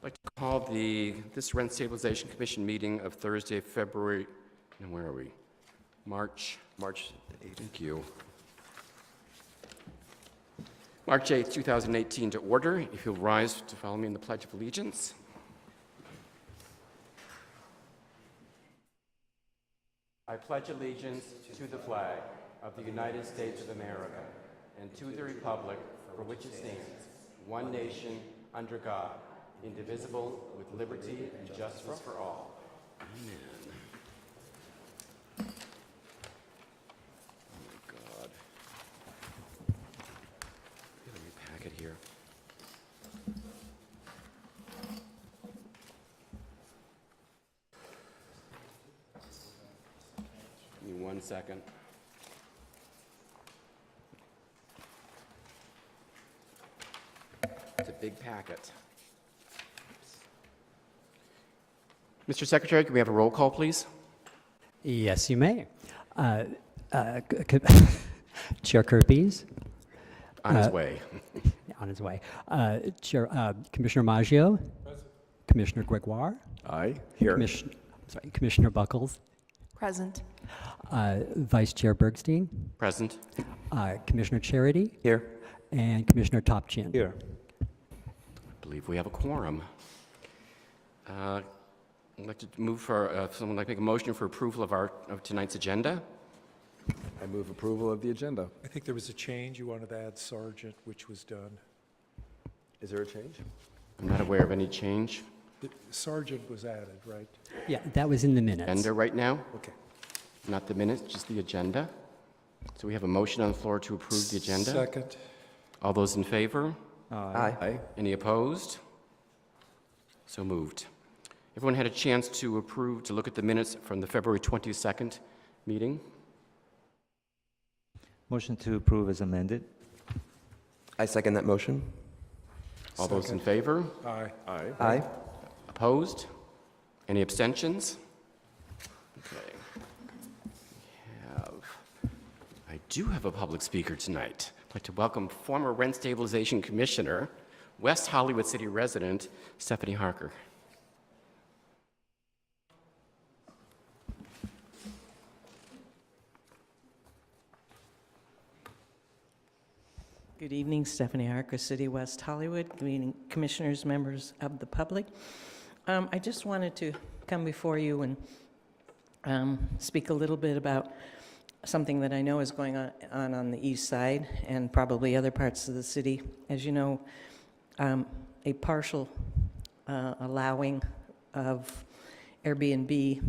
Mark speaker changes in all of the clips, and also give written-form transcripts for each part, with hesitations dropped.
Speaker 1: I'd like to call this Rent Stabilization Commission meeting of Thursday, February, and where are we? March 8th. Thank you. March 8th, 2018 to order. If you'll rise to follow me in the Pledge of Allegiance. I pledge allegiance to the flag of the United States of America and to the republic for which it stands, one nation, under God, indivisible, with liberty and justice for all. Amen. Oh my God. Get a new packet here. Give me 1 second. It's a big packet. Mr. Secretary, can we have a roll call, please?
Speaker 2: Yes, you may. Chair Kirby's
Speaker 1: On his way.
Speaker 2: on his way. Commissioner Maggio. Present. Commissioner Gregoire.
Speaker 3: Aye. Here.
Speaker 2: Commissioner Buckles.
Speaker 4: Present.
Speaker 2: Vice Chair Bergstein.
Speaker 1: Present.
Speaker 2: Commissioner Charity.
Speaker 3: Here.
Speaker 2: And Commissioner Topchin.
Speaker 3: Here.
Speaker 1: I believe we have a quorum. I'd like to move for, someone like to make a motion for approval of tonight's agenda.
Speaker 3: I move approval of the agenda.
Speaker 5: I think there was a change. You wanted to add sergeant, which was done.
Speaker 3: Is there a change?
Speaker 1: I'm not aware of any change.
Speaker 5: The sergeant was added, right?
Speaker 2: Yeah, that was in the minutes.
Speaker 1: Agenda right now,
Speaker 5: Okay.
Speaker 1: not the minutes, just the agenda. So we have a motion on the floor to approve the agenda.
Speaker 5: Second.
Speaker 1: All those in favor?
Speaker 3: Aye.
Speaker 1: Any opposed? So moved. Everyone had a chance to look at the minutes from the February 22nd meeting.
Speaker 6: Motion to approve as amended.
Speaker 7: I second that motion.
Speaker 1: All those in favor?
Speaker 5: Aye.
Speaker 3: Aye.
Speaker 7: Aye.
Speaker 1: Opposed? Any abstentions? Okay. I do have a public speaker tonight. I'd like to welcome former Rent Stabilization Commissioner, West Hollywood City resident, Stephanie Harker.
Speaker 4: Good evening, Stephanie Harker, City West Hollywood. Good evening, commissioners, members of the public. I just wanted to come before you and speak a little bit about something that I know is going on the east side and probably other parts of the city. As you know, a partial allowing of Airbnb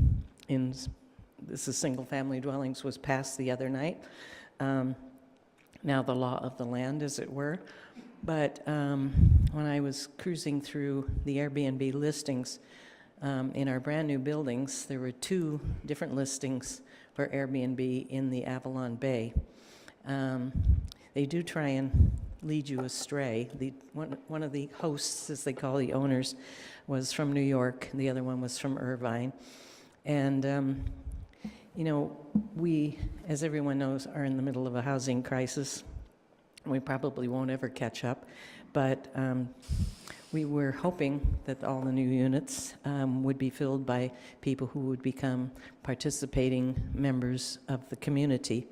Speaker 4: this is single-family dwellings was passed the other night. Now the law of the land, as it were. But when I was cruising through the Airbnb listings in our brand new buildings, there were 2 different listings for Airbnb in the Avalon Bay. They do try and lead you astray. One of the hosts, as they call the owners, was from New York. The other one was from Irvine. And you know, we, as everyone knows, are in the middle of a housing crisis. We probably won't ever catch up, but we were hoping that all the new units would be filled by people who would become participating members of the community.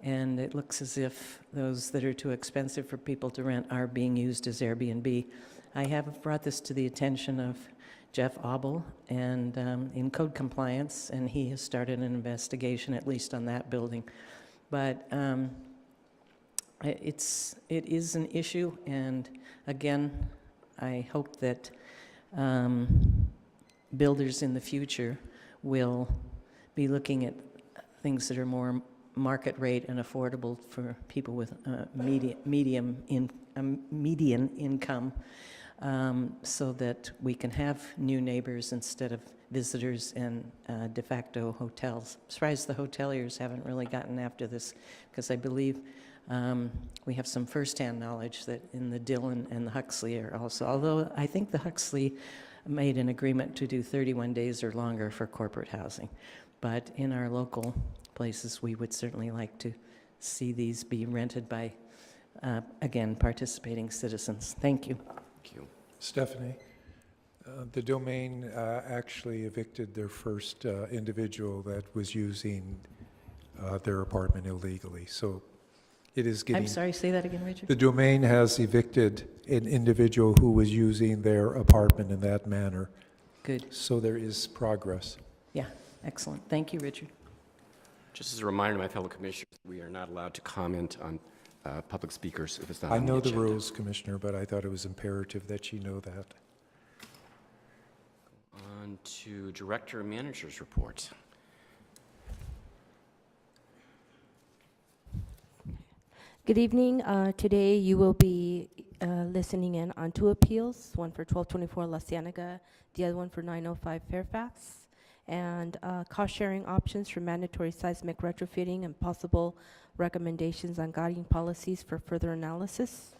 Speaker 4: And it looks as if those that are too expensive for people to rent are being used as Airbnb. I have brought this to the attention of Jeff Abel and in code compliance, and he has started an investigation, at least on that building. But it is an issue, and again, I hope that builders in the future will be looking at things that are more market rate and affordable for people with median income. So that we can have new neighbors instead of visitors and de facto hotels. I'm surprised the hoteliers haven't really gotten after this, because I believe we have some firsthand knowledge that in the Dillon and the Huxley are also, although I think the Huxley made an agreement to do 31 days or longer for corporate housing. But in our local places, we would certainly like to see these be rented by, again, participating citizens. Thank you.
Speaker 1: Thank you.
Speaker 5: Stephanie, The domain actually evicted their first individual that was using their apartment illegally. So it is getting...
Speaker 4: I'm sorry, say that again, Richard?
Speaker 5: The domain has evicted an individual who was using their apartment in that manner.
Speaker 4: Good.
Speaker 5: So there is progress.
Speaker 4: Yeah, excellent. Thank you, Richard.
Speaker 1: Just as a reminder to my fellow commissioners, we are not allowed to comment on public speakers if it's not
Speaker 5: I
Speaker 1: on
Speaker 5: know the
Speaker 1: agenda.
Speaker 5: rules, Commissioner, but I thought it was imperative that you know that.
Speaker 1: On to Director and Manager's report.
Speaker 8: Good evening. Today you will be listening in on two appeals, one for 1224 La Cienega, the other one for 905 Fairfax, and cost-sharing options for mandatory seismic retrofitting and possible recommendations on guiding policies for further analysis.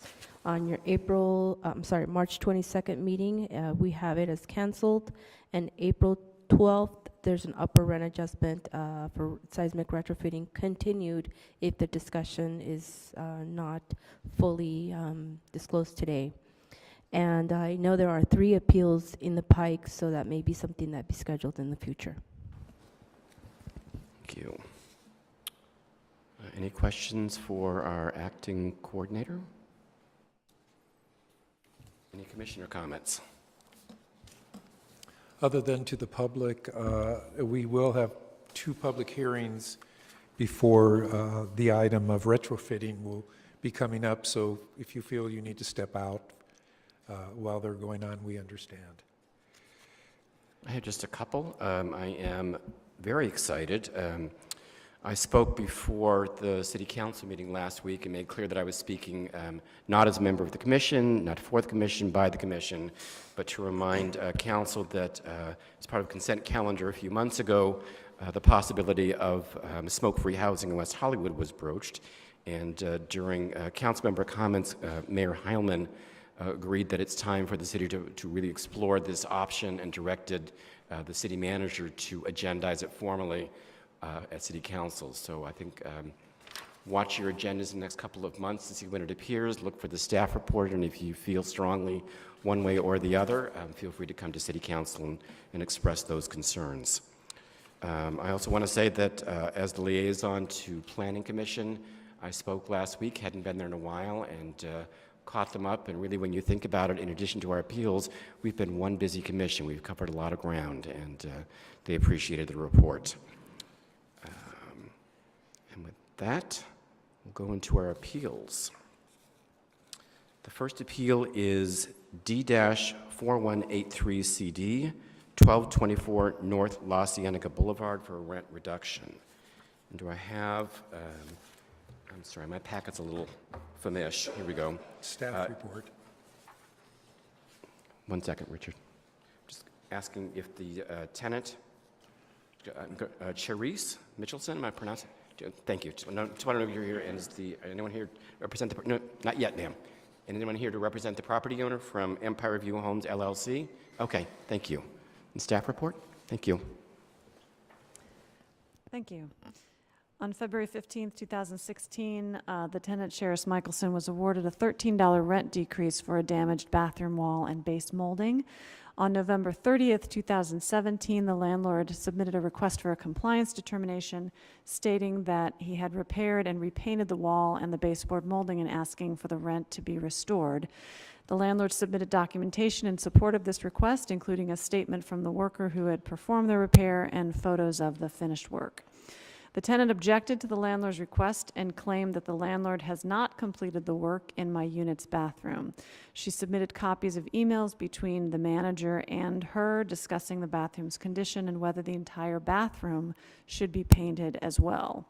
Speaker 8: On your March 22nd meeting, we have it as canceled, and April 12th, there's an upper rent adjustment for seismic retrofitting continued if the discussion is not fully disclosed today. And I know there are 3 appeals in the pike, so that may be something that be scheduled in the future.
Speaker 1: Thank you. Any questions for our acting coordinator? Any commissioner comments?
Speaker 5: Other than to the public, we will have 2 public hearings before the item of retrofitting will be coming up. So if you feel you need to step out while they're going on, we understand.
Speaker 1: I have just a couple. I am very excited. I spoke before the City Council meeting last week and made clear that I was speaking not as a member of the Commission, not for the Commission, by the Commission, but to remind Council that as part of the consent calendar a few months ago, the possibility of smoke-free housing in West Hollywood was broached. And during Council member comments, Mayor Heilman agreed that it's time for the city to really explore this option and directed the city manager to agendize it formally at City Council. So I think watch your agendas in the next couple of months to see when it appears. Look for the staff report, and if you feel strongly one way or the other, feel free to come to City Council and express those concerns. I also want to say that as the liaison to Planning Commission, I spoke last week, hadn't been there in a while, and caught them up. And really, when you think about it, in addition to our appeals, we've been one busy commission. We've covered a lot of ground, and they appreciated the report. And with that, we'll go into our appeals. The first appeal is D-4183CD, 1224 North La Cienega Boulevard for a rent reduction. And do I have, I'm sorry, my packet's a little famish. Here we go.
Speaker 5: Staff report.
Speaker 1: One second, Richard. Just asking if the tenant, Charisse Mitchelson, am I pronouncing? Thank you. Just want to know if you're here, and is anyone here represent the, no, not yet, ma'am. Anyone here to represent the property owner from Empire View Homes, LLC? Okay, thank you. And staff report? Thank you.
Speaker 9: Thank you. On February 15th, 2016, the tenant, Sheriff Michelson, was awarded a $13 rent decrease for a damaged bathroom wall and base molding. On November 30th, 2017, the landlord submitted a request for a compliance determination stating that he had repaired and repainted the wall and the baseboard molding and asking for the rent to be restored. The landlord submitted documentation in support of this request, including a statement from the worker who had performed the repair and photos of the finished work. The tenant objected to the landlord's request and claimed that the landlord has not completed the work in my unit's bathroom. She submitted copies of emails between the manager and her discussing the bathroom's condition and whether the entire bathroom should be painted as well.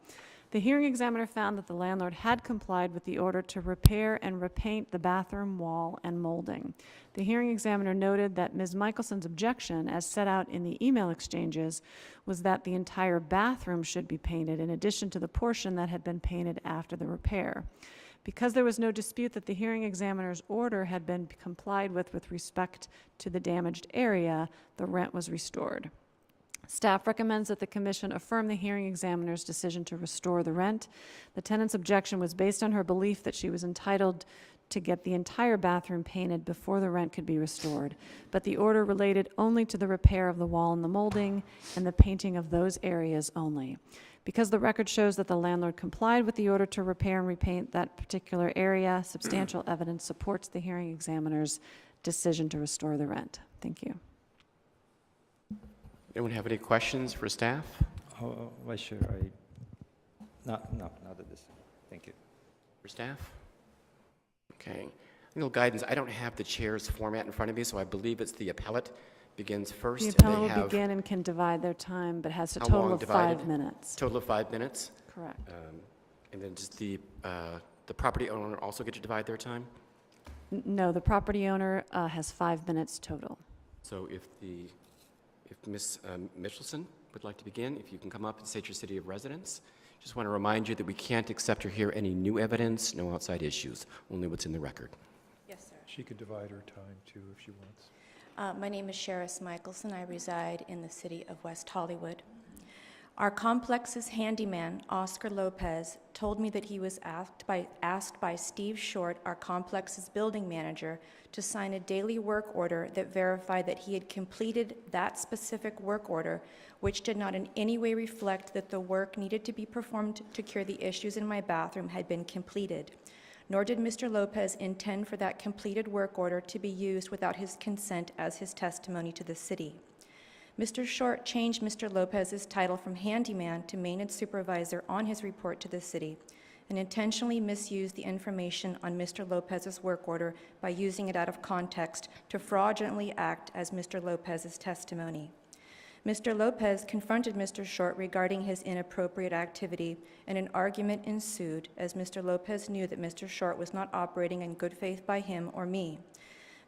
Speaker 9: The hearing examiner found that the landlord had complied with the order to repair and repaint the bathroom wall and molding. The hearing examiner noted that Ms. Michelson's objection, as set out in the email exchanges, was that the entire bathroom should be painted in addition to the portion that had been painted after the repair. Because there was no dispute that the hearing examiner's order had been complied with respect to the damaged area, the rent was restored. Staff recommends that the Commission affirm the hearing examiner's decision to restore the rent. The tenant's objection was based on her belief that she was entitled to get the entire bathroom painted before the rent could be restored, but the order related only to the repair of the wall and the molding and the painting of those areas only. Because the record shows that the landlord complied with the order to repair and repaint that particular area, substantial evidence supports the hearing examiner's decision to restore the rent. Thank you.
Speaker 1: Anyone have any questions for staff?
Speaker 6: Oh, why sure, not at this. Thank you.
Speaker 1: For staff? Okay. A little guidance. I don't have the chair's format in front of me, so I believe it's the appellate begins first.
Speaker 9: The
Speaker 1: and they
Speaker 9: appellant will
Speaker 1: have
Speaker 9: begin and can divide their time, but has a
Speaker 1: How
Speaker 9: total
Speaker 1: long
Speaker 9: of
Speaker 1: divided?
Speaker 9: 5 minutes.
Speaker 1: Total of 5 minutes.
Speaker 9: Correct.
Speaker 1: And then does the property owner also get to divide their time?
Speaker 9: No, the property owner has 5 minutes total.
Speaker 1: So if Ms. Michelson would like to begin, if you can come up and state your city of residence. Just want to remind you that we can't accept or hear any new evidence, no outside issues, only what's in the record.
Speaker 10: Yes, sir.
Speaker 5: She could divide her time too if she wants.
Speaker 10: My name is Sheris Michelson. I reside in the city of West Hollywood. Our complex's handyman, Oscar Lopez, told me that he was asked by Steve Short, our complex's building manager, to sign a daily work order that verified that he had completed that specific work order, which did not in any way reflect that the work needed to be performed to cure the issues in my bathroom had been completed. Nor did Mr. Lopez intend for that completed work order to be used without his consent as his testimony to the city. Mr. Short changed Mr. Lopez's title from handyman to maintenance supervisor on his report to the city and intentionally misused the information on Mr. Lopez's work order by using it out of context to fraudulently act as Mr. Lopez's testimony. Mr. Lopez confronted Mr. Short regarding his inappropriate activity, and an argument ensued as Mr. Lopez knew that Mr. Short was not operating in good faith by him or me.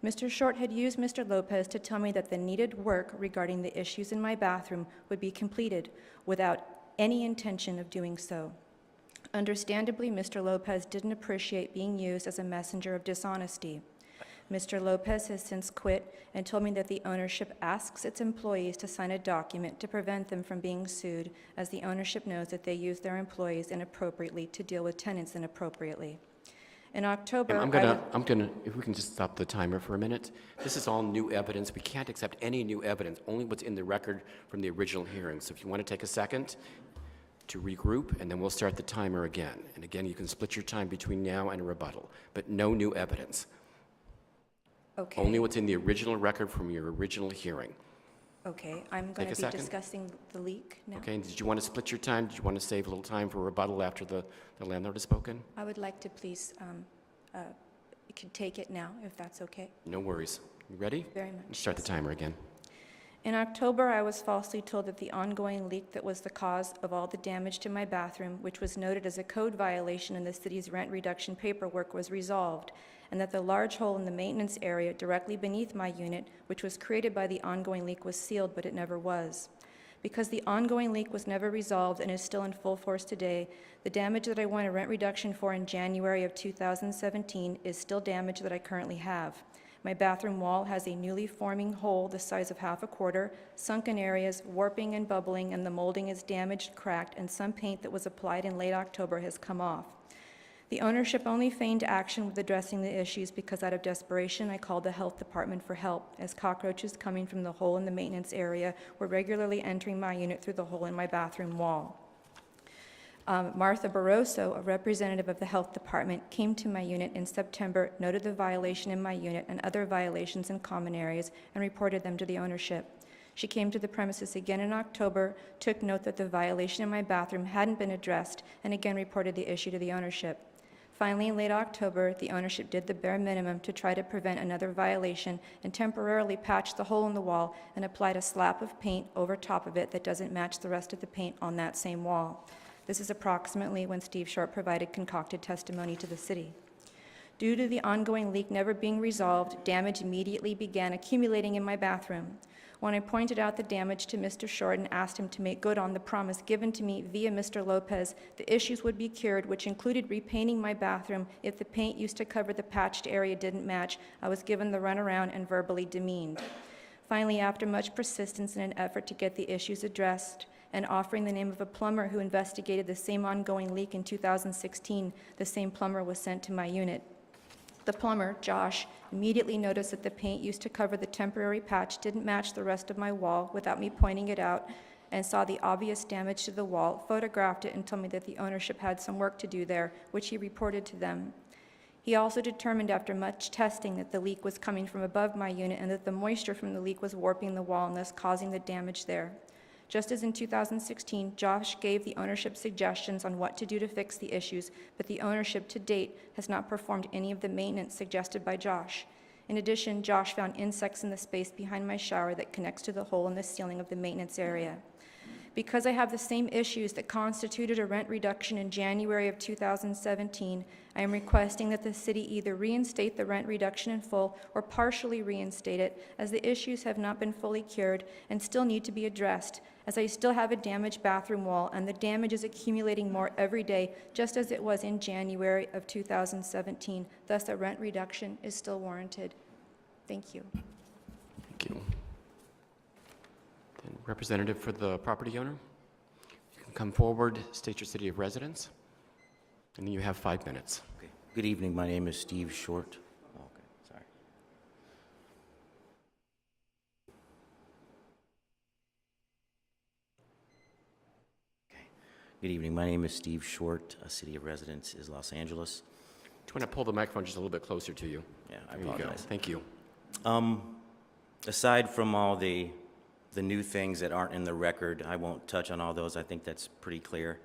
Speaker 10: Mr. Short had used Mr. Lopez to tell me that the needed work regarding the issues in my bathroom would be completed without any intention of doing so. Understandably, Mr. Lopez didn't appreciate being used as a messenger of dishonesty. Mr. Lopez has since quit and told me that the ownership asks its employees to sign a document to prevent them from being sued, as the ownership knows that they use their employees inappropriately to deal with tenants inappropriately. In October,
Speaker 1: I'm gonna, if we can just stop the timer for a minute. This is all new evidence. We can't accept any new evidence, only what's in the record from the original hearing. So if you want to take a second to regroup, and then we'll start the timer again. And again, you can split your time between now and a rebuttal, but no new evidence.
Speaker 10: Okay.
Speaker 1: Only what's in the original record from your original hearing.
Speaker 10: Okay, I'm going
Speaker 1: Take a
Speaker 10: to be
Speaker 1: second.
Speaker 10: discussing the leak now.
Speaker 1: Okay, and did you want to split your time? Did you want to save a little time for rebuttal after the landlord has spoken?
Speaker 10: I would like to please, you can take it now, if that's okay.
Speaker 1: No worries. You ready?
Speaker 10: Very much.
Speaker 1: Start the timer again.
Speaker 10: In October, I was falsely told that the ongoing leak that was the cause of all the damage to my bathroom, which was noted as a code violation in the city's rent reduction paperwork, was resolved, and that the large hole in the maintenance area directly beneath my unit, which was created by the ongoing leak, was sealed, but it never was. Because the ongoing leak was never resolved and is still in full force today, the damage that I won a rent reduction for in January of 2017 is still damage that I currently have. My bathroom wall has a newly forming hole the size of half a quarter, sunken areas, warping and bubbling, and the molding is damaged, cracked, and some paint that was applied in late October has come off. The ownership only feigned action with addressing the issues because out of desperation I called the health department for help, as cockroaches coming from the hole in the maintenance area were regularly entering my unit through the hole in my bathroom wall. Martha Barroso, a representative of the health department, came to my unit in September, noted the violation in my unit and other violations in common areas, and reported them to the ownership. She came to the premises again in October, took note that the violation in my bathroom hadn't been addressed, and again reported the issue to the ownership. Finally, in late October, the ownership did the bare minimum to try to prevent another violation and temporarily patched the hole in the wall and applied a slap of paint over top of it that doesn't match the rest of the paint on that same wall. This is approximately when Steve Short provided concocted testimony to the city. Due to the ongoing leak never being resolved, damage immediately began accumulating in my bathroom. When I pointed out the damage to Mr. Short and asked him to make good on the promise given to me via Mr. Lopez, the issues would be cured, which included repainting my bathroom if the paint used to cover the patched area didn't match. I was given the runaround and verbally demeaned. Finally, after much persistence in an effort to get the issues addressed, and offering the name of a plumber who investigated the same ongoing leak in 2016, the same plumber was sent to my unit. The plumber, Josh, immediately noticed that the paint used to cover the temporary patch didn't match the rest of my wall without me pointing it out, and saw the obvious damage to the wall, photographed it, and told me that the ownership had some work to do there, which he reported to them. He also determined after much testing that the leak was coming from above my unit and that the moisture from the leak was warping the wall and thus causing the damage there. Just as in 2016, Josh gave the ownership suggestions on what to do to fix the issues, but the ownership to date has not performed any of the maintenance suggested by Josh. In addition, Josh found insects in the space behind my shower that connects to the hole in the ceiling of the maintenance area. Because I have the same issues that constituted a rent reduction in January of 2017, I am requesting that the city either reinstate the rent reduction in full or partially reinstate it, as the issues have not been fully cured and still need to be addressed, as I still have a damaged bathroom wall and the damage is accumulating more every day, just as it was in January of 2017. Thus, a rent reduction is still warranted. Thank you.
Speaker 1: Thank you. Then representative for the property owner, you can come forward, state your city of residence, and then you have 5 minutes.
Speaker 11: Okay. Good evening. My name is Steve Short. Oh, okay, sorry. Okay. Good evening. My name is Steve Short. City of residence is Los Angeles.
Speaker 1: Do you want to pull the microphone just a little bit closer to you?
Speaker 11: Yeah, I
Speaker 1: There you go.
Speaker 11: apologize.
Speaker 1: Thank you.
Speaker 11: Aside from all the new things that aren't in the record, I won't touch on all those. I think that's pretty clear.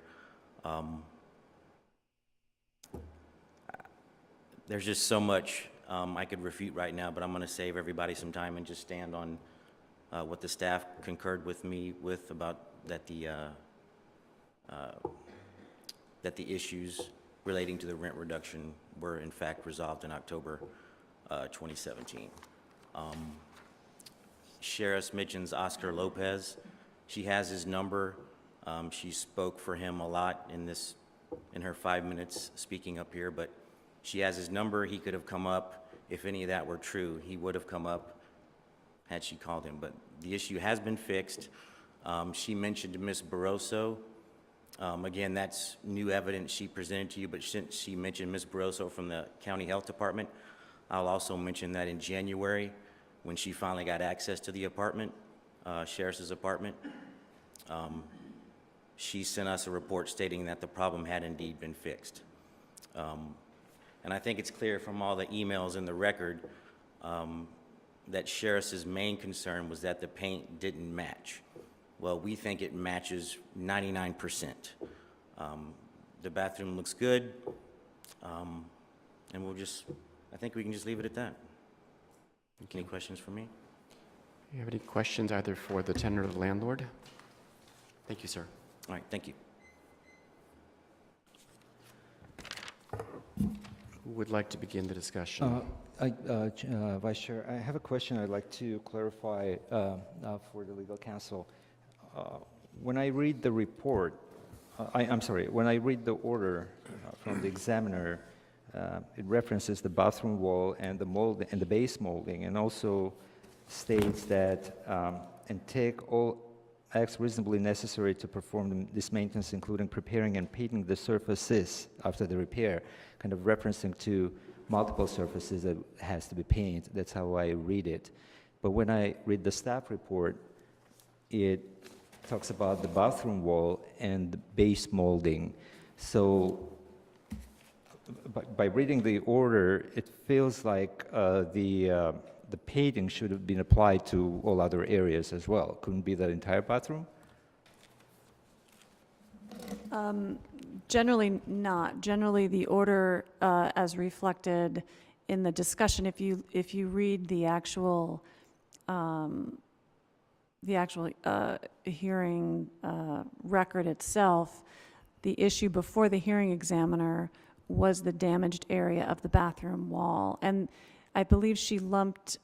Speaker 11: There's just so much I could refute right now, but I'm going to save everybody some time and just stand on what the staff concurred with me with about that the issues relating to the rent reduction were in fact resolved in October 2017. Sheriff mentions Oscar Lopez. She has his number. She spoke for him a lot in her 5 minutes speaking up here, but she has his number. He could have come up. If any of that were true, he would have come up had she called him. But the issue has been fixed. She mentioned Ms. Barroso. Again, that's new evidence she presented to you, but since she mentioned Ms. Barroso from the County Health Department, I'll also mention that in January, when she finally got access to the apartment, Sheriff's apartment, she sent us a report stating that the problem had indeed been fixed. And I think it's clear from all the emails in the record that Sheriff's main concern was that the paint didn't match. Well, we think it matches 99%. The bathroom looks good, and I think we can just leave it at that. Any questions for me?
Speaker 1: Do you have any questions either for the tenant or the landlord? Thank you, sir.
Speaker 11: All right, thank you.
Speaker 1: Who would like to begin the discussion?
Speaker 6: Vice Chair, I have a question I'd like to clarify for the legal counsel. When I read the report, I'm sorry, when I read the order from the examiner, it references the bathroom wall and the mold and the base molding, and also states that and take all acts reasonably necessary to perform this maintenance, including preparing and painting the surfaces after the repair, kind of referencing to multiple surfaces that has to be painted. That's how I read it. But when I read the staff report, it talks about the bathroom wall and the base molding. So by reading the order, it feels like the painting should have been applied to all other areas as well. Couldn't be the entire bathroom?
Speaker 9: Generally not. Generally, the order, as reflected in the discussion, if you read the actual hearing record itself, the issue before the hearing examiner was the damaged area of the bathroom wall, and I believe she lumped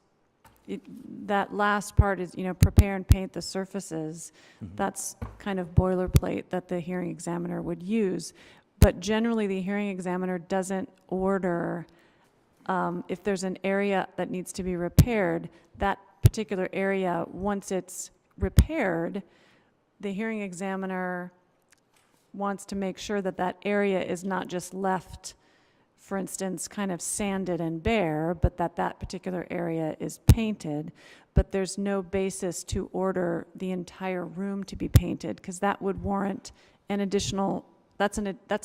Speaker 9: that last part is, prepare and paint the surfaces. Mm-hmm. That's kind of boilerplate that the hearing examiner would use. But generally, the hearing examiner doesn't order if there's an area that needs to be repaired, that particular area, once it's repaired, the hearing examiner wants to make sure that that area is not just left for instance, kind of sanded and bare, but that particular area is painted, but there's no basis to order the entire room to be painted, because that would warrant an additional, that's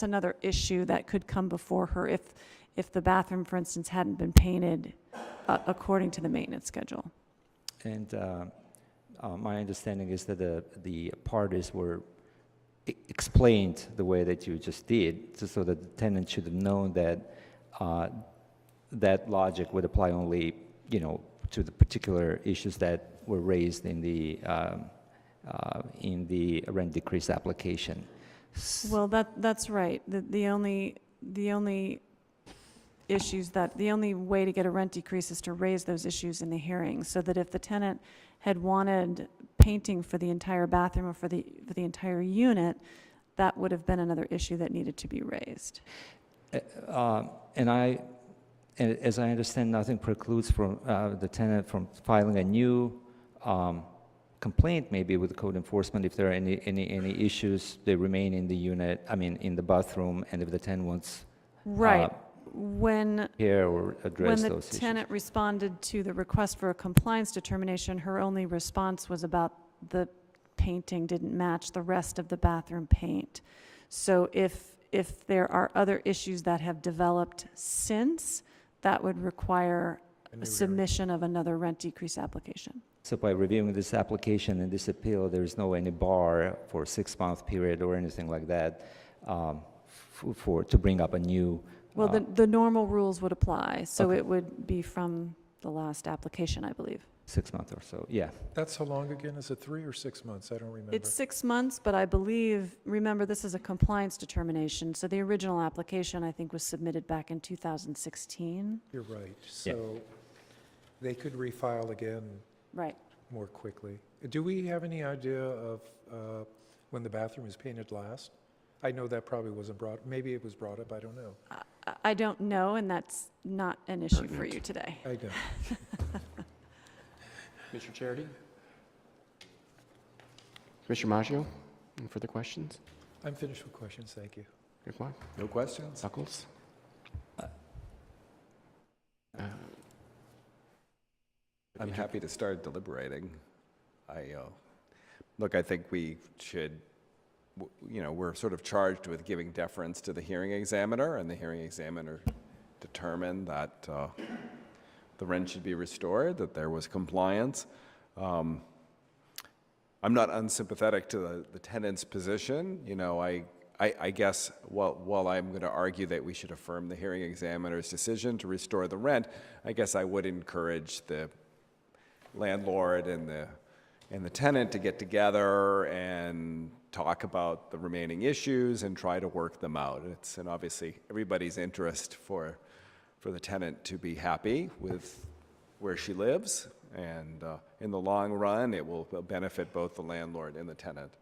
Speaker 9: another issue that could come before her if the bathroom, for instance, hadn't been painted according to the maintenance schedule.
Speaker 6: And my understanding is that the parties were explained the way that you just did, so that the tenant should have known that that logic would apply only, to the particular issues that were raised in the rent decrease application.
Speaker 9: Well, that's right. The only issues the only way to get a rent decrease is to raise those issues in the hearing, so that if the tenant had wanted painting for the entire bathroom or for the entire unit, that would have been another issue that needed to be raised.
Speaker 6: And as I understand, nothing precludes from the tenant from filing a new complaint, maybe with code enforcement, if there are any issues that remain in the unit, in the bathroom, and if the tenant wants
Speaker 9: Right. When
Speaker 6: or address
Speaker 9: the
Speaker 6: those issues.
Speaker 9: tenant responded to the request for a compliance determination, her only response was about the painting didn't match the rest of the bathroom paint. So if there are other issues that have developed since, that would require a submission of another rent decrease application.
Speaker 6: So by reviewing this application and this appeal, there's no any bar for a 6-month period or anything like that to bring up a new.
Speaker 9: Well, the normal rules would apply, so it would be from the last application, I believe.
Speaker 6: 6 months or so, yeah.
Speaker 5: That's how long again? Is it 3 or 6 months? I don't remember.
Speaker 9: It's 6 months, but I believe, remember, this is a compliance determination, so the original application, I think, was submitted back in 2016.
Speaker 5: You're right. So they could refile again
Speaker 9: Right.
Speaker 5: more quickly. Do we have any idea of when the bathroom was painted last? I know that probably wasn't brought, maybe it was brought up, I don't know.
Speaker 9: I don't know, and that's not an issue for you today.
Speaker 5: I don't.
Speaker 1: Mr. Charity? Commissioner Maggio, any further questions?
Speaker 5: I'm finished with questions, thank you.
Speaker 1: Gregoire?
Speaker 3: No questions?
Speaker 1: Buckles?
Speaker 3: I'm happy to start deliberating. Look, I think we should, we're sort of charged with giving deference to the hearing examiner, and the hearing examiner determined that the rent should be restored, that there was compliance. I'm not unsympathetic to the tenant's position. I guess while I'm going to argue that we should affirm the hearing examiner's decision to restore the rent, I guess I would encourage the landlord and the tenant to get together and talk about the remaining issues and try to work them out. It's in obviously everybody's interest for the tenant to be happy with where she lives, and in the long run, it will benefit both the landlord and the tenant.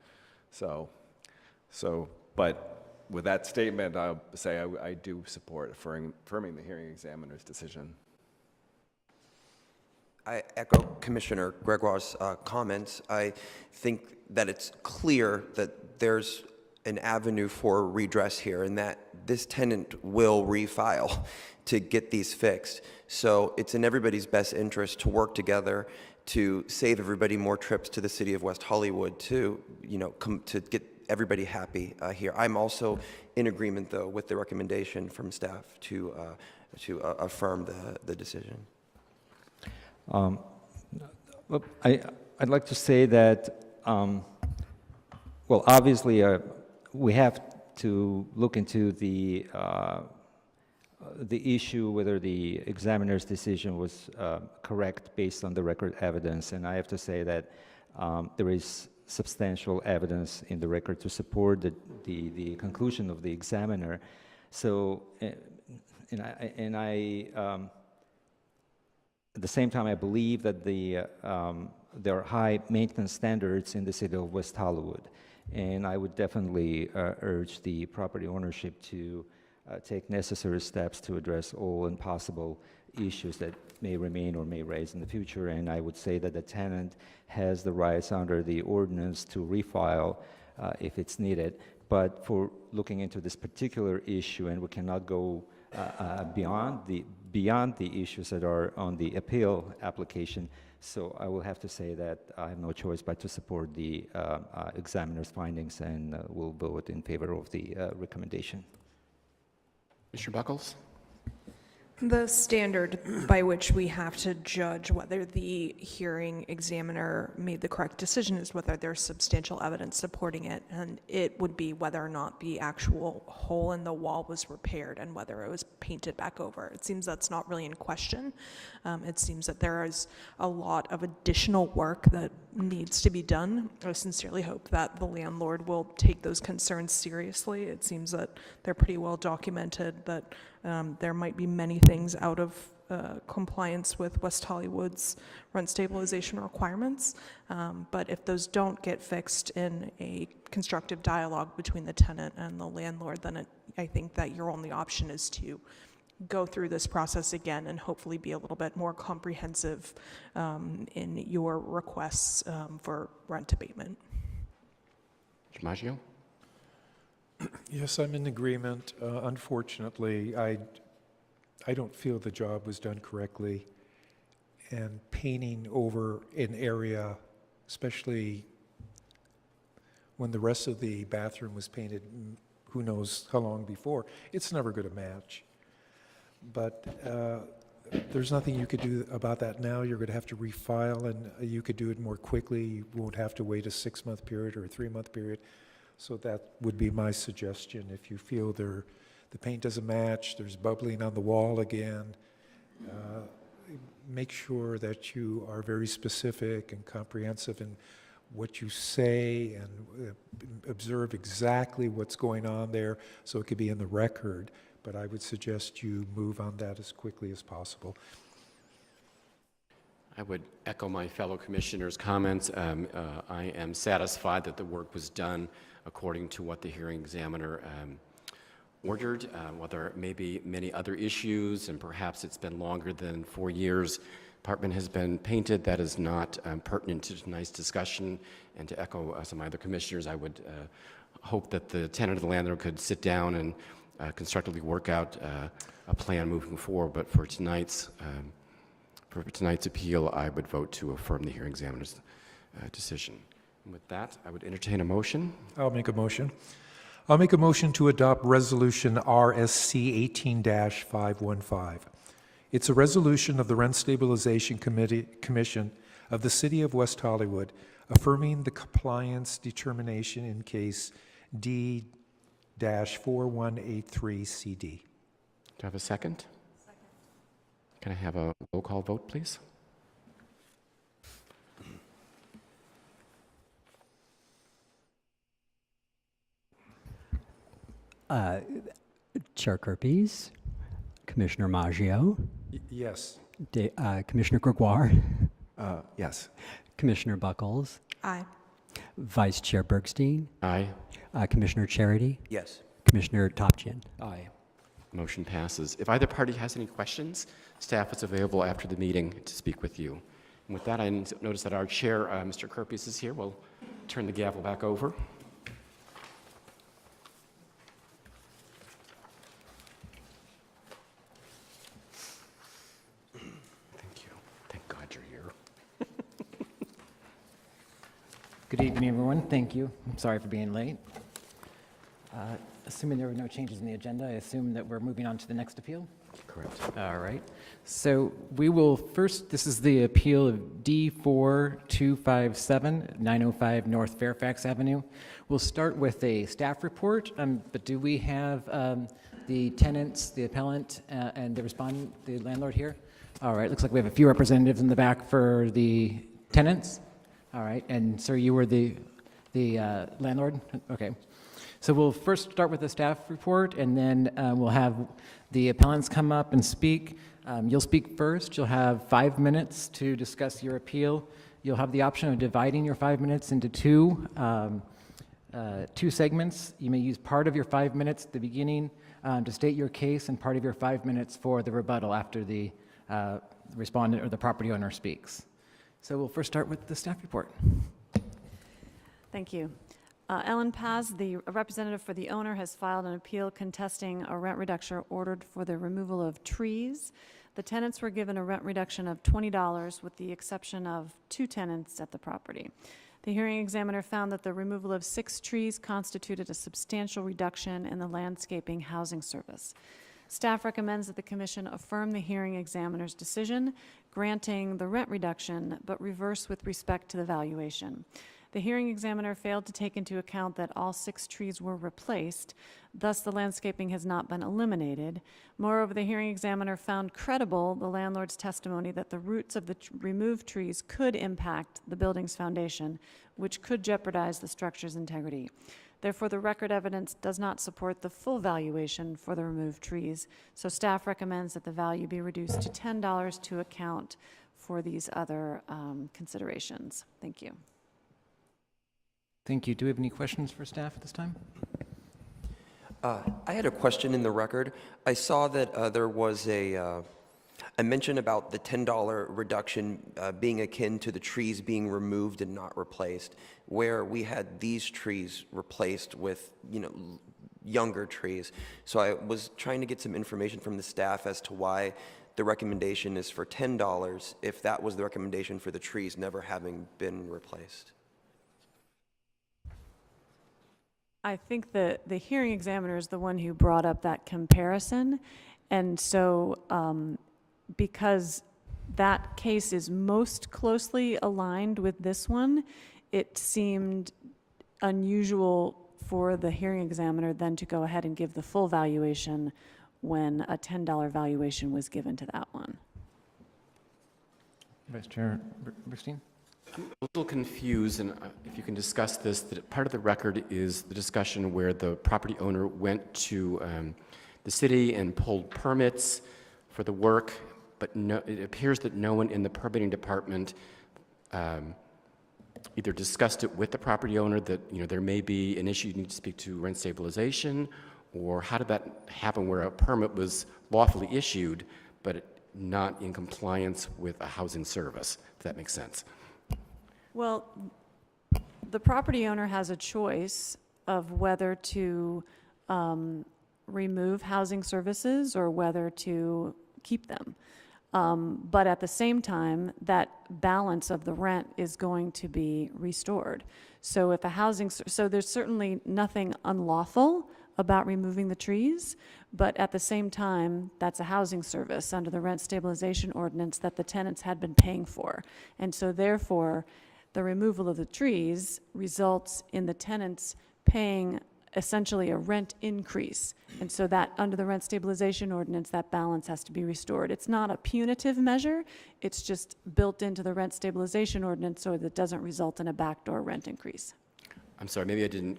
Speaker 3: But with that statement, I'll say I do support affirming the hearing examiner's decision.
Speaker 7: I echo Commissioner Gregoire's comments. I think that it's clear that there's an avenue for redress here, and that this tenant will refile to get these fixed. So it's in everybody's best interest to work together to save everybody more trips to the city of West Hollywood to get everybody happy here. I'm also in agreement, though, with the recommendation from staff to affirm the decision.
Speaker 6: I'd like to say that, well, obviously, we have to look into the issue whether the examiner's decision was correct based on the record evidence, and I have to say that there is substantial evidence in the record to support the conclusion of the examiner. So, at the same time, I believe that there are high maintenance standards in the city of West Hollywood, and I would definitely urge the property ownership to take necessary steps to address all impossible issues that may remain or may raise in the future. And I would say that the tenant has the rights under the ordinance to refile if it's needed. But for looking into this particular issue, and we cannot go beyond the issues that are on the appeal application. So I will have to say that I have no choice but to support the examiner's findings and will vote in favor of the recommendation.
Speaker 1: Mr. Buckles?
Speaker 12: The standard by which we have to judge whether the hearing examiner made the correct decision is whether there's substantial evidence supporting it, and it would be whether or not the actual hole in the wall was repaired and whether it was painted back over. It seems that's not really in question. It seems that there is a lot of additional work that needs to be done. I sincerely hope that the landlord will take those concerns seriously. It seems that they're pretty well documented, that there might be many things out of compliance with West Hollywood's rent stabilization requirements. But if those don't get fixed in a constructive dialogue between the tenant and the landlord, then I think that your only option is to go through this process again and hopefully be a little bit more comprehensive in your requests for rent abatement.
Speaker 1: Mr. Maggio?
Speaker 5: Yes, I'm in agreement. Unfortunately, I don't feel the job was done correctly. And painting over an area, especially when the rest of the bathroom was painted, who knows how long before, it's never going to match. But there's nothing you could do about that now. You're going to have to refile, and you could do it more quickly. You won't have to wait a 6-month period or a 3-month period. So that would be my suggestion. If you feel the paint doesn't match, there's bubbling on the wall again, make sure that you are very specific and comprehensive in what you say and observe exactly what's going on there so it could be in the record. But I would suggest you move on that as quickly as possible.
Speaker 1: I would echo my fellow commissioners' comments. I am satisfied that the work was done according to what the hearing examiner ordered. While there may be many other issues, and perhaps it's been longer than 4 years, apartment has been painted. That is not pertinent to tonight's discussion. And to echo some other commissioners, I would hope that the tenant and the landlord could sit down and constructively work out a plan moving forward. But for tonight's appeal, I would vote to affirm the hearing examiner's decision. And with that, I would entertain a motion.
Speaker 5: I'll make a motion. I'll make a motion to adopt Resolution RSC 18-515. It's a resolution of the Rent Stabilization Commission of the City of West Hollywood affirming the compliance determination in case D-4183CD.
Speaker 1: Do I have a second? Second. Can I have a roll call vote, please?
Speaker 2: Chair Kerpes, Commissioner Maggio,
Speaker 5: Yes.
Speaker 2: Commissioner Gregoire,
Speaker 3: Yes.
Speaker 2: Commissioner Buckles,
Speaker 12: Aye.
Speaker 2: Vice Chair Bergstein,
Speaker 1: Aye.
Speaker 2: Commissioner Charity,
Speaker 7: Yes.
Speaker 2: Commissioner Topchin.
Speaker 6: Aye.
Speaker 1: Motion passes. If either party has any questions, staff is available after the meeting to speak with you. And with that, I notice that our chair, Mr. Kerpes, is here. We'll turn the gavel back over. Thank you. Thank God you're here.
Speaker 13: Good evening, everyone. Thank you. I'm sorry for being late. Assuming there were no changes in the agenda, I assume that we're moving on to the next appeal?
Speaker 1: Correct.
Speaker 13: All right. So we will first, this is the appeal of D4257, 905 North Fairfax Avenue. We'll start with a staff report, but do we have the tenants, the appellant, and the respondent, the landlord here? All right. Looks like we have a few representatives in the back for the tenants. All right. And sir, you were the landlord? Okay. So we'll first start with the staff report, and then we'll have the appellants come up and speak. You'll speak first. You'll have 5 minutes to discuss your appeal. You'll have the option of dividing your 5 minutes into two segments. You may use part of your 5 minutes at the beginning to state your case, and part of your 5 minutes for the rebuttal after the respondent or the property owner speaks. So we'll first start with the staff report.
Speaker 9: Thank you. Ellen Paz, the representative for the owner, has filed an appeal contesting a rent reduction ordered for the removal of trees. The tenants were given a rent reduction of $20 with the exception of 2 tenants at the property. The hearing examiner found that the removal of 6 trees constituted a substantial reduction in the landscaping housing service. Staff recommends that the commission affirm the hearing examiner's decision, granting the rent reduction, but reverse with respect to the valuation. The hearing examiner failed to take into account that all 6 trees were replaced, thus the landscaping has not been eliminated. Moreover, the hearing examiner found credible the landlord's testimony that the roots of the removed trees could impact the building's foundation, which could jeopardize the structure's integrity. Therefore, the record evidence does not support the full valuation for the removed trees, so staff recommends that the value be reduced to $10 to account for these other considerations. Thank you.
Speaker 13: Thank you. Do we have any questions for staff at this time?
Speaker 7: I had a question in the record. I saw that there was a mention about the $10 reduction being akin to the trees being removed and not replaced, where we had these trees replaced with, younger trees. So I was trying to get some information from the staff as to why the recommendation is for $10 if that was the recommendation for the trees never having been replaced.
Speaker 9: I think the hearing examiner is the one who brought up that comparison. And so because that case is most closely aligned with this one, it seemed unusual for the hearing examiner then to go ahead and give the full valuation when a $10 valuation was given to that one.
Speaker 13: Vice Chair Burstein?
Speaker 1: I'm a little confused, and if you can discuss this, that part of the record is the discussion where the property owner went to the city and pulled permits for the work, but it appears that no one in the permitting department either discussed it with the property owner that there may be an issue you need to speak to rent stabilization, or how did that happen where a permit was lawfully issued but not in compliance with a housing service, if that makes sense?
Speaker 9: Well, the property owner has a choice of whether to remove housing services or whether to keep them. But at the same time, that balance of the rent is going to be restored. So if so there's certainly nothing unlawful about removing the trees, but at the same time, that's a housing service under the rent stabilization ordinance that the tenants had been paying for. And so therefore, the removal of the trees results in the tenants paying essentially a rent increase. And so that under the rent stabilization ordinance, that balance has to be restored. It's not a punitive measure. It's just built into the rent stabilization ordinance so that it doesn't result in a backdoor rent increase.
Speaker 1: I'm sorry, maybe I didn't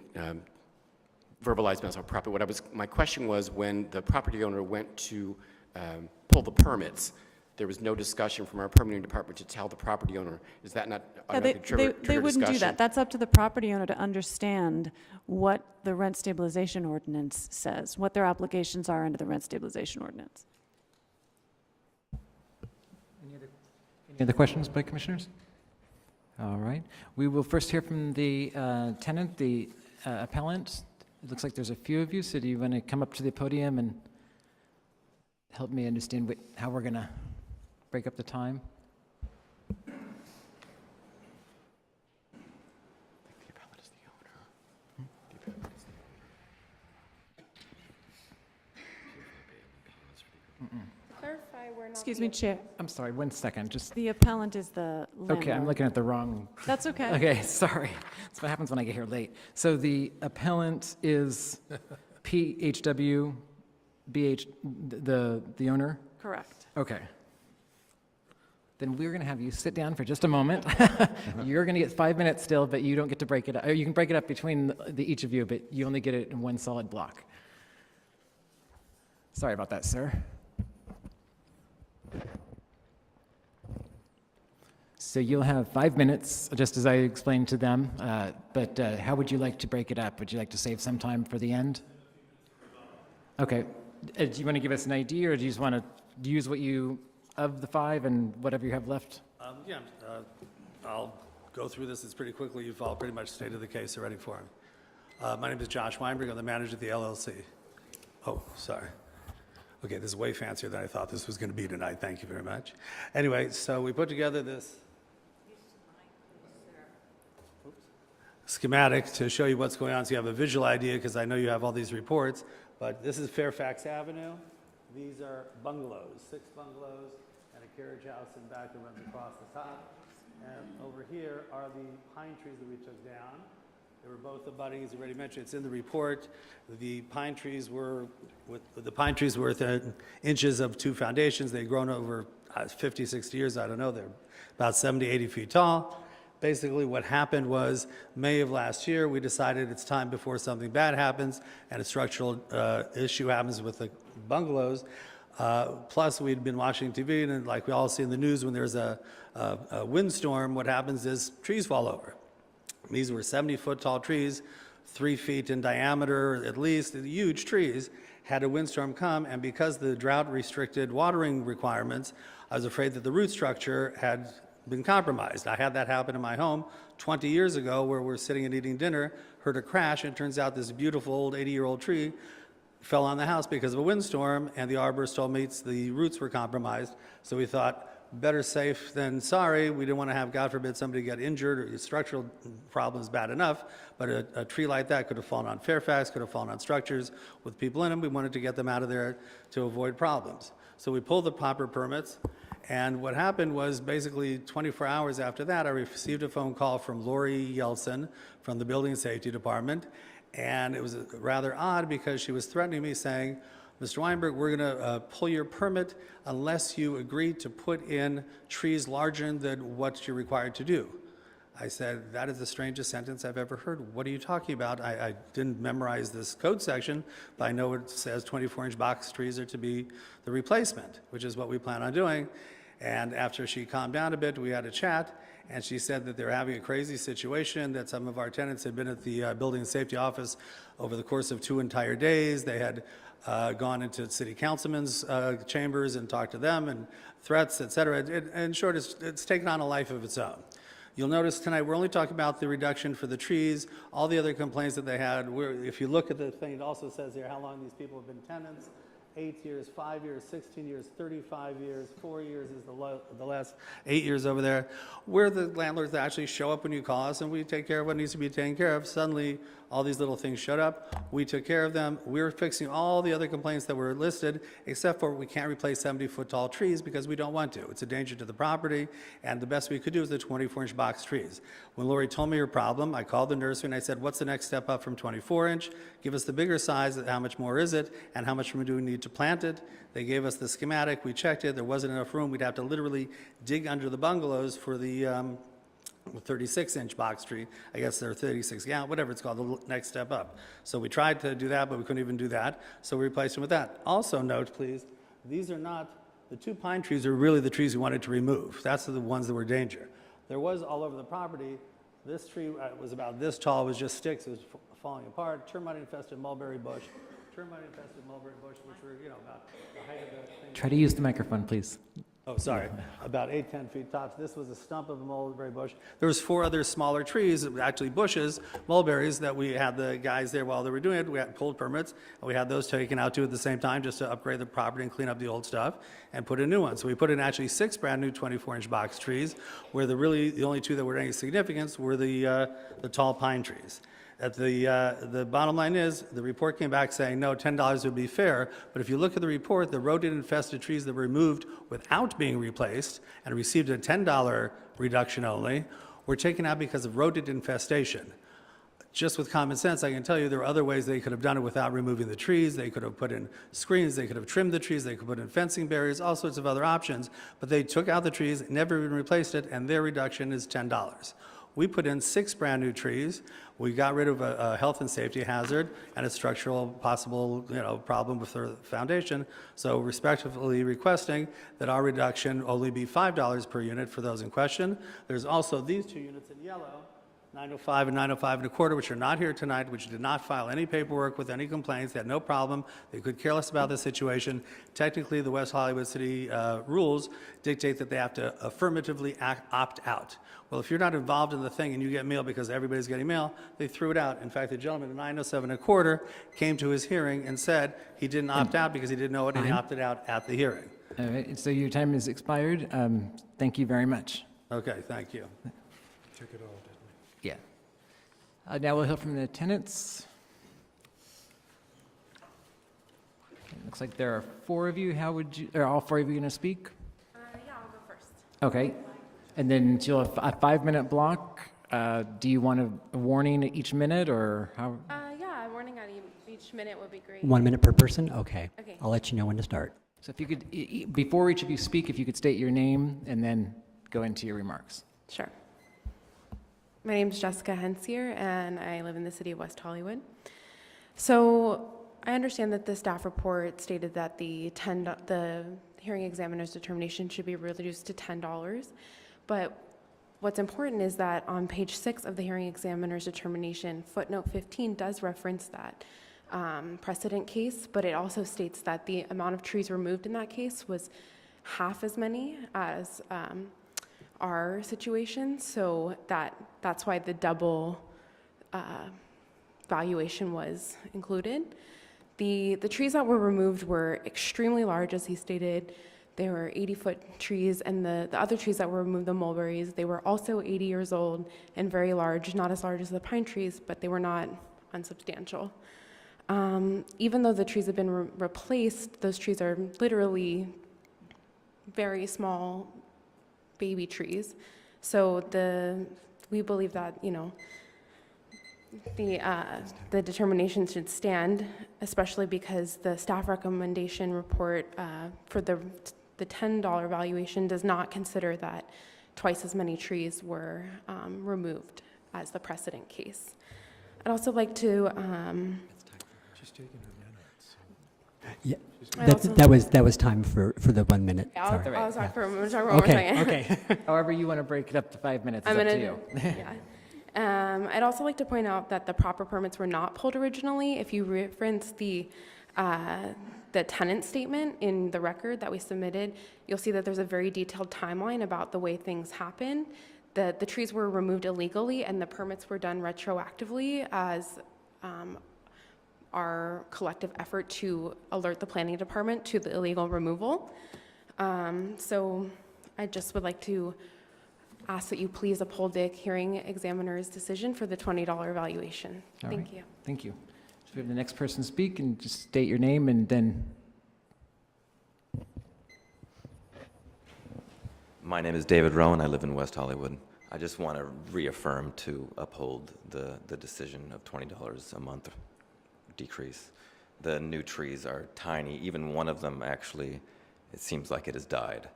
Speaker 1: verbalize myself properly. My question was, when the property owner went to pull the permits, there was no discussion from our permitting department to tell the property owner. Is that not trigger
Speaker 9: They wouldn't do that. That's up to the property owner to understand what the rent stabilization ordinance says, what their obligations are under the rent stabilization ordinance.
Speaker 13: Any other questions by commissioners? All right. We will first hear from the tenant, the appellant. It looks like there's a few of you, so do you want to come up to the podium and help me understand how we're going to break up the time?
Speaker 10: Clarify, we're not.
Speaker 9: Excuse me, Chair.
Speaker 13: I'm sorry, 1 second. Just
Speaker 9: The appellant is the landlord.
Speaker 13: okay. I'm looking at the wrong.
Speaker 9: That's okay.
Speaker 13: Okay, sorry. That's what happens when I get here late. So the appellant is PHW, BH, the owner.
Speaker 9: Correct.
Speaker 13: Okay. Then we're going to have you sit down for just a moment. You're going to get 5 minutes still, but you don't get to break it up. Or you can break it up between each of you, but you only get it in one solid block. Sorry about that, sir. So you'll have 5 minutes, just as I explained to them. But how would you like to break it up? Would you like to save some time for the end? Okay. Do you want to give us an idea, or do you just want to use what you, of the 5 and whatever you have left?
Speaker 14: I'll go through this pretty quickly. You've all pretty much stated the case already for me. My name is Josh Weinberg. I'm the manager of the LLC. Oh, sorry. Okay, this is way fancier than I thought this was going to be tonight. Thank you very much. Anyway, so we put together this schematic to show you what's going on so you have a visual idea, because I know you have all these reports. But this is Fairfax Avenue. These are bungalows, 6 bungalows and a carriage house in back that runs across the top. And over here are the pine trees that we took down. They were both abutting, as you already mentioned. It's in the report. The pine trees were within inches of 2 foundations. They'd grown over 50, 60 years. I don't know. They're about 70, 80 feet tall. Basically, what happened was May of last year, we decided it's time before something bad happens and a structural issue happens with the bungalows. Plus, we'd been watching TV, and like we all see in the news, when there's a windstorm, what happens is trees fall over. These were 70-foot tall trees, 3 feet in diameter at least, huge trees. Had a windstorm come, and because the drought-restricted watering requirements, I was afraid that the root structure had been compromised. I had that happen in my home 20 years ago, where we're sitting and eating dinner, heard a crash, and it turns out this beautiful old 80-year-old tree fell on the house because of a windstorm, and the arborist told me the roots were compromised. So we thought, better safe than sorry. We didn't want to have, God forbid, somebody get injured, or structural problems bad enough, but a tree like that could have fallen on Fairfax, could have fallen on structures with people in them. We wanted to get them out of there to avoid problems. So we pulled the proper permits, and what happened was basically 24 hours after that, I received a phone call from Lori Yeltsin from the Building Safety Department, and it was rather odd because she was threatening me, saying, Mr. Weinberg, we're going to pull your permit unless you agree to put in trees larger than what you're required to do. I said, that is the strangest sentence I've ever heard. What are you talking about? I didn't memorize this code section, but I know it says 24-inch box trees are to be the replacement, which is what we plan on doing. And after she calmed down a bit, we had a chat, and she said that they're having a crazy situation, that some of our tenants had been at the building safety office over the course of 2 entire days. They had gone into city councilmen's chambers and talked to them, and threats, et cetera. In short, it's taken on a life of its own. You'll notice tonight we're only talking about the reduction for the trees. All the other complaints that they had, if you look at the thing, it also says here how long these people have been tenants. 8 years, 5 years, 16 years, 35 years, 4 years is the last 8 years over there. We're the landlords that actually show up when you call us, and we take care of what needs to be taken care of. Suddenly, all these little things showed up. We took care of them. We're fixing all the other complaints that were listed, except for we can't replace 70-foot tall trees because we don't want to. It's a danger to the property, and the best we could do is the 24-inch box trees. When Lori told me her problem, I called the nursery and I said, what's the next step up from 24-inch? Give us the bigger size, how much more is it, and how much room do we need to plant it? They gave us the schematic, we checked it, there wasn't enough room. We'd have to literally dig under the bungalows for the 36-inch box tree. I guess they're 36 gallon, whatever it's called, the next step up. So we tried to do that, but we couldn't even do that, so we replaced them with that. Also note, please, these are not, the 2 pine trees are really the trees we wanted to remove. That's the ones that were danger. There was all over the property, this tree was about this tall, it was just sticks, it was falling apart, termite-infested mulberry bush, which were, about the height of the thing.
Speaker 13: Try to use the microphone, please.
Speaker 14: Oh, sorry, about 8, 10 feet tops. This was a stump of a mulberry bush. There was 4 other smaller trees, actually bushes, mulberries, that we had the guys there while they were doing it. We had pulled permits, and we had those taken out too at the same time, just to upgrade the property and clean up the old stuff and put in new ones. So we put in actually 6 brand new 24-inch box trees, where the only 2 that were any significance were the tall pine trees. The bottom line is, the report came back saying, no, $10 would be fair, but if you look at the report, the rodent-infested trees that were removed without being replaced and received a $10 reduction only were taken out because of rodent infestation. Just with common sense, I can tell you there are other ways they could have done it without removing the trees. They could have put in screens, they could have trimmed the trees, they could put in fencing barriers, all sorts of other options, but they took out the trees, never even replaced it, and their reduction is $10. We put in 6 brand new trees. We got rid of a health and safety hazard and a structural possible, problem with the foundation. So respectfully requesting that our reduction only be $5 per unit for those in question. There's also these 2 units in yellow 905 and 905 and a quarter, which are not here tonight, which did not file any paperwork with any complaints. They had no problem. They could care less about the situation. Technically, the West Hollywood City rules dictate that they have to affirmatively opt out. Well, if you're not involved in the thing and you get mail because everybody's getting mail, they threw it out. In fact, the gentleman at 907 and a quarter came to his hearing and said he didn't opt out because he didn't know it, and he opted out at the hearing.
Speaker 13: All right, so your time has expired. Thank you very much.
Speaker 14: Okay, thank you.
Speaker 5: Took it all, didn't
Speaker 13: Yeah. Now we'll hear from the tenants. It looks like there are 4 of you. How would you, are all 4 of you going to speak?
Speaker 15: Yeah, I'll go first.
Speaker 13: Okay. And then you'll have a 5-minute block. Do you want a warning each minute, or how?
Speaker 15: Yeah, a warning on each minute would be great.
Speaker 2: 1 minute per person? Okay.
Speaker 15: Okay.
Speaker 2: I'll let you know when to start.
Speaker 13: So if you could, before each of you speak, if you could state your name and then go into your remarks.
Speaker 15: Sure. My name is Jessica Hensier, and I live in the city of West Hollywood. So I understand that the staff report stated that the hearing examiner's determination should be reduced to $10. But what's important is that on page 6 of the hearing examiner's determination, footnote 15 does reference that precedent case, but it also states that the amount of trees removed in that case was half as many as our situation, so that's why the double valuation was included. The trees that were removed were extremely large, as he stated. They were 80-foot trees, and the other trees that were removed, the mulberries, they were also 80 years old and very large, not as large as the pine trees, but they were not unsubstantial. Even though the trees have been replaced, those trees are literally very small baby trees. So we believe that, you know, the determination should stand, especially because the staff recommendation report for the $10 valuation does not consider that twice as many trees were removed as the precedent case. I'd also like to.
Speaker 5: She's taking her minutes.
Speaker 2: Yeah,
Speaker 15: I also-
Speaker 2: that was time for the 1 minute. Sorry.
Speaker 15: I'll talk for one more second.
Speaker 2: Okay.
Speaker 13: However you want to break it up to 5 minutes, it's
Speaker 15: I'm
Speaker 13: up
Speaker 15: gonna,
Speaker 13: to you.
Speaker 15: yeah. I'd also like to point out that the proper permits were not pulled originally. If you reference the tenant statement in the record that we submitted, you'll see that there's a very detailed timeline about the way things happen. The trees were removed illegally, and the permits were done retroactively as our collective effort to alert the planning department to the illegal removal. So I just would like to ask that you please uphold the hearing examiner's decision for the $20 valuation. Thank you.
Speaker 13: Thank you. So we have the next person speak, and just state your name and then.
Speaker 16: My name is David Rowan. I live in West Hollywood. I just want to reaffirm to uphold the decision of $20 a month decrease. The new trees are tiny. Even one of them, actually, it seems like it has died.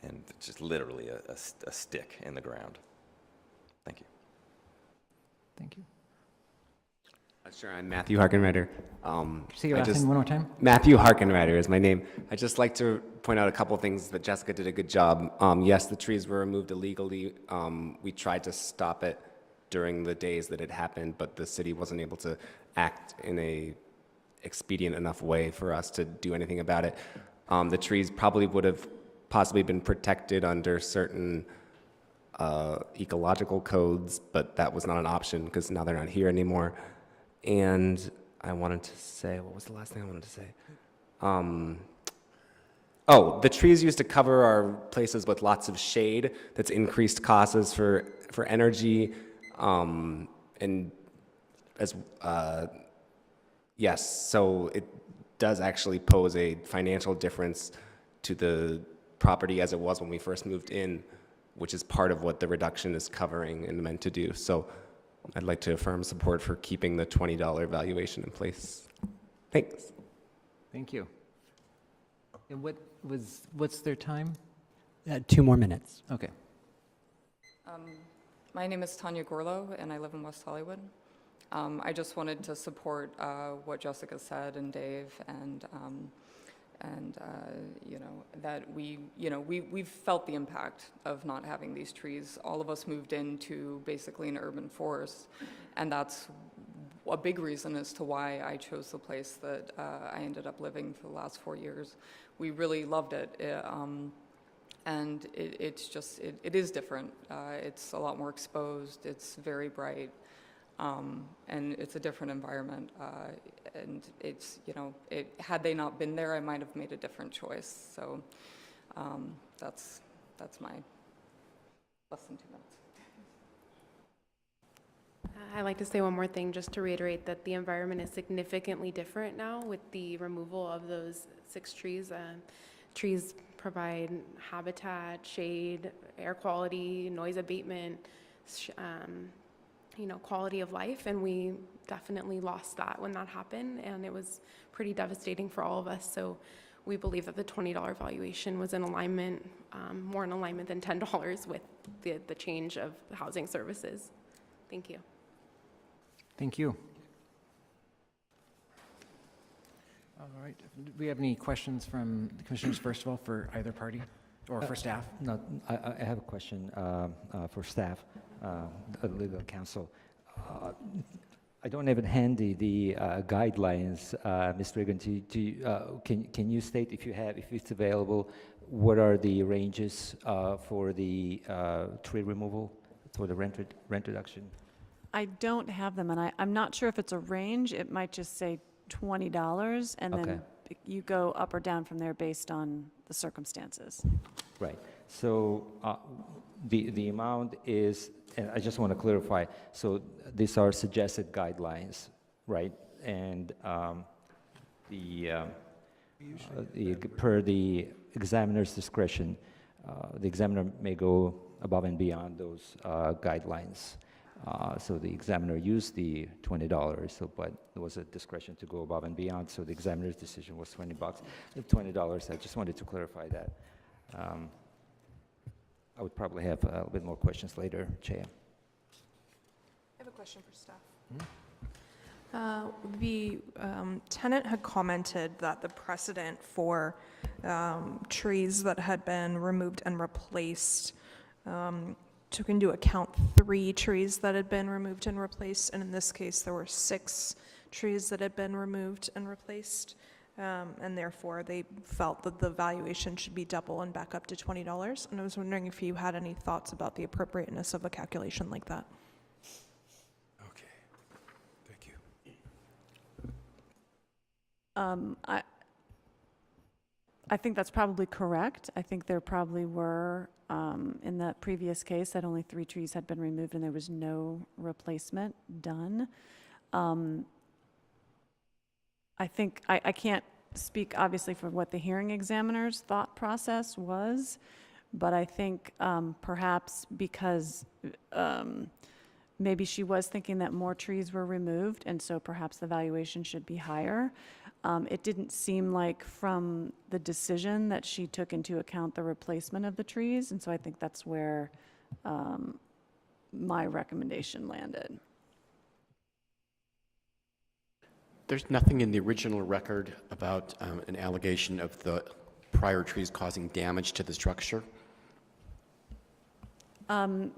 Speaker 16: And it's just literally a stick in the ground. Thank you.
Speaker 13: Thank you.
Speaker 17: Sure, I'm Matthew Harkenrider.
Speaker 13: Say your last name one more time.
Speaker 17: Matthew Harkenrider is my name. I'd just like to point out a couple things that Jessica did a good job. Yes, the trees were removed illegally. We tried to stop it during the days that it happened, but the city wasn't able to act in a expedient enough way for us to do anything about it. The trees probably would have possibly been protected under certain ecological codes, but that was not an option because now they're not here anymore. And I wanted to say, what was the last thing I wanted to say? Oh, the trees used to cover our places with lots of shade. That's increased costs for energy. And as yes, so it does actually pose a financial difference to the property as it was when we first moved in, which is part of what the reduction is covering and meant to do. So I'd like to affirm support for keeping the $20 valuation in place. Thanks.
Speaker 13: Thank you. And what's their time?
Speaker 2: 2 more minutes.
Speaker 13: Okay.
Speaker 18: My name is Tanya Gorlow, and I live in West Hollywood. I just wanted to support what Jessica said and Dave, and you know, that we've felt the impact of not having these trees. All of us moved into basically an urban forest, and that's a big reason as to why I chose the place that I ended up living for the last 4 years. We really loved it. And it is different. It's a lot more exposed. It's very bright, and it's a different environment. And it's, you know, had they not been there, I might have made a different choice. So that's my less than 2 minutes.
Speaker 15: I'd like to say one more thing, just to reiterate that the environment is significantly different now with the removal of those 6 trees. Trees provide habitat, shade, air quality, noise abatement, you know, quality of life, and we definitely lost that when that happened, and it was pretty devastating for all of us. So we believe that the $20 valuation was in alignment, more in alignment than $10 with the change of housing services. Thank you.
Speaker 13: Thank you. All right. Do we have any questions from the commissioners, first of all, for either party or for staff?
Speaker 6: No, I have a question for staff, the legal counsel. I don't have it handy, the guidelines, Ms. Reagan. Can you state, if it's available, what are the ranges for the tree removal, for the rent reduction?
Speaker 9: I don't have them, and I'm not sure if it's a range. It might just say $20, and then you go up or down from there based on the circumstances.
Speaker 6: Right. So the amount is, and I just want to clarify, so these are suggested guidelines, right? And per the examiner's discretion, the examiner may go above and beyond those guidelines. So the examiner used the $20, but there was a discretion to go above and beyond, so the examiner's decision was $20. $20, I just wanted to clarify that. I would probably have a little bit more questions later, Chair.
Speaker 12: I have a question for staff. The tenant had commented that the precedent for trees that had been removed and replaced took into account 3 trees that had been removed and replaced, and in this case there were 6 trees that had been removed and replaced, and therefore they felt that the valuation should be double and back up to $20. And I was wondering if you had any thoughts about the appropriateness of a calculation like that.
Speaker 5: Okay, thank you.
Speaker 9: I think that's probably correct. I think there probably were, in that previous case, that only 3 trees had been removed and there was no replacement done. I think, I can't speak obviously for what the hearing examiner's thought process was, but I think perhaps because maybe she was thinking that more trees were removed, and so perhaps the valuation should be higher. It didn't seem like from the decision that she took into account the replacement of the trees, and so I think that's where my recommendation landed.
Speaker 19: There's nothing in the original record about an allegation of the prior trees causing damage to the structure?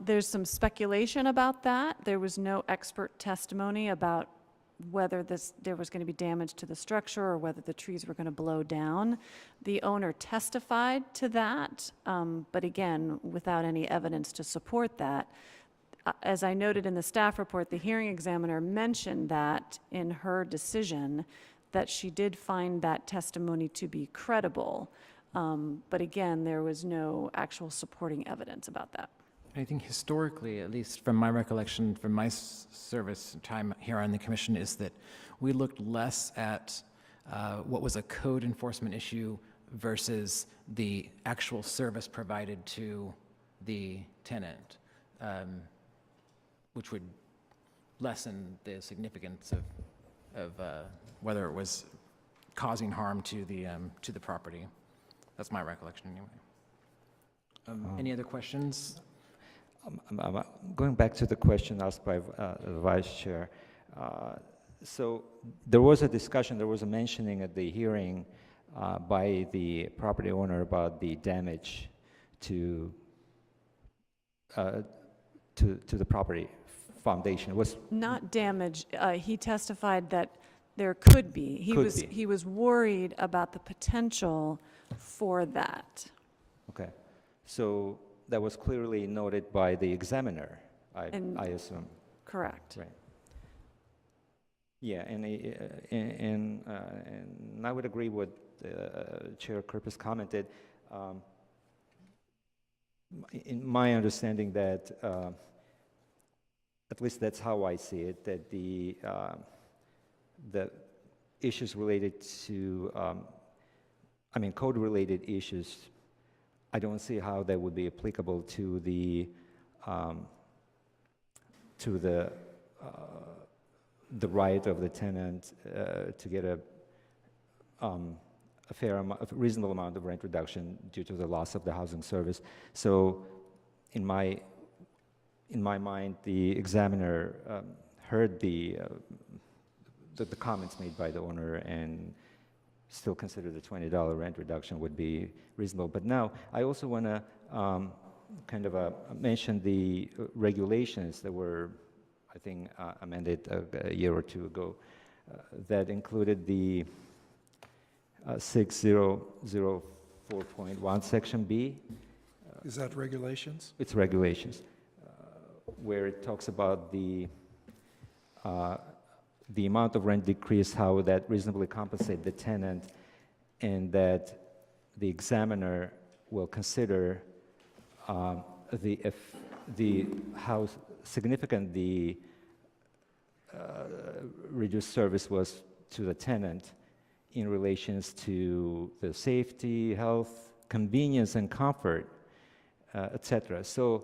Speaker 9: There's some speculation about that. There was no expert testimony about whether there was going to be damage to the structure or whether the trees were going to blow down. The owner testified to that, but again, without any evidence to support that. As I noted in the staff report, the hearing examiner mentioned that in her decision, that she did find that testimony to be credible. But again, there was no actual supporting evidence about that.
Speaker 13: I think historically, at least from my recollection, from my service time here on the commission, is that we looked less at what was a code enforcement issue versus the actual service provided to the tenant, which would lessen the significance of whether it was causing harm to the property. That's my recollection anyway. Any other questions?
Speaker 6: Going back to the question asked by the Vice Chair, so there was a discussion, there was a mentioning at the hearing by the property owner about the damage to the property foundation. Was
Speaker 9: Not damage. He testified that there could be.
Speaker 6: Could be.
Speaker 9: He was worried about the potential for that.
Speaker 6: okay, so that was clearly noted by the examiner, I assume.
Speaker 9: Correct.
Speaker 6: Right. Yeah, and I would agree with Chair Kerpis commented. In my understanding that, at least that's how I see it, that the issues related to, code-related issues, I don't see how that would be applicable to the right of the tenant to get a reasonable amount of rent reduction due to the loss of the housing service. So, in my mind, the examiner heard the comments made by the owner and still considered the $20 rent reduction would be reasonable. But now, I also want to mention the regulations that were, I think, amended a year or two ago, that included the 6004.1 Section B.
Speaker 5: Is that regulations?
Speaker 6: It's regulations, where it talks about the amount of rent decrease, how that reasonably compensate the tenant, and that the examiner will consider how significant the reduced service was to the tenant in relations to the safety, health, convenience, and comfort, etc. So,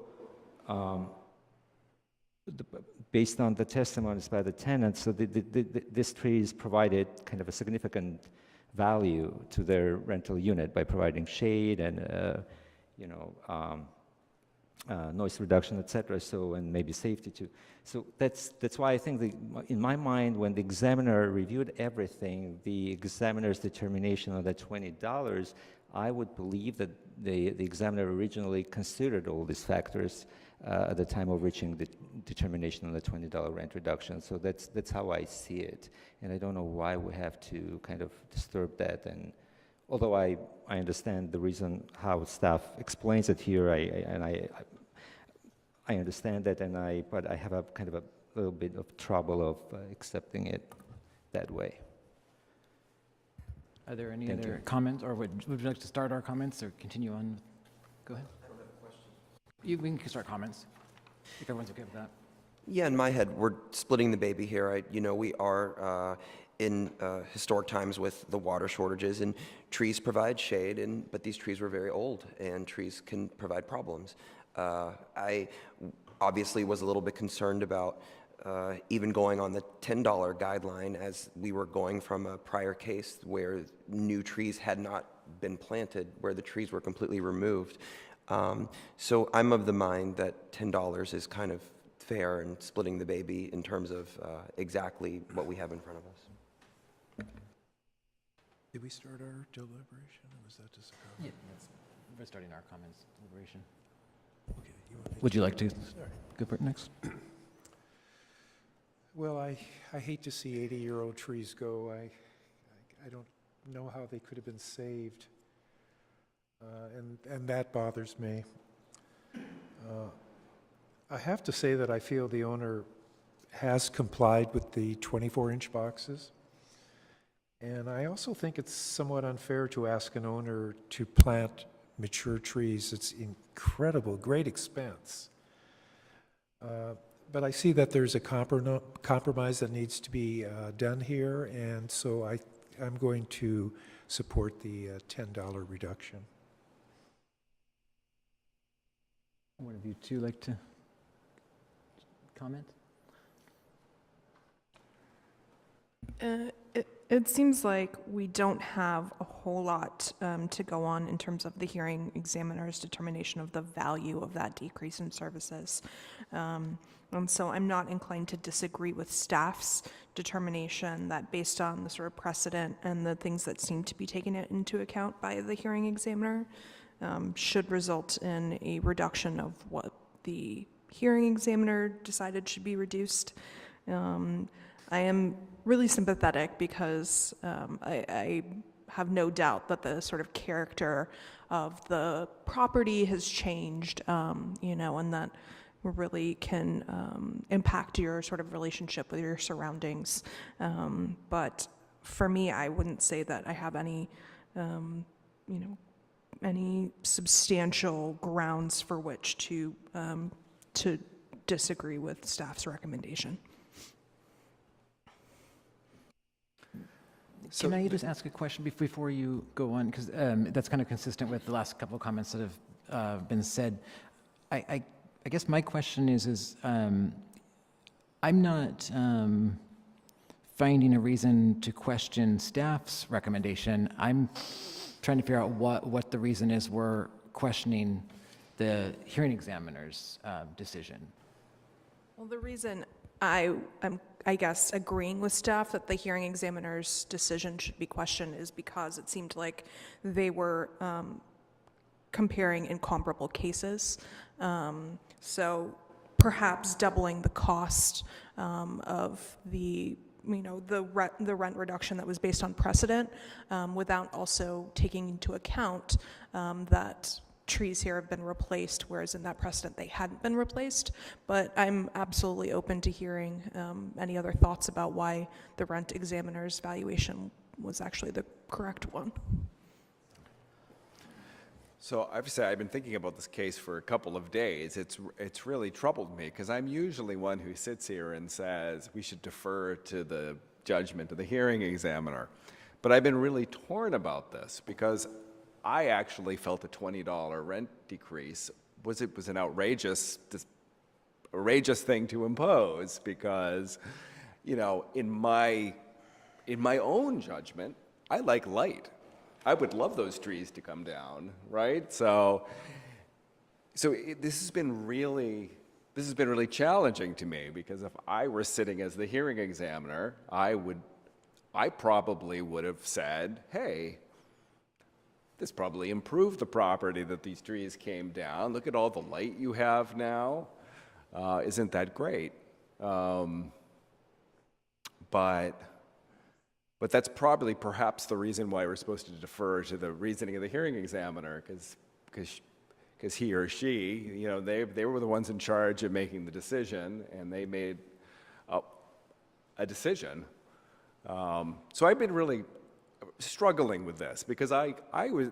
Speaker 6: based on the testimonies by the tenants, so this trees provided kind of a significant value to their rental unit by providing shade and noise reduction, etc. So, and maybe safety too. So that's why I think in my mind, when the examiner reviewed everything, the examiner's determination on that $20, I would believe that the examiner originally considered all these factors at the time of reaching the determination on the $20 rent reduction. So that's how I see it, and I don't know why we have to kind of disturb that. And although I understand the reason how staff explains it here, I understand that, but I have a kind of a little bit of trouble of accepting it that way.
Speaker 13: Are there any
Speaker 6: Thank
Speaker 13: other
Speaker 6: you.
Speaker 13: comments, or would you like to start our comments or continue on? Go ahead. I don't have a question. We can start comments, if everyone's okay with that.
Speaker 7: Yeah, in my head, we're splitting the baby here. We are in historic times with the water shortages, and trees provide shade, but these trees were very old, and trees can provide problems. I obviously was a little bit concerned about even going on the $10 guideline, as we were going from a prior case where new trees had not been planted, where the trees were completely removed. So I'm of the mind that $10 is kind of fair and splitting the baby in terms of exactly what we have in front of us.
Speaker 5: Did we start our deliberation, or was that just a comment?
Speaker 13: Yeah, we're starting our comments deliberation.
Speaker 5: Okay,
Speaker 13: Would you like to go for it next?
Speaker 5: Well, I hate to see 80-year-old trees go. I don't know how they could have been saved, and that bothers me. I have to say that I feel the owner has complied with the 24-inch boxes, and I also think it's somewhat unfair to ask an owner to plant mature trees. It's incredible, great expense. But I see that there's a compromise that needs to be done here, and so I'm going to support the $10 reduction.
Speaker 13: One of you two like to comment?
Speaker 12: It seems like we don't have a whole lot to go on in terms of the hearing examiner's determination of the value of that decrease in services. And so I'm not inclined to disagree with staff's determination that based on the sort of precedent and the things that seem to be taken into account by the hearing examiner, should result in a reduction of what the hearing examiner decided should be reduced. I am really sympathetic because I have no doubt that the sort of character of the property has changed, and that really can impact your sort of relationship with your surroundings. But for me, I wouldn't say that I have any, any substantial grounds for which to disagree with staff's recommendation.
Speaker 13: Can I just ask a question before you go on? Because that's kind of consistent with the last couple of comments that have been said. I guess my question is I'm not finding a reason to question staff's recommendation. I'm trying to figure out what the reason is we're questioning the hearing examiner's decision.
Speaker 12: Well, the reason I'm, I guess, agreeing with staff that the hearing examiner's decision should be questioned is because it seemed like they were comparing incomparable cases. So perhaps doubling the cost of the rent reduction that was based on precedent, without also taking into account that trees here have been replaced, whereas in that precedent they hadn't been replaced. But I'm absolutely open to hearing any other thoughts about why the rent examiner's valuation was actually the correct one.
Speaker 3: So I have to say, I've been thinking about this case for a couple of days. It's really troubled me because I'm usually one who sits here and says we should defer to the judgment of the hearing examiner. But I've been really torn about this because I actually felt a $20 rent decrease was an outrageous thing to impose because, in my own judgment, I like light. I would love those trees to come down, right? So this has been really challenging to me because if I were sitting as the hearing examiner, I probably would have said, hey, this probably improved the property that these trees came down. Look at all the light you have now. Isn't that great? But that's probably perhaps the reason why we're supposed to defer to the reasoning of the hearing examiner, because he or she, they were the ones in charge of making the decision, and they made a decision. So I've been really struggling with this because I was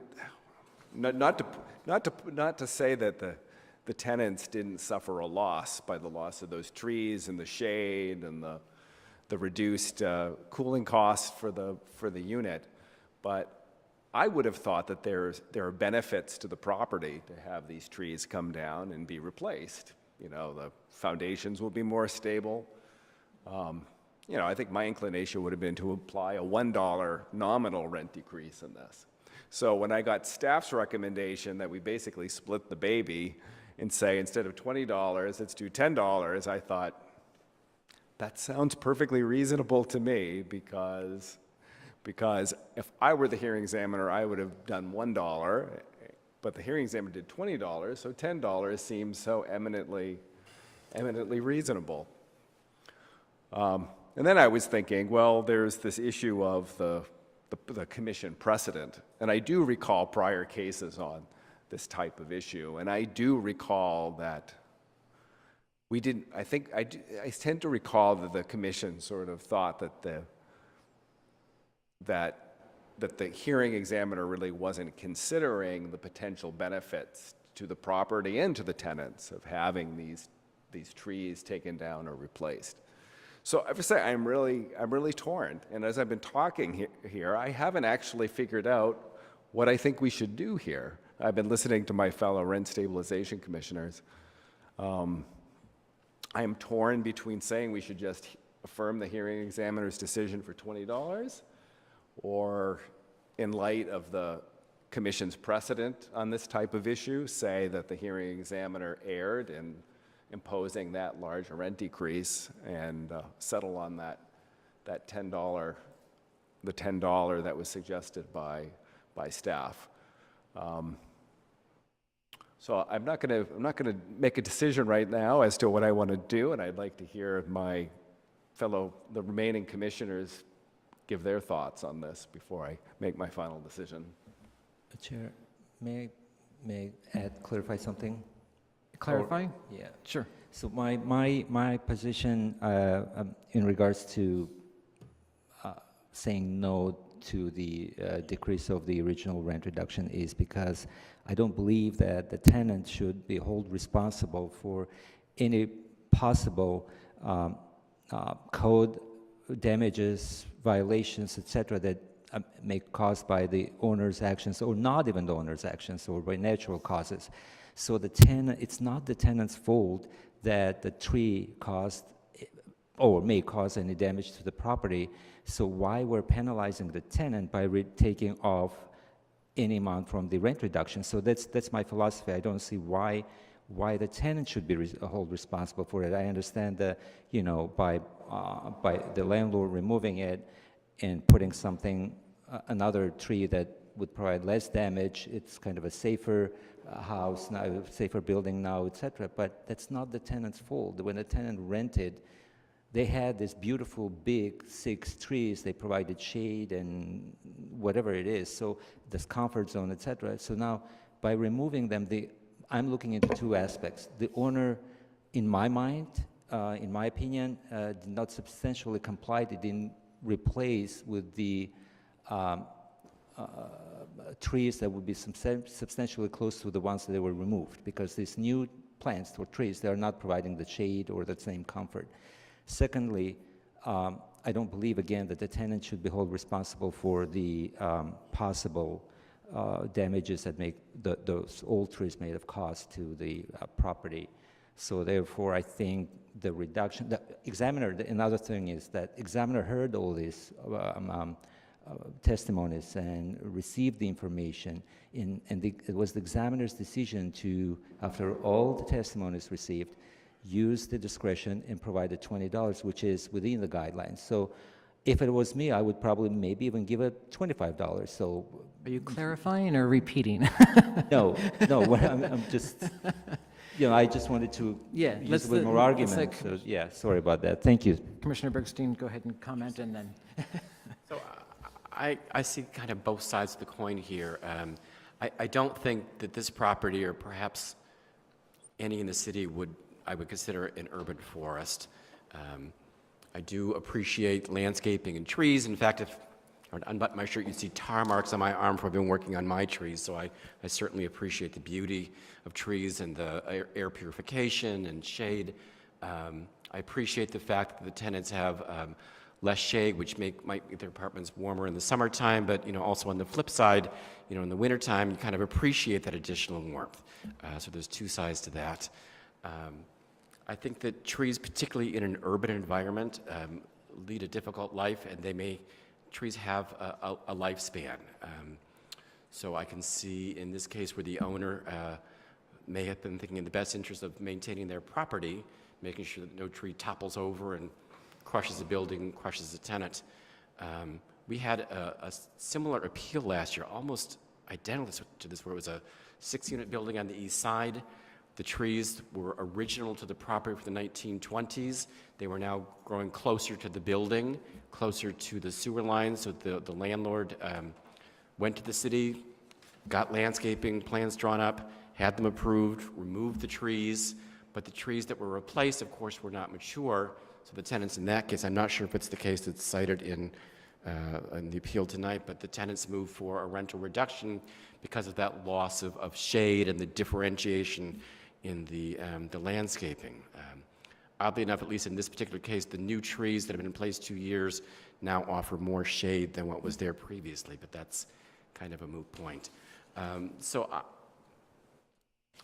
Speaker 3: not to say that the tenants didn't suffer a loss by the loss of those trees and the shade and the reduced cooling costs for the unit, but I would have thought that there are benefits to the property to have these trees come down and be replaced. The foundations will be more stable. I think my inclination would have been to apply a $1 nominal rent decrease in this. So when I got staff's recommendation that we basically split the baby and say instead of $20, let's do $10, I thought, that sounds perfectly reasonable to me because if I were the hearing examiner, I would have done $1, but the hearing examiner did $20, so $10 seems so eminently reasonable. And then I was thinking, well, there's this issue of the commission precedent, and I do recall prior cases on this type of issue, and I do recall that we didn't, I tend to recall that the commission sort of thought that the hearing examiner really wasn't considering the potential benefits to the property and to the tenants of having these trees taken down or replaced. So I have to say, I'm really torn. And as I've been talking here, I haven't actually figured out what I think we should do here. I've been listening to my fellow rent stabilization commissioners. I am torn between saying we should just affirm the hearing examiner's decision for $20, or in light of the commission's precedent on this type of issue, say that the hearing examiner erred in imposing that large rent decrease and settle on that $10, the $10 that was suggested by staff. So I'm not going to make a decision right now as to what I want to do, and I'd like to hear the remaining commissioners give their thoughts on this before I make my final decision.
Speaker 6: Chair, may I clarify something?
Speaker 13: Clarify?
Speaker 6: Yeah.
Speaker 13: Sure.
Speaker 6: So my position in regards to saying no to the decrease of the original rent reduction is because I don't believe that the tenant should be held responsible for any possible code damages, violations, etc., that may be caused by the owner's actions, or not even the owner's actions, or by natural causes. So the tenant, it's not the tenant's fault that the tree caused or may cause any damage to the property. So why we're penalizing the tenant by taking off any amount from the rent reduction? So that's my philosophy. I don't see why the tenant should be held responsible for it. I understand that, you know, by the landlord removing it and putting something, another tree that would provide less damage, it's kind of a safer house now, safer building now, etc. But that's not the tenant's fault. When the tenant rented, they had this beautiful big 6 trees. They provided shade and whatever it is, so this comfort zone, etc. So now, by removing them, I'm looking into 2 aspects. The owner, in my mind, in my opinion, did not substantially comply. They didn't replace with the trees that would be substantially close to the ones that were removed, because these new plants or trees, they are not providing the shade or the same comfort. Secondly, I don't believe, again, that the tenant should be held responsible for the possible damages that those old trees may have caused to the property. So therefore, I think the reduction, the examiner, another thing is that examiner heard all these testimonies and received the information, and it was the examiner's decision to, after all the testimonies received, use the discretion and provide the $20, which is within the guidelines. So if it was me, I would probably maybe even give it $25. So
Speaker 13: Are you clarifying or repeating?
Speaker 6: No, I'm just, you know, I just wanted to use a bit more argument. So, yeah, sorry about that. Thank you.
Speaker 13: Commissioner Bergstein, go ahead and comment, and then.
Speaker 19: So I see kind of both sides of the coin here. I don't think that this property, or perhaps any in the city, I would consider an urban forest. I do appreciate landscaping and trees. In fact, if I were to unbutton my shirt, you'd see tar marks on my arm for I've been working on my trees. So I certainly appreciate the beauty of trees and the air purification and shade. I appreciate the fact that the tenants have less shade, which might make their apartments warmer in the summertime, but, you know, also on the flip side, you know, in the wintertime, you kind of appreciate that additional warmth. So there's 2 sides to that. I think that trees, particularly in an urban environment, lead a difficult life, and trees have a lifespan. So I can see in this case where the owner may have been thinking in the best interest of maintaining their property, making sure that no tree topples over and crushes the building, crushes the tenant. We had a similar appeal last year, almost identical to this, where it was a 6-unit building on the east side. The trees were original to the property for the 1920s. They were now growing closer to the building, closer to the sewer lines. So the landlord went to the city, got landscaping plans drawn up, had them approved, removed the trees, but the trees that were replaced, of course, were not mature. So the tenants in that case, I'm not sure if it's the case that's cited in the appeal tonight, but the tenants moved for a rental reduction because of that loss of shade and the differentiation in the landscaping. Oddly enough, at least in this particular case, the new trees that have been in place 2 years now offer more shade than what was there previously, but that's kind of a moot point. So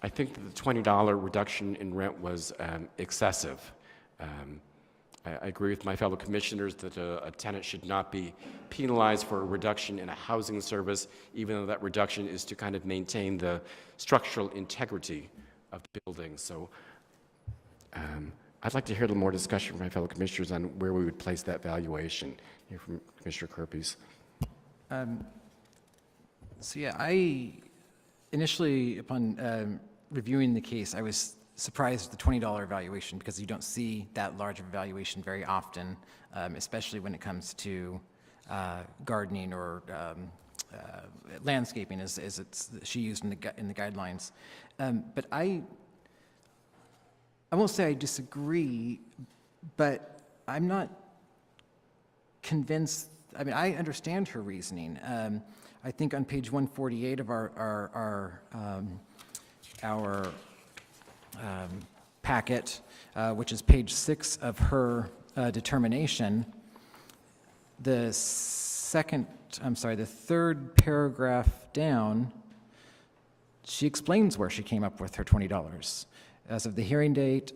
Speaker 19: I think that the $20 reduction in rent was excessive. I agree with my fellow commissioners that a tenant should not be penalized for a reduction in a housing service, even though that reduction is to kind of maintain the structural integrity of the building. So I'd like to hear a little more discussion from my fellow commissioners on where we would place that valuation. Hear from Commissioner Kirby's.
Speaker 13: So yeah, I initially, upon reviewing the case, I was surprised at the $20 valuation because you don't see that large of a valuation very often, especially when it comes to gardening or landscaping, as she used in the guidelines. But I won't say I disagree, but I'm not convinced. I mean, I understand her reasoning. I think on page 148 of our packet, which is page 6 of her determination, the third paragraph down, she explains where she came up with her $20. As of the hearing date,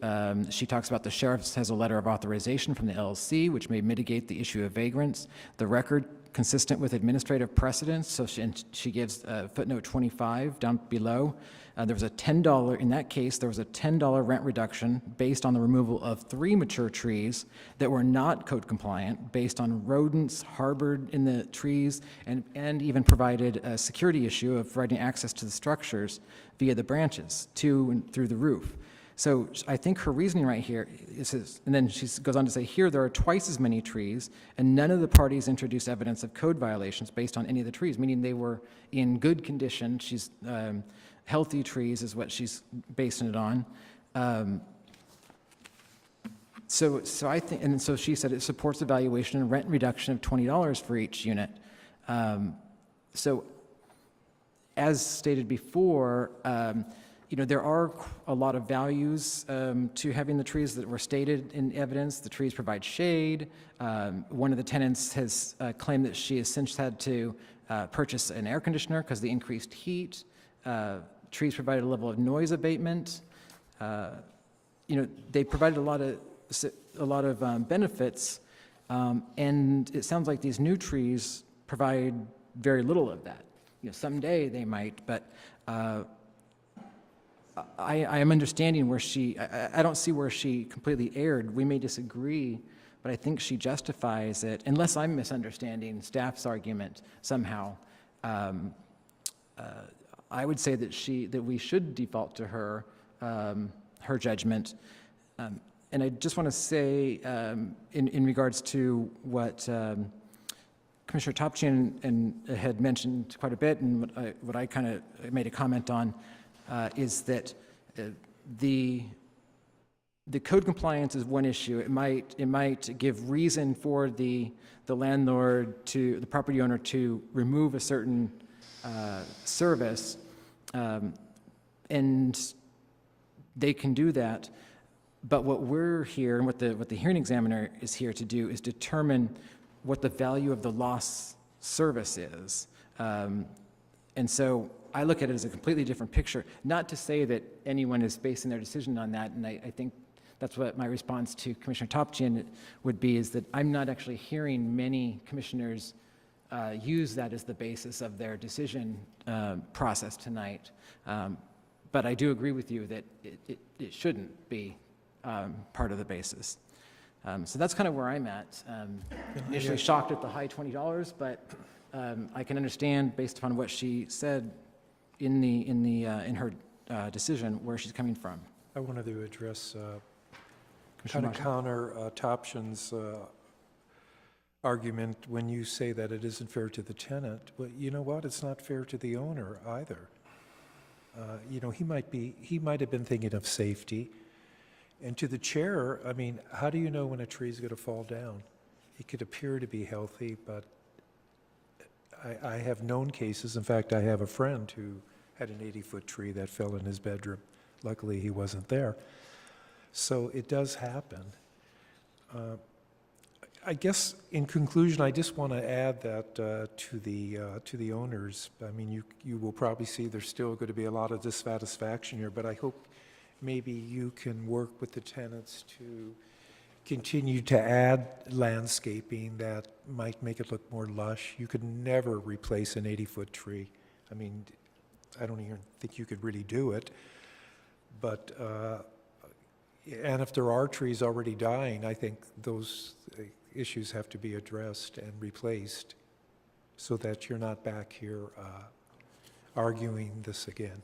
Speaker 13: she talks about the sheriff has a letter of authorization from the LLC, which may mitigate the issue of vagrants. The record consistent with administrative precedents, so she gives footnote 25 down below. There was a $10, in that case, there was a $10 rent reduction based on the removal of 3 mature trees that were not code compliant, based on rodents harbored in the trees, and even provided a security issue of providing access to the structures via the branches to and through the roof. So I think her reasoning right here is, and then she goes on to say, here there are twice as many trees, and none of the parties introduced evidence of code violations based on any of the trees, meaning they were in good condition. She's healthy trees is what she's basing it on. So I think, and so she said it supports the valuation and rent reduction of $20 for each unit. So as stated before, there are a lot of values to having the trees that were stated in evidence. The trees provide shade. One of the tenants has claimed that she has since had to purchase an air conditioner because of the increased heat. Trees provide a level of noise abatement. They provided a lot of benefits, and it sounds like these new trees provide very little of that. Someday they might, but I am understanding where I don't see where she completely erred. We may disagree, but I think she justifies it, unless I'm misunderstanding staff's argument somehow. I would say that we should default to her judgment. And I just want to say, in regards to what Commissioner Topchin had mentioned quite a bit, and what I kind of made a comment on, is that the code compliance is one issue. It might give reason for the landlord the property owner to remove a certain service, and they can do that. But what we're here, and what the hearing examiner is here to do, is determine what the value of the lost service is. And so I look at it as a completely different picture. Not to say that anyone is basing their decision on that, and I think that's what my response to Commissioner Topchin would be, is that I'm not actually hearing many commissioners use that as the basis of their decision process tonight. But I do agree with you that it shouldn't be part of the basis. So that's kind of where I'm at. Initially shocked at the high $20, but I can understand, based upon what she said in her decision, where she's coming from.
Speaker 5: I wanted to address, kind of counter Topchin's argument when you say that it isn't fair to the tenant. Well, you know what? It's not fair to the owner either. He might have been thinking of safety. And to the chair, I mean, how do you know when a tree is going to fall down? It could appear to be healthy, but I have known cases. In fact, I have a friend who had an 80-foot tree that fell in his bedroom. Luckily, he wasn't there. So it does happen. I guess, in conclusion, I just want to add that to the owners. I mean, you will probably see there's still going to be a lot of dissatisfaction here, but I hope maybe you can work with the tenants to continue to add landscaping that might make it look more lush. You could never replace an 80-foot tree. I mean, I don't even think you could really do it. But And if there are trees already dying, I think those issues have to be addressed and replaced so that you're not back here arguing this again.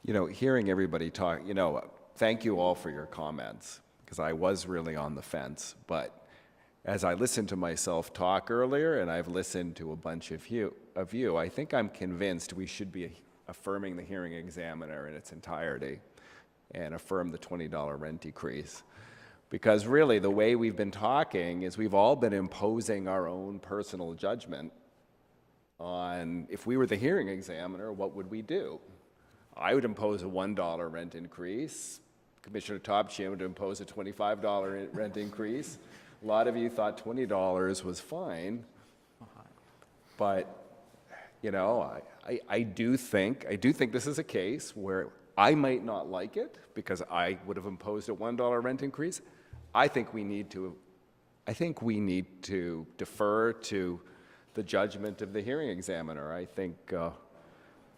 Speaker 3: You know, hearing everybody talk, you know, thank you all for your comments, because I was really on the fence. But as I listened to myself talk earlier, and I've listened to a bunch of you, I think I'm convinced we should be affirming the hearing examiner in its entirety and affirm the $20 rent decrease. Because really, the way we've been talking is we've all been imposing our own personal judgment on, if we were the hearing examiner, what would we do? I would impose a $1 rent increase. Commissioner Topchin would impose a $25 rent increase. A lot of you thought $20 was fine. But, you know, I do think this is a case where I might not like it because I would have imposed a $1 rent increase. I think we need to defer to the judgment of the hearing examiner. I think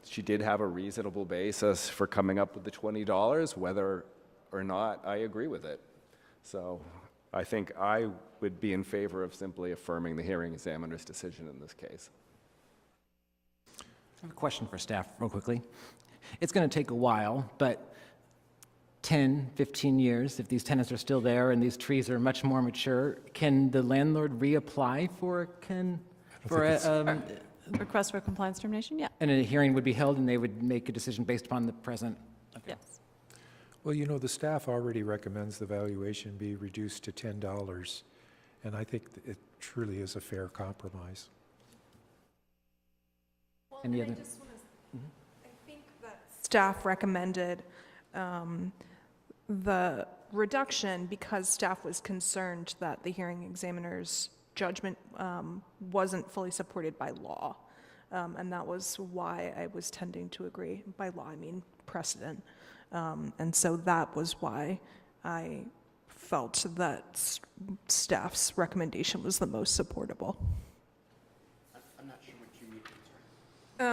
Speaker 3: she did have a reasonable basis for coming up with the $20, whether or not I agree with it. So I think I would be in favor of simply affirming the hearing examiner's decision in this case.
Speaker 13: I have a question for staff real quickly. It's going to take a while, but 10, 15 years, if these tenants are still there and these trees are much more mature, can the landlord reapply for
Speaker 9: Request for compliance termination? Yeah.
Speaker 13: and a hearing would be held and they would make a decision based upon the present? Okay.
Speaker 9: Yes.
Speaker 5: Well, you know, the staff already recommends the valuation be reduced to $10, and I think it truly is a fair compromise.
Speaker 12: Well,
Speaker 13: Any
Speaker 12: and
Speaker 13: other?
Speaker 12: I just want to, I think that staff recommended the reduction because staff was concerned that the hearing examiner's judgment wasn't fully supported by law. And that was why I was tending to agree. By law, I mean precedent. And so that was why I felt that staff's recommendation was the most supportable.
Speaker 19: I'm not sure what you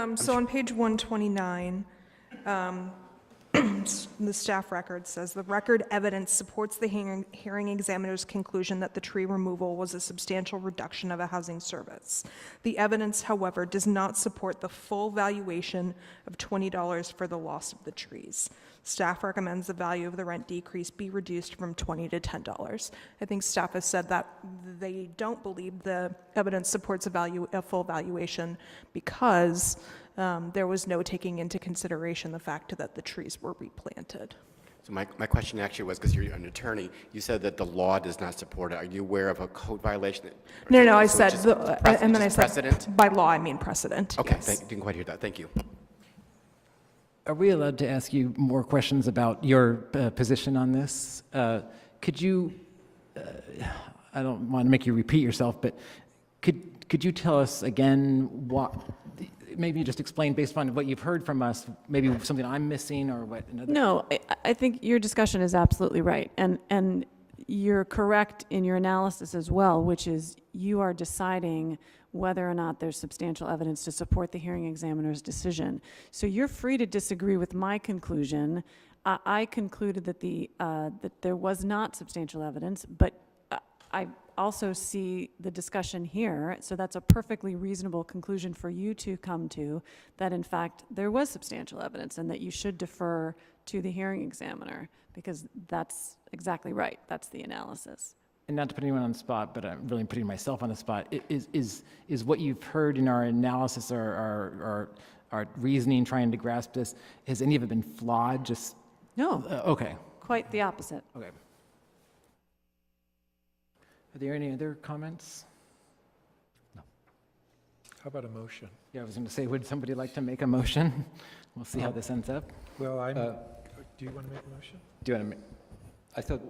Speaker 19: mean.
Speaker 12: So on page 129, the staff record says, the record evidence supports the hearing examiner's conclusion that the tree removal was a substantial reduction of a housing service. The evidence, however, does not support the full valuation of $20 for the loss of the trees. Staff recommends the value of the rent decrease be reduced from $20 to $10. I think staff has said that they don't believe the evidence supports a full valuation because there was no taking into consideration the fact that the trees were replanted.
Speaker 19: So my question actually was, because you're an attorney, you said that the law does not support it. Are you aware of a code violation?
Speaker 12: No, I
Speaker 19: So
Speaker 12: said,
Speaker 19: just
Speaker 12: and then I said,
Speaker 19: precedent?
Speaker 12: by law, I mean precedent,
Speaker 19: Okay,
Speaker 12: yes.
Speaker 19: didn't quite hear that. Thank you.
Speaker 13: Are we allowed to ask you more questions about your position on this? Could you, I don't want to make you repeat yourself, but could you tell us again what, maybe just explain based on what you've heard from us, maybe something I'm missing or what?
Speaker 9: No, I think your discussion is absolutely right. And you're correct in your analysis as well, which is you are deciding whether or not there's substantial evidence to support the hearing examiner's decision. So you're free to disagree with my conclusion. I concluded that that there was not substantial evidence, but I also see the discussion here, so that's a perfectly reasonable conclusion for you to come to, that in fact there was substantial evidence and that you should defer to the hearing examiner, because that's exactly right. That's the analysis.
Speaker 13: And not to put anyone on the spot, but I'm really putting myself on the spot, is what you've heard in our analysis or our reasoning trying to grasp this, has any of it been flawed? Just
Speaker 9: No.
Speaker 13: Okay.
Speaker 9: Quite the opposite.
Speaker 13: Okay. Are there any other comments?
Speaker 5: How about a motion?
Speaker 13: Yeah, I was going to say, would somebody like to make a motion? We'll see how this ends up.
Speaker 5: Well, do you want to make a motion?
Speaker 13: Do you want to?
Speaker 6: I thought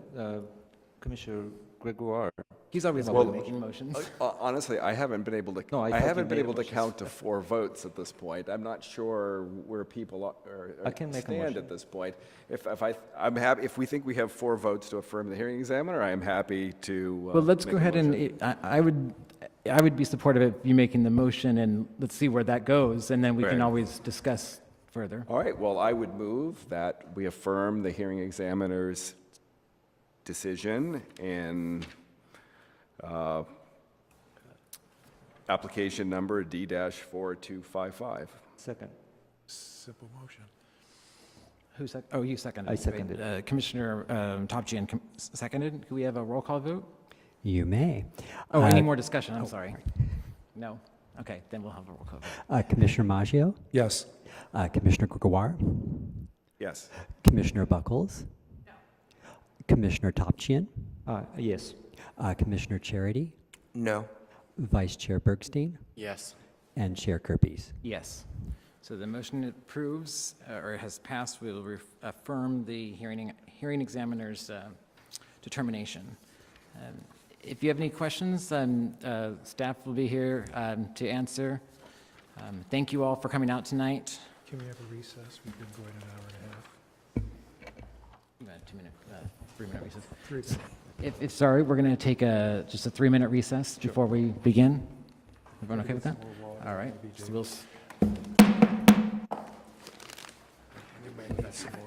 Speaker 6: Commissioner Gregoire.
Speaker 13: He's always
Speaker 3: Well,
Speaker 13: making motions.
Speaker 3: Honestly, I haven't been able to.
Speaker 6: No, I
Speaker 3: I
Speaker 6: thought you
Speaker 3: haven't been
Speaker 6: made
Speaker 3: able to
Speaker 6: motions.
Speaker 3: count to 4 votes at this point. I'm not sure where people are
Speaker 6: I can make a
Speaker 3: stand
Speaker 6: motion.
Speaker 3: at this point. I'm happy if we think we have 4 votes to affirm the hearing examiner. I am happy to.
Speaker 13: Well, let's
Speaker 3: make
Speaker 13: go
Speaker 3: a
Speaker 13: ahead
Speaker 3: motion.
Speaker 13: and I would be supportive of you making the motion, and let's see where that goes, and then we can
Speaker 3: Right.
Speaker 13: always discuss further.
Speaker 3: All right, well, I would move that we affirm the hearing examiner's decision in application number D-4255.
Speaker 6: Second.
Speaker 5: Simple motion.
Speaker 13: Oh, you seconded.
Speaker 6: I seconded.
Speaker 13: Commissioner Topchian seconded. Can we have a roll call vote?
Speaker 2: You may.
Speaker 13: Oh, any more discussion? I'm sorry. No? Okay, then we'll have a roll call vote.
Speaker 2: Commissioner Maggio,
Speaker 5: Yes.
Speaker 2: Commissioner Gregoire,
Speaker 3: Yes.
Speaker 2: Commissioner Buckles, Commissioner Topchian,
Speaker 6: Yes.
Speaker 2: Commissioner Charity,
Speaker 7: No.
Speaker 2: Vice Chair Bergstein,
Speaker 19: Yes.
Speaker 2: and Chair Kirby's.
Speaker 13: Yes. So the motion approves, or has passed. We will affirm the hearing examiner's determination. If you have any questions, staff will be here to answer. Thank you all for coming out tonight.
Speaker 5: Can we have a recess? We've been going an hour and a half.
Speaker 13: 2-minute, 3-minute recess.
Speaker 5: 3.
Speaker 13: Sorry, we're going to take just a 3-minute recess before we begin. Everyone okay with that? All right. So we'll
Speaker 5: You may need some more.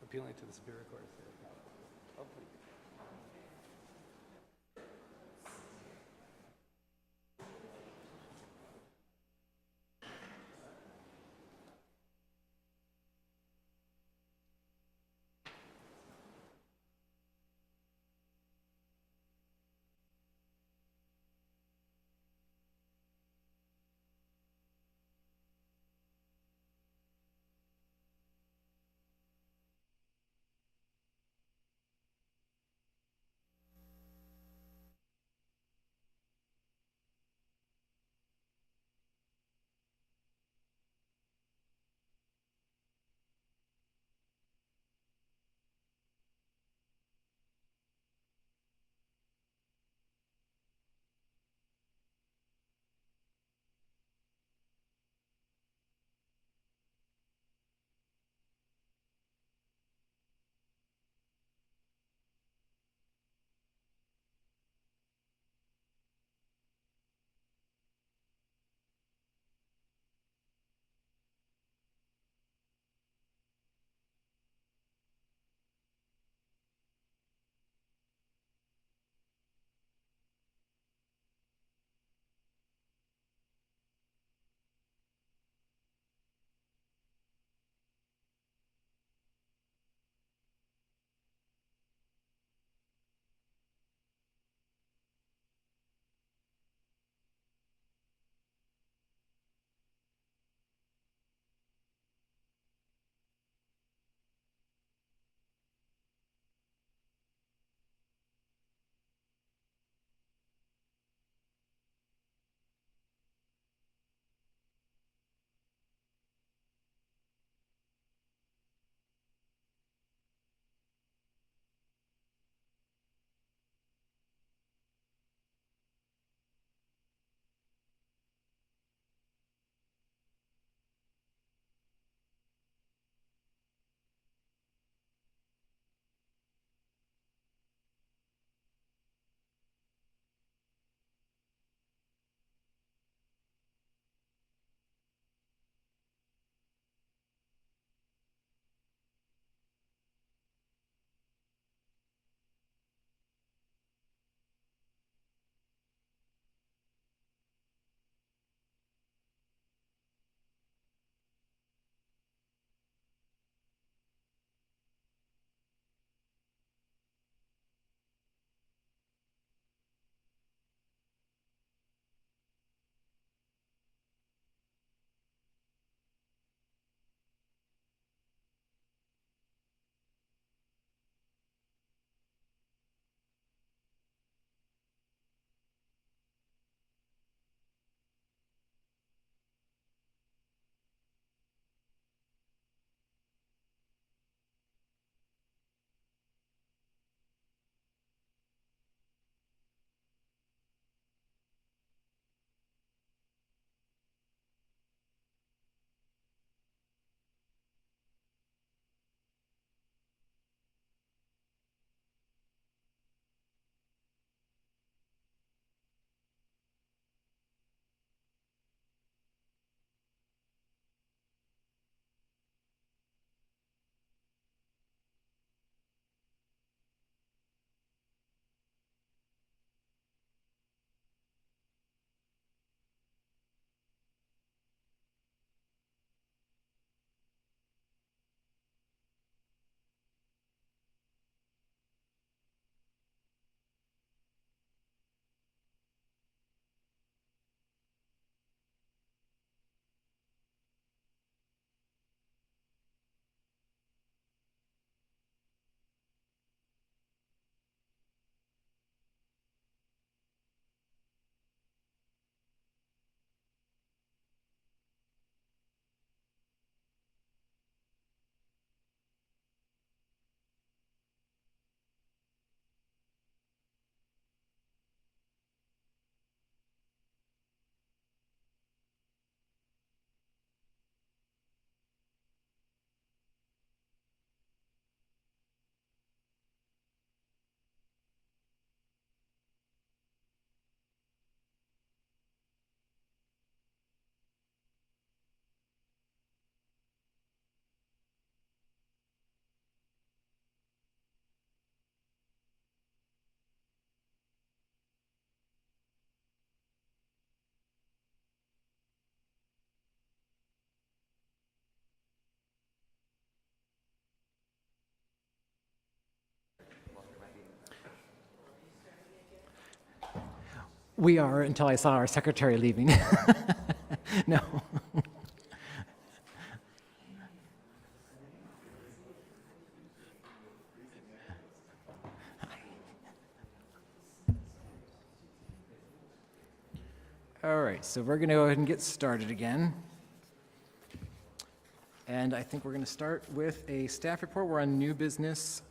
Speaker 14: Appealing to the Superior Court.
Speaker 13: We are, until I saw our secretary leaving. No. All right, so we're going to go ahead and get started again. And I think we're going to start with a staff report. We're on new business,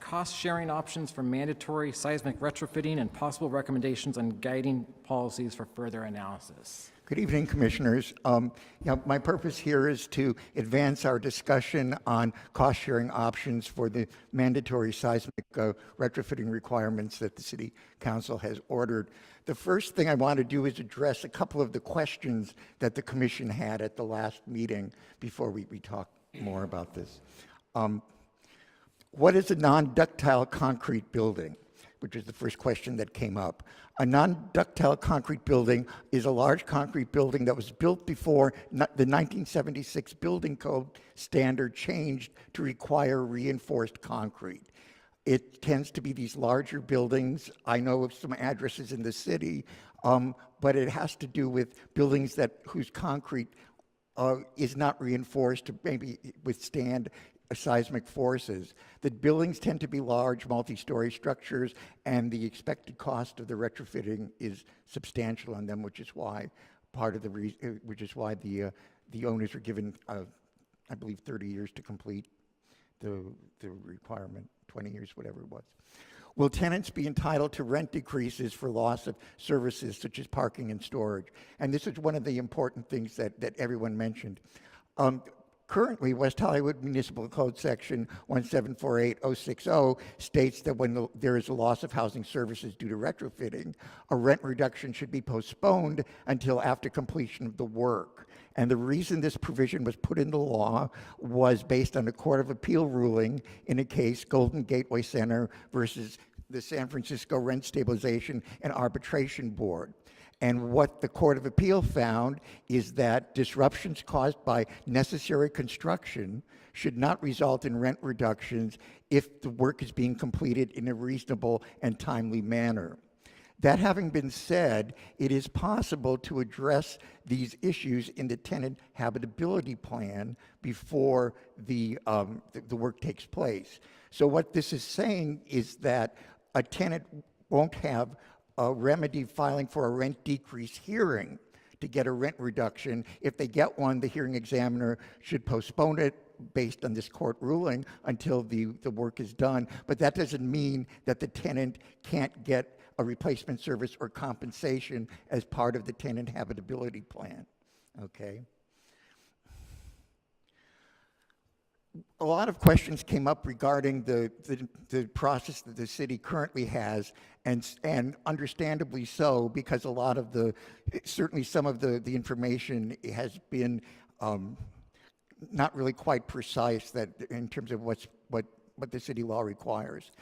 Speaker 13: cost-sharing options for mandatory seismic retrofitting and possible recommendations on guiding policies for further analysis.
Speaker 20: Good evening, Commissioners. My purpose here is to advance our discussion on cost-sharing options for the mandatory seismic retrofitting requirements that the City Council has ordered. The first thing I want to do is address a couple of the questions that the Commission had at the last meeting before we talk more about this. What is a non-ductile concrete building? Which is the first question that came up. A non-ductile concrete building is a large concrete building that was built before the 1976 building code standard changed to require reinforced concrete. It tends to be these larger buildings. I know of some addresses in the city, but it has to do with buildings whose concrete is not reinforced to maybe withstand seismic forces. The buildings tend to be large, multi-story structures, and the expected cost of the retrofitting is substantial on them, which is why the owners are given, I believe, 30 years to complete the requirement, 20 years, whatever it was. Will tenants be entitled to rent decreases for loss of services such as parking and storage? And this is one of the important things that everyone mentioned. Currently, West Hollywood Municipal Code Section 1748060 states that when there is a loss of housing services due to retrofitting, a rent reduction should be postponed until after completion of the work. And the reason this provision was put in the law was based on a Court of Appeal ruling in a case, Golden Gateway Center versus the San Francisco Rent Stabilization and Arbitration Board. And what the Court of Appeal found is that disruptions caused by necessary construction should not result in rent reductions if the work is being completed in a reasonable and timely manner. That having been said, it is possible to address these issues in the tenant habitability plan before the work takes place. So what this is saying is that a tenant won't have a remedy filing for a rent decrease hearing to get a rent reduction. If they get one, the hearing examiner should postpone it based on this court ruling until the work is done. But that doesn't mean that the tenant can't get a replacement service or compensation as part of the tenant habitability plan, okay? A lot of questions came up regarding the process that the city currently has, and understandably so, because a lot of certainly some of the information has been not really quite precise that in terms of what the city law requires.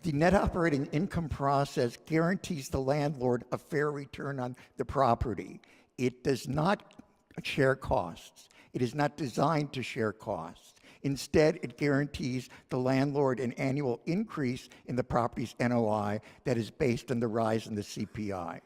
Speaker 20: The net operating income process guarantees the landlord a fair return on the property. It does not share costs. It is not designed to share costs. Instead, it guarantees the landlord an annual increase in the property's NOI that is based on the rise in the CPI.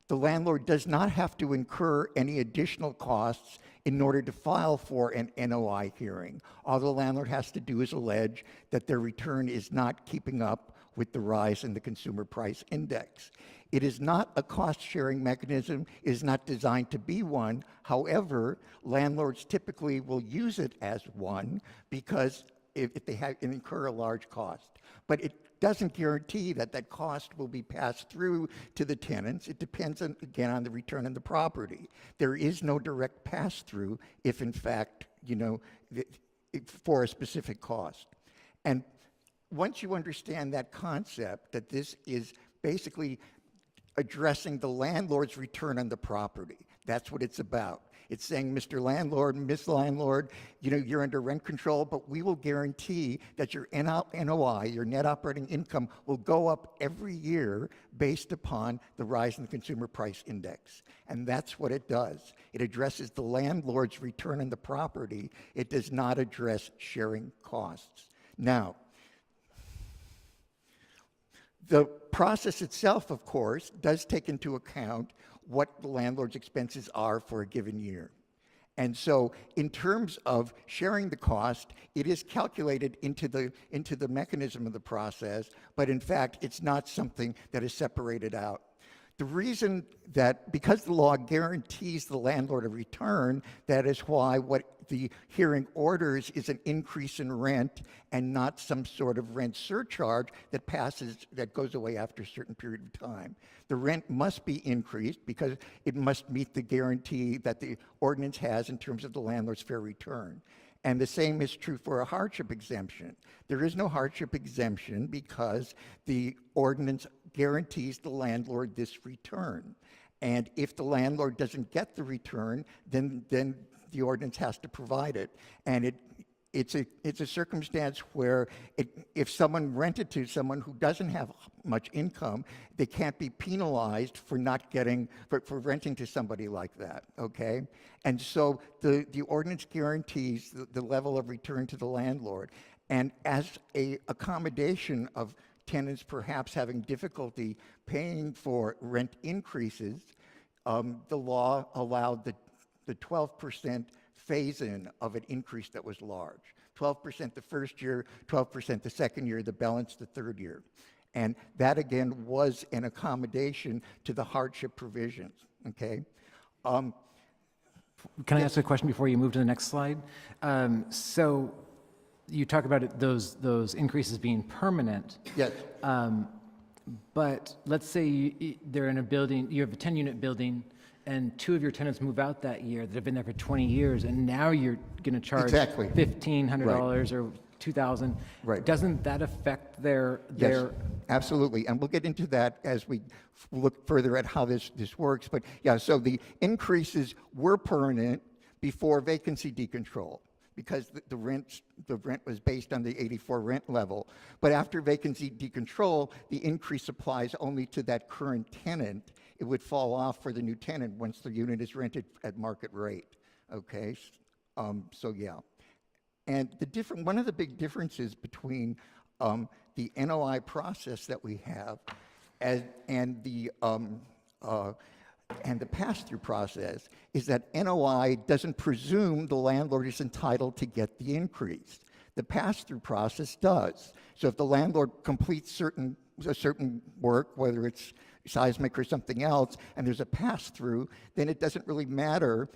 Speaker 20: The landlord does not have to incur any additional costs in order to file for an NOI hearing. All the landlord has to do is allege that their return is not keeping up with the rise in the consumer price index. It is not a cost-sharing mechanism. It is not designed to be one. However, landlords typically will use it as one because if they incur a large cost. But it doesn't guarantee that that cost will be passed through to the tenants. It depends, again, on the return on the property. There is no direct pass-through if, in fact, for a specific cost. And once you understand that concept, that this is basically addressing the landlord's return on the property. That's what it's about. It's saying, Mr. Landlord, Miss Landlord, you're under rent control, but we will guarantee that your NOI, your net operating income, will go up every year based upon the rise in the consumer price index. And that's what it does. It addresses the landlord's return on the property. It does not address sharing costs. Now, The process itself, of course, does take into account what the landlord's expenses are for a given year. And so in terms of sharing the cost, it is calculated into the mechanism of the process, but in fact, it's not something that is separated out. The reason that, because the law guarantees the landlord a return, that is why what the hearing orders is an increase in rent and not some sort of rent surcharge that goes away after a certain period of time. The rent must be increased because it must meet the guarantee that the ordinance has in terms of the landlord's fair return. And the same is true for a hardship exemption. There is no hardship exemption because the ordinance guarantees the landlord this return. And if the landlord doesn't get the return, then the ordinance has to provide it. And it's a circumstance where if someone rented to someone who doesn't have much income, they can't be penalized for not getting, for renting to somebody like that, okay? And so the ordinance guarantees the level of return to the landlord. And as a accommodation of tenants perhaps having difficulty paying for rent increases, the law allowed the 12% phase-in of an increase that was large. 12% the first year, 12% the second year, the balance the third year. And that, again, was an accommodation to the hardship provisions, okay?
Speaker 13: Can I ask a question before you move to the next slide? So you talk about those increases being permanent.
Speaker 20: Yes.
Speaker 13: But let's say they're in a building, you have a 10-unit building, and 2 of your tenants move out that year that have been there for 20 years, and now you're going to charge
Speaker 20: exactly.
Speaker 13: $1,500 or $2,000.
Speaker 20: Right.
Speaker 13: Doesn't that affect their?
Speaker 20: Yes, absolutely. And we'll get into that as we look further at how this works. But yeah, so the increases were permanent before vacancy decontrol, because the rent was based on the 84 rent level. But after vacancy decontrol, the increase applies only to that current tenant. It would fall off for the new tenant once the unit is rented at market rate, okay? So yeah. And one of the big differences between the NOI process that we have and the pass-through process is that NOI doesn't presume the landlord is entitled to get the increase. The pass-through process does. So if the landlord completes a certain work, whether it's seismic or something else, and there's a pass-through, then it doesn't really matter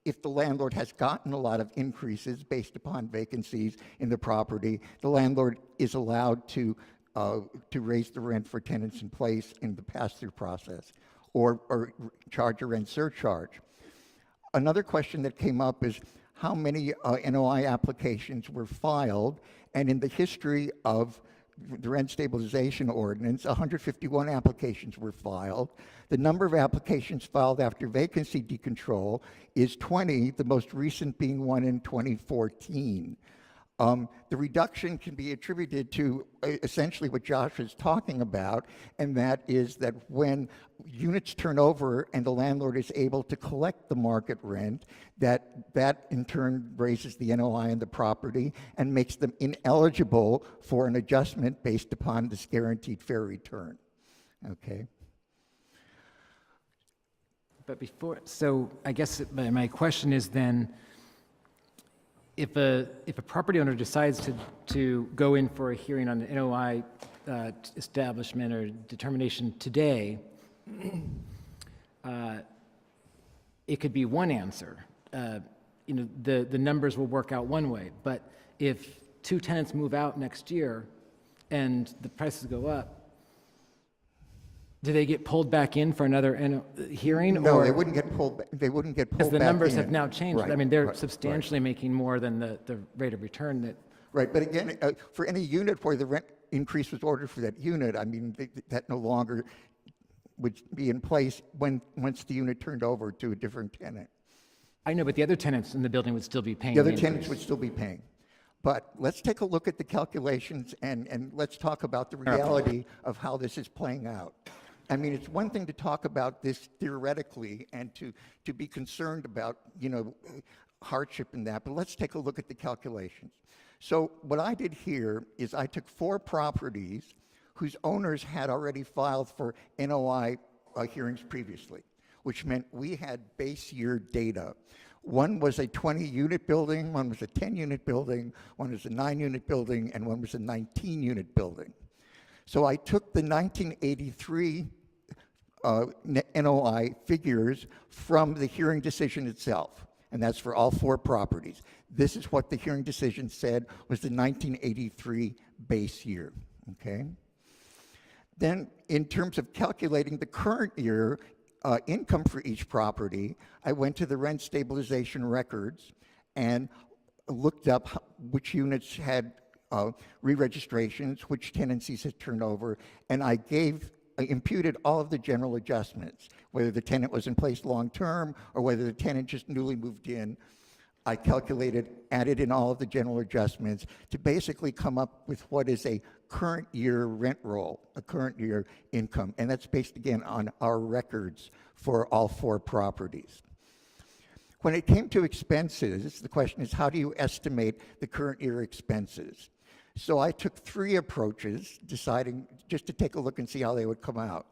Speaker 20: if the landlord has gotten a lot of increases based upon vacancies in the property. The landlord is allowed to raise the rent for tenants in place in the pass-through process, or charge a rent surcharge. Another question that came up is how many NOI applications were filed, and in the history of the rent stabilization ordinance, 151 applications were filed. The number of applications filed after vacancy decontrol is 20, the most recent being one in 2014. The reduction can be attributed to essentially what Josh is talking about, and that is that when units turn over and the landlord is able to collect the market rent, that in turn raises the NOI in the property and makes them ineligible for an adjustment based upon this guaranteed fair return. Okay.
Speaker 13: But so I guess my question is then, if a property owner decides to go in for a hearing on the NOI establishment or determination today, it could be one answer. The numbers will work out one way. But if 2 tenants move out next year and the prices go up, do they get pulled back in for another hearing?
Speaker 20: No,
Speaker 13: or
Speaker 20: they wouldn't get pulled back. They wouldn't get pulled back in.
Speaker 13: Because the numbers have now changed.
Speaker 20: Right,
Speaker 13: I mean, they're
Speaker 20: right,
Speaker 13: substantially making more than the rate of return that.
Speaker 20: Right, but again, for any unit where the rent increase was ordered for that unit, I mean, that no longer would be in place once the unit turned over to a different tenant.
Speaker 13: I know, but the other tenants in the building would still be paying.
Speaker 20: The other tenants would still be paying. But let's take a look at the calculations and let's talk about the reality of how this is playing out. I mean, it's one thing to talk about this theoretically and to be concerned about, hardship in that, but let's take a look at the calculations. So what I did here is I took 4 properties whose owners had already filed for NOI hearings previously, which meant we had base year data. One was a 20-unit building, one was a 10-unit building, one was a 9-unit building, and one was a 19-unit building. So I took the 1983 NOI figures from the hearing decision itself, and that's for all 4 properties. This is what the hearing decision said was the 1983 base year, okay? Then in terms of calculating the current year income for each property, I went to the rent stabilization records and looked up which units had re-registrations, which tenancies had turned over, and I imputed all of the general adjustments, whether the tenant was in place long-term or whether the tenant just newly moved in. I added in all of the general adjustments to basically come up with what is a current year rent roll, a current year income, and that's based again on our records for all 4 properties. When it came to expenses, the question is, how do you estimate the current year expenses? So I took 3 approaches, deciding just to take a look and see how they would come out.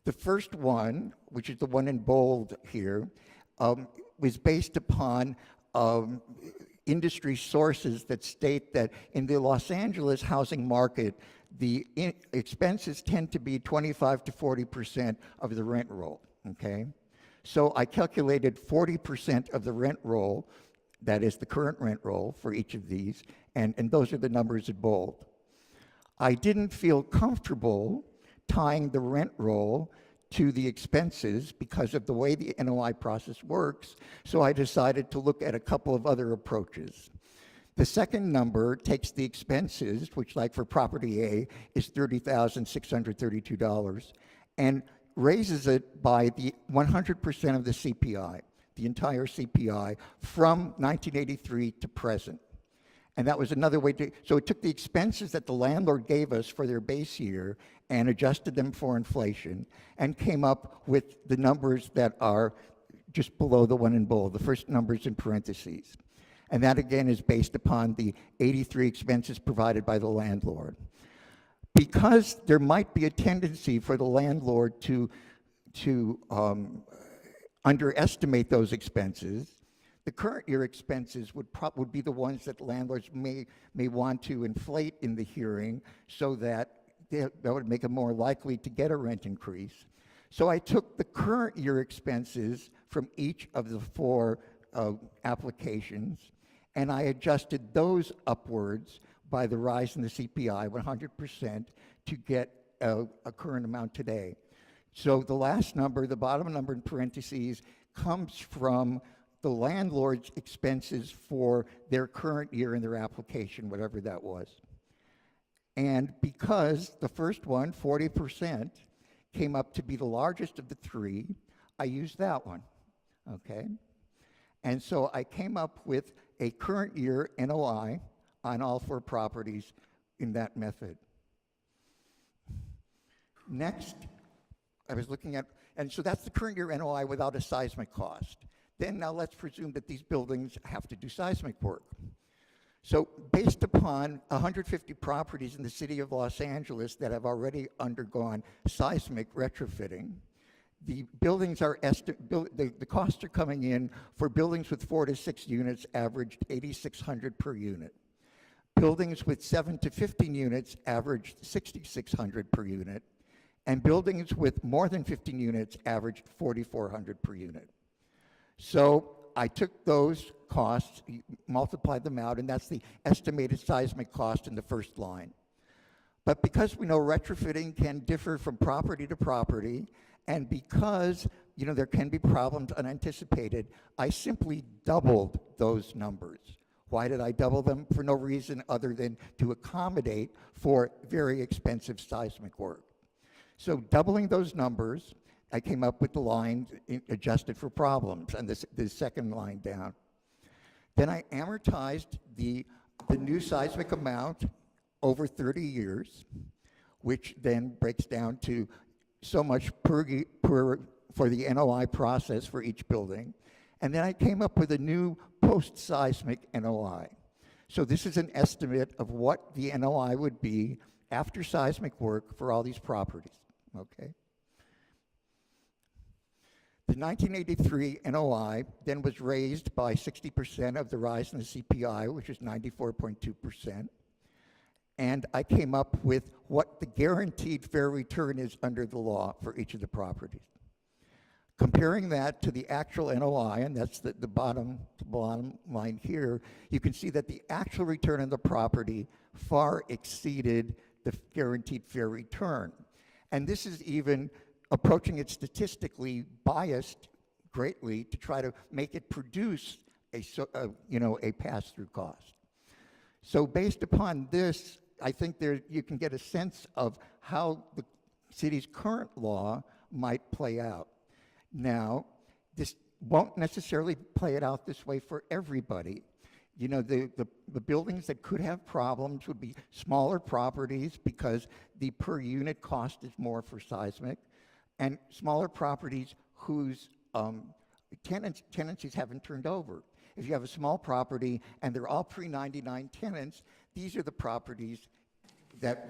Speaker 20: The first one, which is the one in bold here, was based upon industry sources that state that in the Los Angeles housing market, the expenses tend to be 25 to 40% of the rent roll, okay? So I calculated 40% of the rent roll, that is the current rent roll for each of these, and those are the numbers in bold. I didn't feel comfortable tying the rent roll to the expenses because of the way the NOI process works, so I decided to look at a couple of other approaches. The second number takes the expenses, which like for property A is $30,632, and raises it by the 100% of the CPI, the entire CPI, from 1983 to present. And that was another way to, so it took the expenses that the landlord gave us for their base year and adjusted them for inflation and came up with the numbers that are just below the one in bold, the first numbers in parentheses. And that again is based upon the 83 expenses provided by the landlord. Because there might be a tendency for the landlord to underestimate those expenses, the current year expenses would be the ones that landlords may want to inflate in the hearing so that that would make them more likely to get a rent increase. So I took the current year expenses from each of the 4 applications, and I adjusted those upwards by the rise in the CPI 100% to get a current amount today. So the last number, the bottom number in parentheses, comes from the landlord's expenses for their current year in their application, whatever that was. And because the first one, 40%, came up to be the largest of the 3, I used that one, okay? And so I came up with a current year NOI on all 4 properties in that method. Next, I was looking at, and so that's the current year NOI without a seismic cost. Then now let's presume that these buildings have to do seismic work. So based upon 150 properties in the city of Los Angeles that have already undergone seismic retrofitting, the buildings are the costs are coming in for buildings with 4 to 6 units averaged $8,600 per unit. Buildings with 7 to 15 units averaged $6,600 per unit, and buildings with more than 15 units averaged $4,400 per unit. So I took those costs, multiplied them out, and that's the estimated seismic cost in the first line. But because we know retrofitting can differ from property to property, and because there can be problems unanticipated, I simply doubled those numbers. Why did I double them? For no reason other than to accommodate for very expensive seismic work. So doubling those numbers, I came up with the line adjusted for problems, and the second line down. Then I amortized the new seismic amount over 30 years, which then breaks down to so much for the NOI process for each building. And then I came up with a new post-seismic NOI. So this is an estimate of what the NOI would be after seismic work for all these properties, okay? The 1983 NOI then was raised by 60% of the rise in the CPI, which is 94.2%. And I came up with what the guaranteed fair return is under the law for each of the properties. Comparing that to the actual NOI, and that's the bottom line here, you can see that the actual return on the property far exceeded the guaranteed fair return. And this is even approaching it statistically biased greatly to try to make it produce a pass-through cost. So based upon this, I think you can get a sense of how the city's current law might play out. Now, this won't necessarily play it out this way for everybody. You know, the buildings that could have problems would be smaller properties because the per unit cost is more for seismic, and smaller properties whose tenancies haven't turned over. If you have a small property and they're all pre-99 tenants, these are the properties that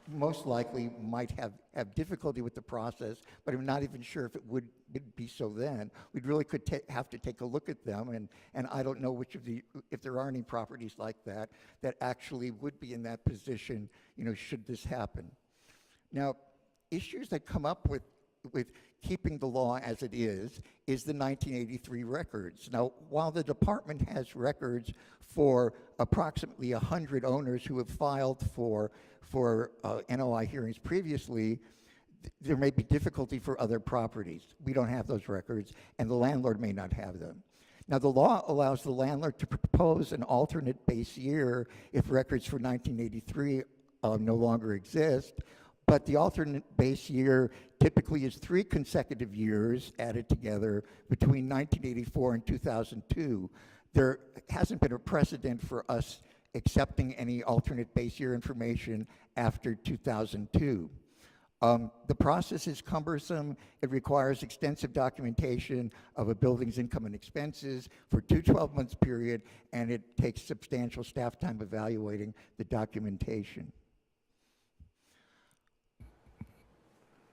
Speaker 20: most likely might have difficulty with the process, but I'm not even sure if it would be so then. We'd really have to take a look at them, and I don't know if there are any properties like that actually would be in that position, you know, should this happen. Now, issues that come up with keeping the law as it is the 1983 records. Now, while the department has records for approximately 100 owners who have filed for NOI hearings previously, there may be difficulty for other properties. We don't have those records, and the landlord may not have them. Now, the law allows the landlord to propose an alternate base year if records for 1983 no longer exist, but the alternate base year typically is 3 consecutive years added together between 1984 and 2002. There hasn't been a precedent for us accepting any alternate base year information after 2002. The process is cumbersome. It requires extensive documentation of a building's income and expenses for 2 12-month period, and it takes substantial staff time evaluating the documentation.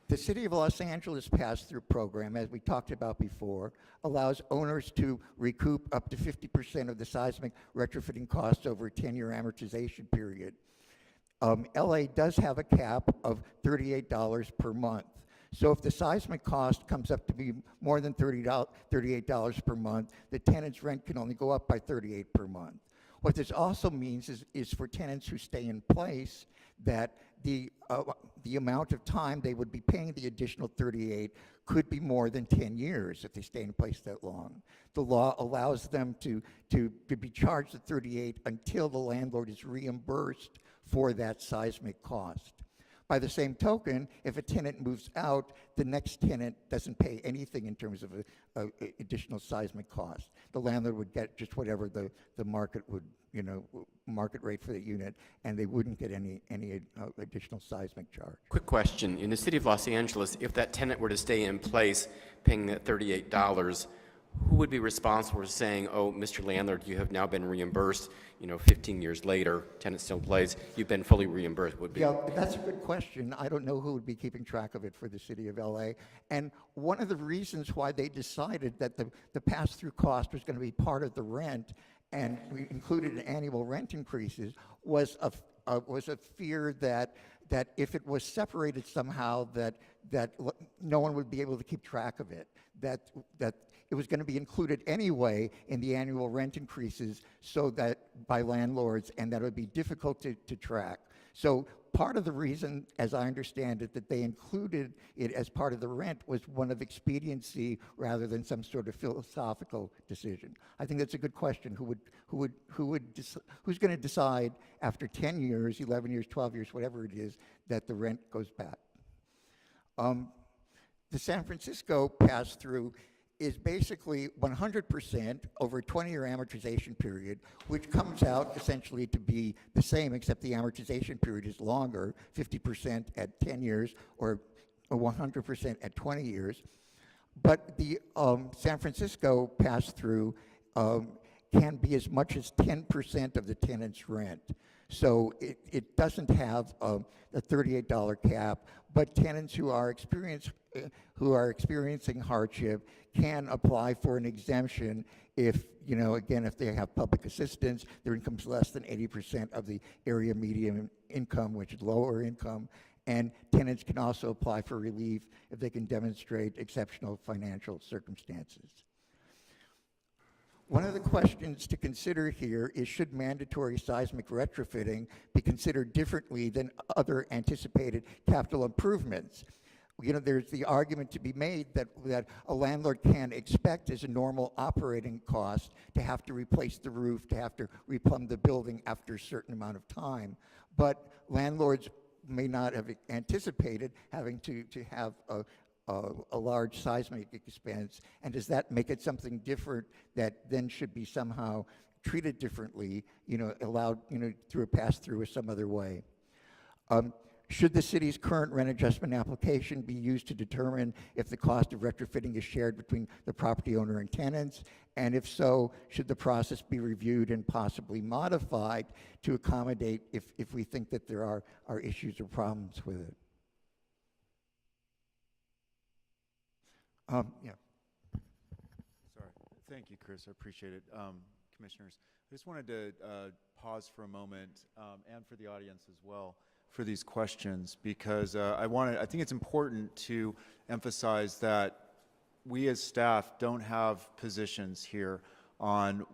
Speaker 20: The City of Los Angeles pass-through program, as we talked about before, allows owners to recoup up to 50% of the seismic retrofitting costs over a 10-year amortization period. LA does have a cap of $38 per month. So if the seismic cost comes up to be more than $38 per month, the tenant's rent can only go up by $38 per month. What this also means is for tenants who stay in place that the amount of time they would be paying the additional $38 could be more than 10 years if they stay in place that long. The law allows them to be charged at $38 until the landlord is reimbursed for that seismic cost. By the same token, if a tenant moves out, the next tenant doesn't pay anything in terms of additional seismic cost. The landlord would get just whatever the market would, market rate for the unit, and they wouldn't get any additional seismic charge.
Speaker 19: Quick question. In the city of Los Angeles, if that tenant were to stay in place paying that $38, who would be responsible for saying, oh, Mr. Landlord, you have now been reimbursed, 15 years later, tenant still plays, you've been fully reimbursed, would be?
Speaker 20: Yeah, that's a good question. I don't know who would be keeping track of it for the city of LA. And one of the reasons why they decided that the pass-through cost was going to be part of the rent and we included annual rent increases was a fear that if it was separated somehow, that no one would be able to keep track of it, that it was going to be included anyway in the annual rent increases so that by landlords, and that it would be difficult to track. So part of the reason, as I understand it, that they included it as part of the rent was one of expediency rather than some sort of philosophical decision. I think that's a good question. Who's going to decide after 10 years, 11 years, 12 years, whatever it is, that the rent goes back? The San Francisco pass-through is basically 100% over a 20-year amortization period, which comes out essentially to be the same, except the amortization period is longer, 50% at 10 years or 100% at 20 years. But the San Francisco pass-through can be as much as 10% of the tenant's rent. So it doesn't have a $38 cap, but tenants who are experiencing hardship can apply for an exemption if, again, if they have public assistance, their income's less than 80% of the area median income, which is lower income, and tenants can also apply for relief if they can demonstrate exceptional financial circumstances. One of the questions to consider here is, should mandatory seismic retrofitting be considered differently than other anticipated capital improvements? There's the argument to be made that a landlord can expect as a normal operating cost to have to replace the roof, to have to replumb the building after a certain amount of time. But landlords may not have anticipated having to have a large seismic expense, and does that make it something different that then should be somehow treated differently, allowed, through a pass-through or some other way? Should the city's current rent adjustment application be used to determine if the cost of retrofitting is shared between the property owner and tenants? And if so, should the process be reviewed and possibly modified to accommodate if we think that there are issues or problems with it? Yeah.
Speaker 21: Sorry. Thank you, Chris. I appreciate it. Commissioners, I just wanted to pause for a moment, and for the audience as well, for these questions, because I think it's important to emphasize that we as staff don't have positions here on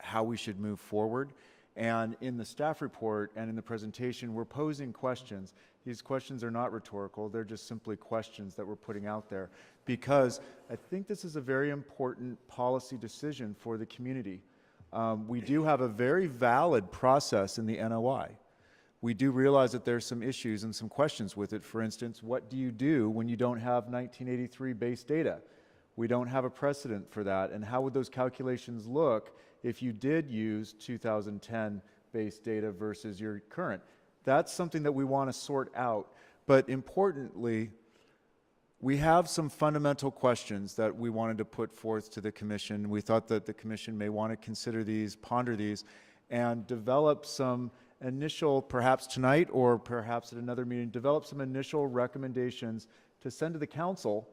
Speaker 21: how we should move forward. And in the staff report and in the presentation, we're posing questions. These questions are not rhetorical, they're just simply questions that we're putting out there, because I think this is a very important policy decision for the community. We do have a very valid process in the NOI. We do realize that there's some issues and some questions with it. For instance, what do you do when you don't have 1983 base data? We don't have a precedent for that. And how would those calculations look if you did use 2010 base data versus your current? That's something that we want to sort out. But importantly, we have some fundamental questions that we wanted to put forth to the Commission. We thought that the Commission may want to consider these, ponder these, and develop some initial, perhaps tonight or perhaps at another meeting, develop some initial recommendations to send to the Council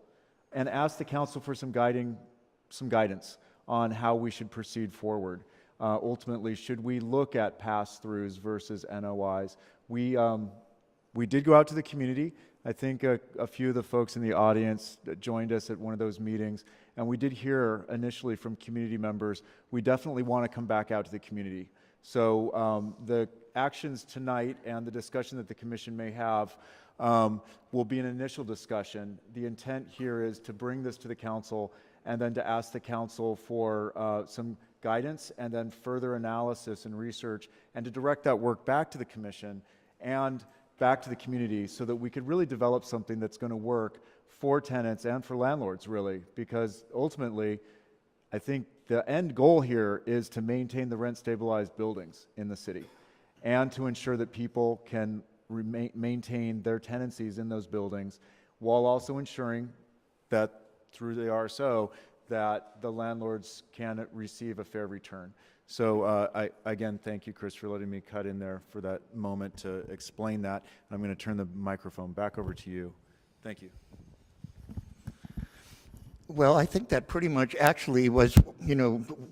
Speaker 21: and ask the Council for some guidance on how we should proceed forward. Ultimately, should we look at pass-throughs versus NOIs? We did go out to the community. I think a few of the folks in the audience that joined us at one of those meetings, and we did hear initially from community members, we definitely want to come back out to the community. So the actions tonight and the discussion that the Commission may have will be an initial discussion. The intent here is to bring this to the Council and then to ask the Council for some guidance and then further analysis and research, and to direct that work back to the Commission and back to the community so that we could really develop something that's going to work for tenants and for landlords, really, because ultimately I think the end goal here is to maintain the rent-stabilized buildings in the city and to ensure that people can maintain their tenancies in those buildings, while also ensuring that through the RSO that the landlords can receive a fair return. So again, thank you, Chris, for letting me cut in there for that moment to explain that. I'm going to turn the microphone back over to you. Thank you.
Speaker 20: Well, I think that pretty much actually was,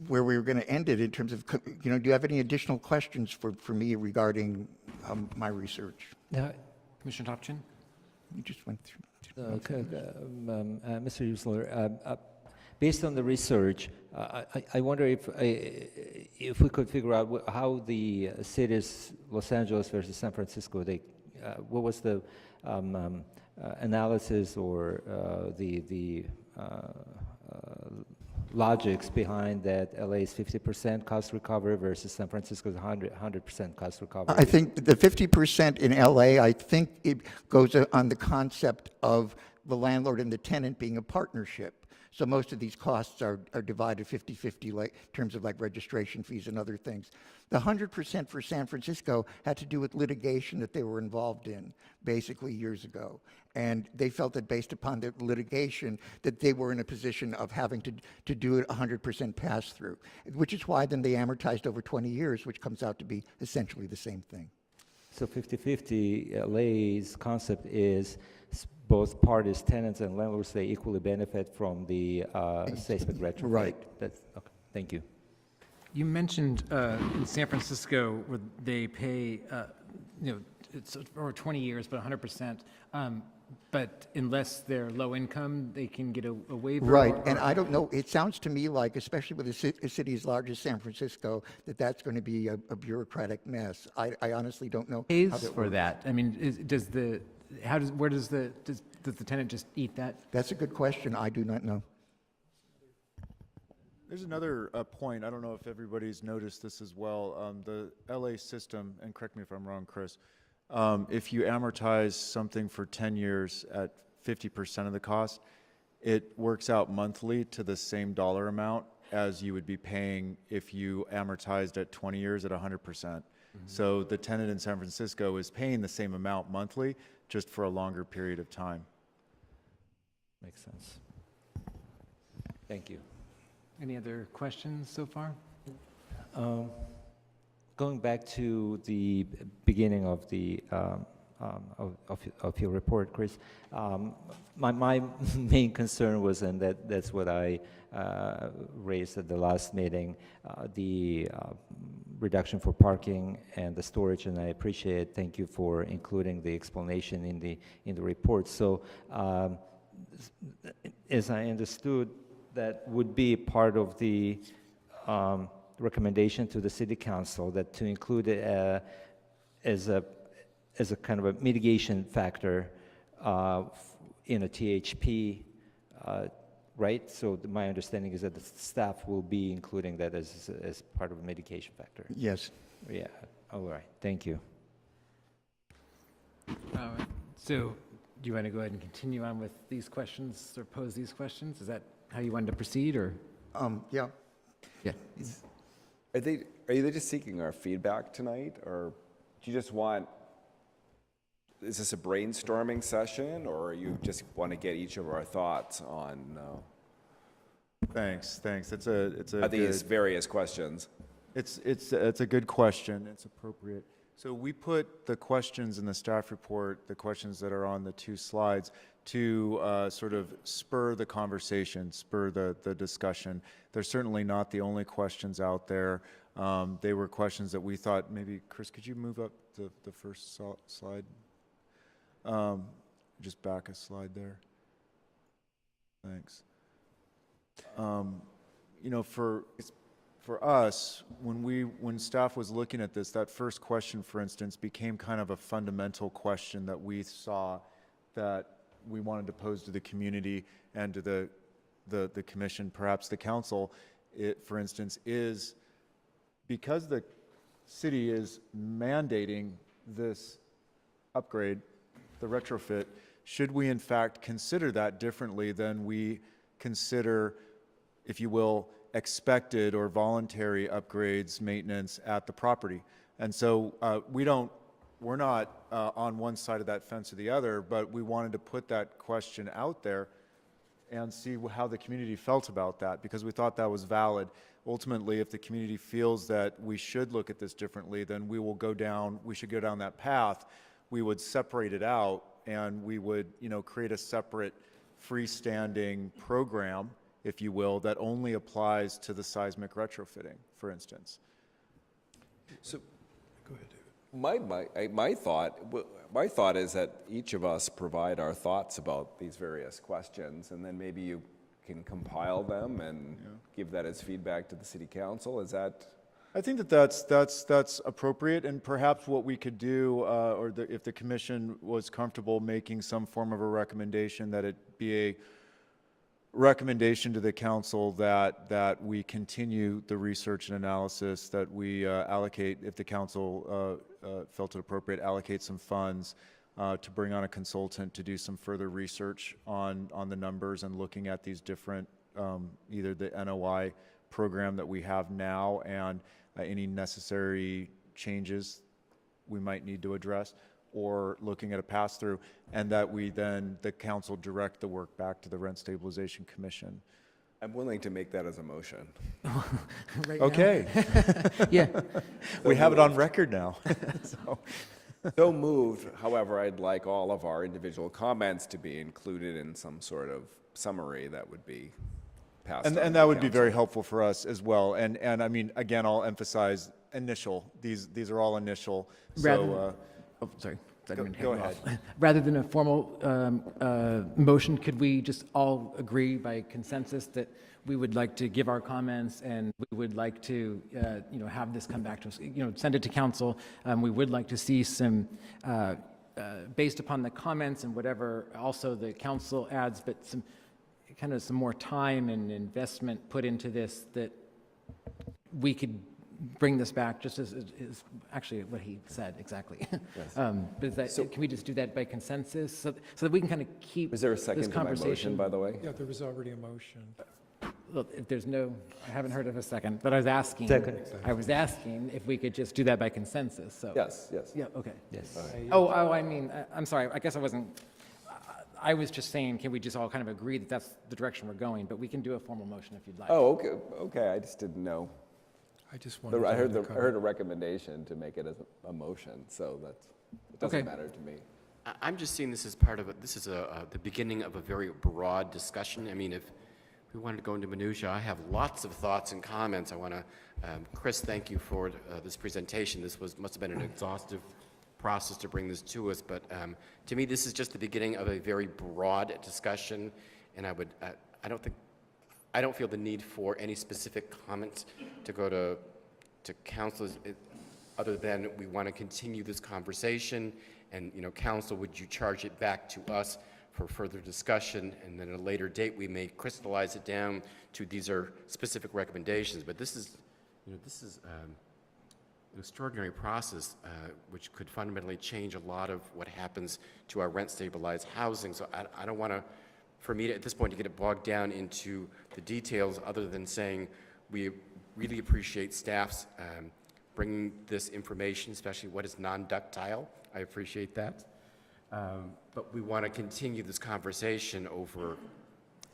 Speaker 20: where we were going to end it in terms of, do you have any additional questions for me regarding my research?
Speaker 13: Commissioner Topchin?
Speaker 20: You just went through.
Speaker 6: Mr. Usler, based on the research, I wonder if we could figure out how the cities, Los Angeles versus San Francisco, what was the analysis or the logics behind that LA's 50% cost recovery versus San Francisco's 100% cost recovery?
Speaker 20: I think the 50% in LA, I think it goes on the concept of the landlord and the tenant being a partnership. So most of these costs are divided 50-50, like in terms of like registration fees and other things. The 100% for San Francisco had to do with litigation that they were involved in, basically years ago. And they felt that based upon the litigation, that they were in a position of having to do it 100% pass-through, which is why then they amortized over 20 years, which comes out to be essentially the same thing.
Speaker 6: So 50/50 Lay's concept is both parties, tenants and landlords, they equally benefit from the seismic retrofit.
Speaker 20: Right.
Speaker 6: That's, okay, thank you.
Speaker 13: You mentioned in San Francisco where they pay, it's over 20 years, but 100%. But unless they're low income, they can get a waiver.
Speaker 20: Right, and I don't know, it sounds to me like, especially with a city as large as San Francisco, that that's going to be a bureaucratic mess. I honestly don't know
Speaker 13: Pays
Speaker 20: how that
Speaker 13: for
Speaker 20: works.
Speaker 13: that. I mean, does the tenant just eat that?
Speaker 20: That's a good question. I do not know.
Speaker 21: There's another point. I don't know if everybody's noticed this as well. The LA system, and correct me if I'm wrong, Chris, if you amortize something for 10 years at 50% of the cost, it works out monthly to the same dollar amount as you would be paying if you amortized at 20 years at 100%. So the tenant in San Francisco is paying the same amount monthly, just for a longer period of time.
Speaker 6: Makes sense. Thank you.
Speaker 13: Any other questions so far?
Speaker 6: Going back to the beginning of the of your report, Chris, my main concern was, and that's what I raised at the last meeting, the reduction for parking and the storage, and I appreciate it. Thank you for including the explanation in the report. So, as I understood, that would be part of the recommendation to the city council, that to include it as a kind of a mitigation factor in a THP, right? So my understanding is that the staff will be including that as part of a mitigation factor.
Speaker 20: Yes.
Speaker 6: Yeah. All right. Thank you.
Speaker 13: So do you want to go ahead and continue on with these questions or pose these questions? Is that how you wanted to proceed, or?
Speaker 20: Yeah.
Speaker 13: Yeah.
Speaker 3: Are they just seeking our feedback tonight, or do you just want, is this a brainstorming session, or you just want to get each of our thoughts on
Speaker 21: Thanks. It's a
Speaker 3: these various questions?
Speaker 21: It's a good question. It's appropriate. So we put the questions in the staff report, the questions that are on the two slides, to sort of spur the conversation, spur the discussion. They're certainly not the only questions out there. They were questions that we thought, maybe, Chris, could you move up the first slide? Just back a slide there. Thanks. You know, for us, when staff was looking at this, that first question, for instance, became kind of a fundamental question that we saw that we wanted to pose to the community and to the commission, perhaps the council. It, for instance, is because the city is mandating this upgrade, the retrofit, should we in fact consider that differently than we consider, if you will, expected or voluntary upgrades, maintenance at the property? And so we're not on one side of that fence or the other, but we wanted to put that question out there and see how the community felt about that, because we thought that was valid. Ultimately, if the community feels that we should look at this differently, then we should go down that path. We would separate it out, and we would, create a separate freestanding program, if you will, that only applies to the seismic retrofitting, for instance.
Speaker 3: So, go ahead, David. My thought is that each of us provide our thoughts about these various questions, and then maybe you can compile them and give that as feedback to the city council. Is that?
Speaker 21: I think that's appropriate, and perhaps what we could do, if the commission was comfortable making some form of a recommendation, that it be a recommendation to the council that we continue the research and analysis, that we allocate, if the council felt it appropriate, allocate some funds to bring on a consultant to do some further research on the numbers and looking at these different either the NOI program that we have now and any necessary changes we might need to address, or looking at a pass-through, and that we then, the council, direct the work back to the Rent Stabilization Commission.
Speaker 3: I'm willing to make that as a motion.
Speaker 13: Right now?
Speaker 21: Okay.
Speaker 13: Yeah.
Speaker 21: We have it on record now.
Speaker 3: So moved. However, I'd like all of our individual comments to be included in some sort of summary that would be passed on.
Speaker 21: And that would be very helpful for us as well. And I mean, again, I'll emphasize initial. These are all initial. So,
Speaker 13: oh, sorry.
Speaker 21: Go ahead.
Speaker 13: Rather than a formal motion, could we just all agree by consensus that we would like to give our comments and we would like to, have this come back to us, send it to council. We would like to see some, based upon the comments and whatever also the council adds, but some more time and investment put into this, that we could bring this back, just as is actually what he said exactly.
Speaker 3: Yes.
Speaker 13: But can we just do that by consensus so that we can kind of keep
Speaker 3: Is there a second
Speaker 13: this
Speaker 3: to my
Speaker 13: conversation?
Speaker 3: motion, by the way?
Speaker 5: Yeah, there was already a motion.
Speaker 13: Well, if there's no, I haven't heard of a second, but I was asking.
Speaker 7: Second.
Speaker 13: I was asking if we could just do that by consensus. So.
Speaker 3: Yes.
Speaker 13: Yeah. Okay.
Speaker 7: Yes.
Speaker 13: Oh, I mean, I'm sorry. I guess I wasn't. I was just saying, can we just all kind of agree that that's the direction we're going? But we can do a formal motion if you'd like.
Speaker 3: Oh, okay. Okay. I just didn't know.
Speaker 5: I just wanted
Speaker 3: I
Speaker 5: to
Speaker 3: heard
Speaker 5: undercover.
Speaker 3: I heard a recommendation to make it as a motion, so it doesn't
Speaker 13: Okay.
Speaker 3: matter to me.
Speaker 19: I'm just seeing this as part of this is the beginning of a very broad discussion. I mean, if we wanted to go into minutia, I have lots of thoughts and comments. I want to, Chris, thank you for this presentation. This must have been an exhaustive process to bring this to us, but to me, this is just the beginning of a very broad discussion, and I don't feel the need for any specific comments to go to council, other than we want to continue this conversation, and council, would you charge it back to us for further discussion, and then at a later date we may crystallize it down to these are specific recommendations. But this is an extraordinary process which could fundamentally change a lot of what happens to our rent-stabilized housing. So I don't want to, for me at this point, to get it bogged down into the details, other than saying we really appreciate staff's bringing this information, especially what is non-ductile. I appreciate that. But we want to continue this conversation over.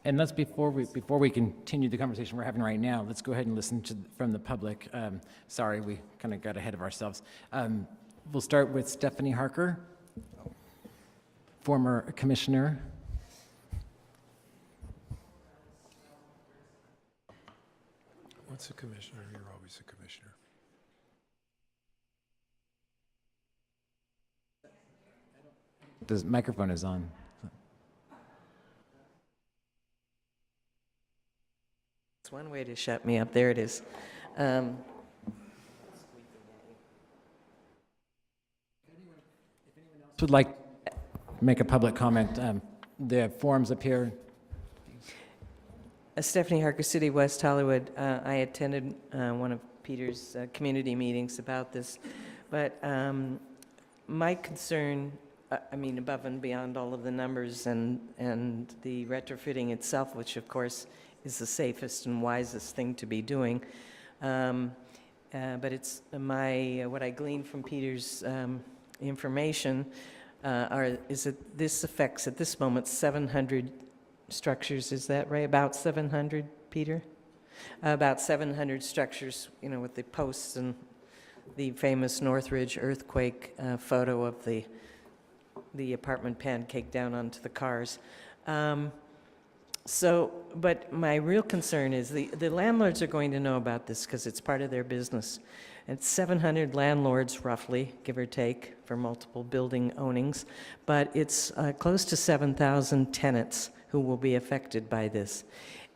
Speaker 13: And let's, before we continue the conversation we're having right now, let's go ahead and listen from the public. Sorry, we kind of got ahead of ourselves. We'll start with Stephanie Harker, former commissioner.
Speaker 5: What's a commissioner? You're always a commissioner.
Speaker 13: The microphone is on.
Speaker 4: It's one way to shut me up. There it is.
Speaker 13: Would like to make a public comment. The forum's up here.
Speaker 4: Stephanie Harker, City, West Hollywood. I attended one of Peter's community meetings about this, but my concern, above and beyond all of the numbers and the retrofitting itself, which of course is the safest and wisest thing to be doing, but it's what I gleaned from Peter's information is that this affects at this moment 700 structures. Is that right? About 700, Peter? About 700 structures, with the posts and the famous Northridge earthquake photo of the apartment pancake down onto the cars. But my real concern is the landlords are going to know about this because it's part of their business. It's 700 landlords, roughly, give or take, for multiple building ownings, but it's close to 7,000 tenants who will be affected by this.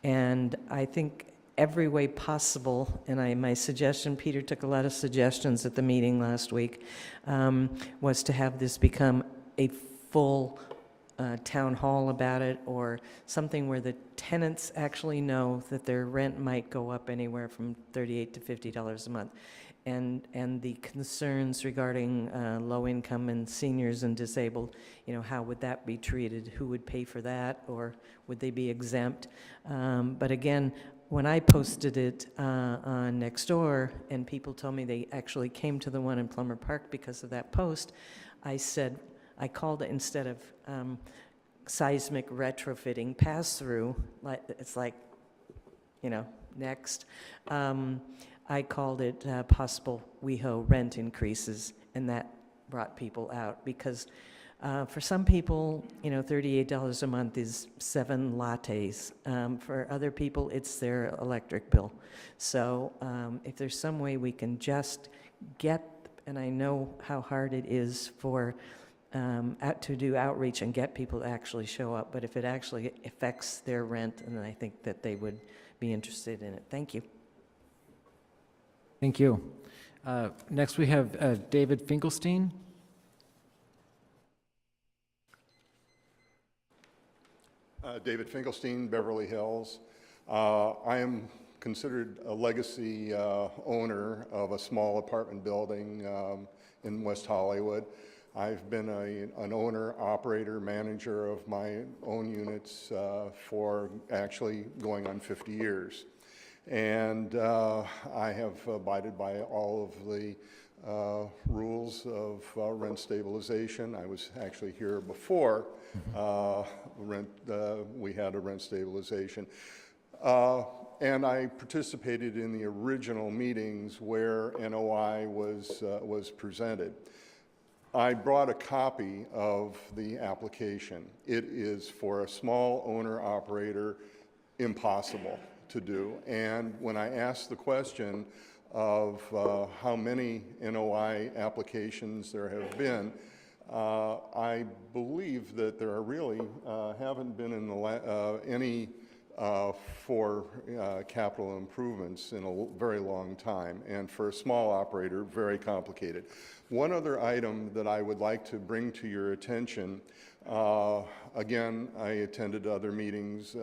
Speaker 4: And I think every way possible, and my suggestion, Peter took a lot of suggestions at the meeting last week, was to have this become a full town hall about it, or something where the tenants actually know that their rent might go up anywhere from $38 to $50 a month. and the concerns regarding low income and seniors and disabled, how would that be treated? Who would pay for that, or would they be exempt? But again, when I posted it on Nextdoor and people told me they actually came to the one in Plummer Park because of that post, I called it, instead of seismic retrofitting pass-through, it's like, next. I called it possible WeHo rent increases, and that brought people out because for some people, $38 a month is 7 lattes. For other people, it's their electric bill. So if there's some way we can just get, and I know how hard it is for to do outreach and get people to actually show up, but if it actually affects their rent, then I think that they would be interested in it. Thank you.
Speaker 13: Thank you. Next, we have David Finkelstein.
Speaker 8: David Finkelstein, Beverly Hills. I am considered a legacy owner of a small apartment building in West Hollywood. I've been an owner, operator, manager of my own units for actually going on 50 years. And I have abided by all of the rules of rent stabilization. I was actually here before we had a rent stabilization. And I participated in the original meetings where NOI was presented. I brought a copy of the application. It is, for a small owner-operator, impossible to do. And when I asked the question of how many NOI applications there have been, I believe that there are really haven't been any for capital improvements in a very long time, and for a small operator, very complicated. One other item that I would like to bring to your attention, again, I attended other meetings.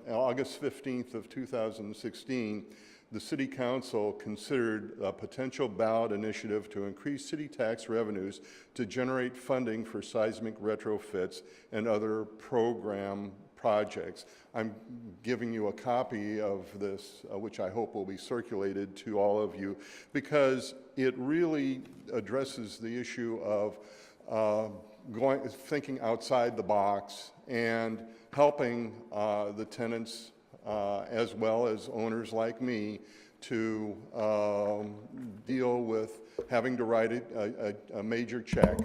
Speaker 8: August 15th of 2016, the City Council considered a potential ballot initiative to increase city tax revenues to generate funding for seismic retrofits and other program projects. I'm giving you a copy of this, which I hope will be circulated to all of you, because it really addresses the issue of thinking outside the box and helping the tenants as well as owners like me to deal with having to write a major check.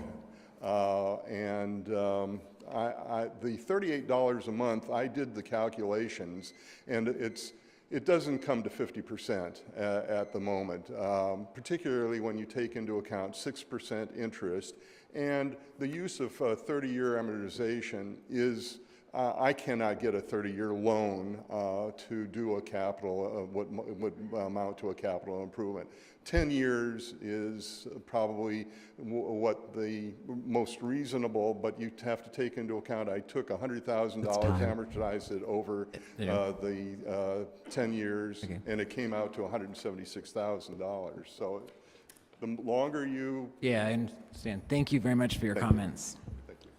Speaker 8: The $38 a month, I did the calculations, and it doesn't come to 50% at the moment, particularly when you take into account 6% interest. And the use of 30-year amortization is, I cannot get a 30-year loan to do a capital, what would amount to a capital improvement. 10 years is probably what the most reasonable, but you have to take into account I took $100,000, amortized it over the 10 years, and it came out to $176,000. So the longer you...
Speaker 13: Yeah, I understand. Thank you very much for your comments.
Speaker 8: Thank you.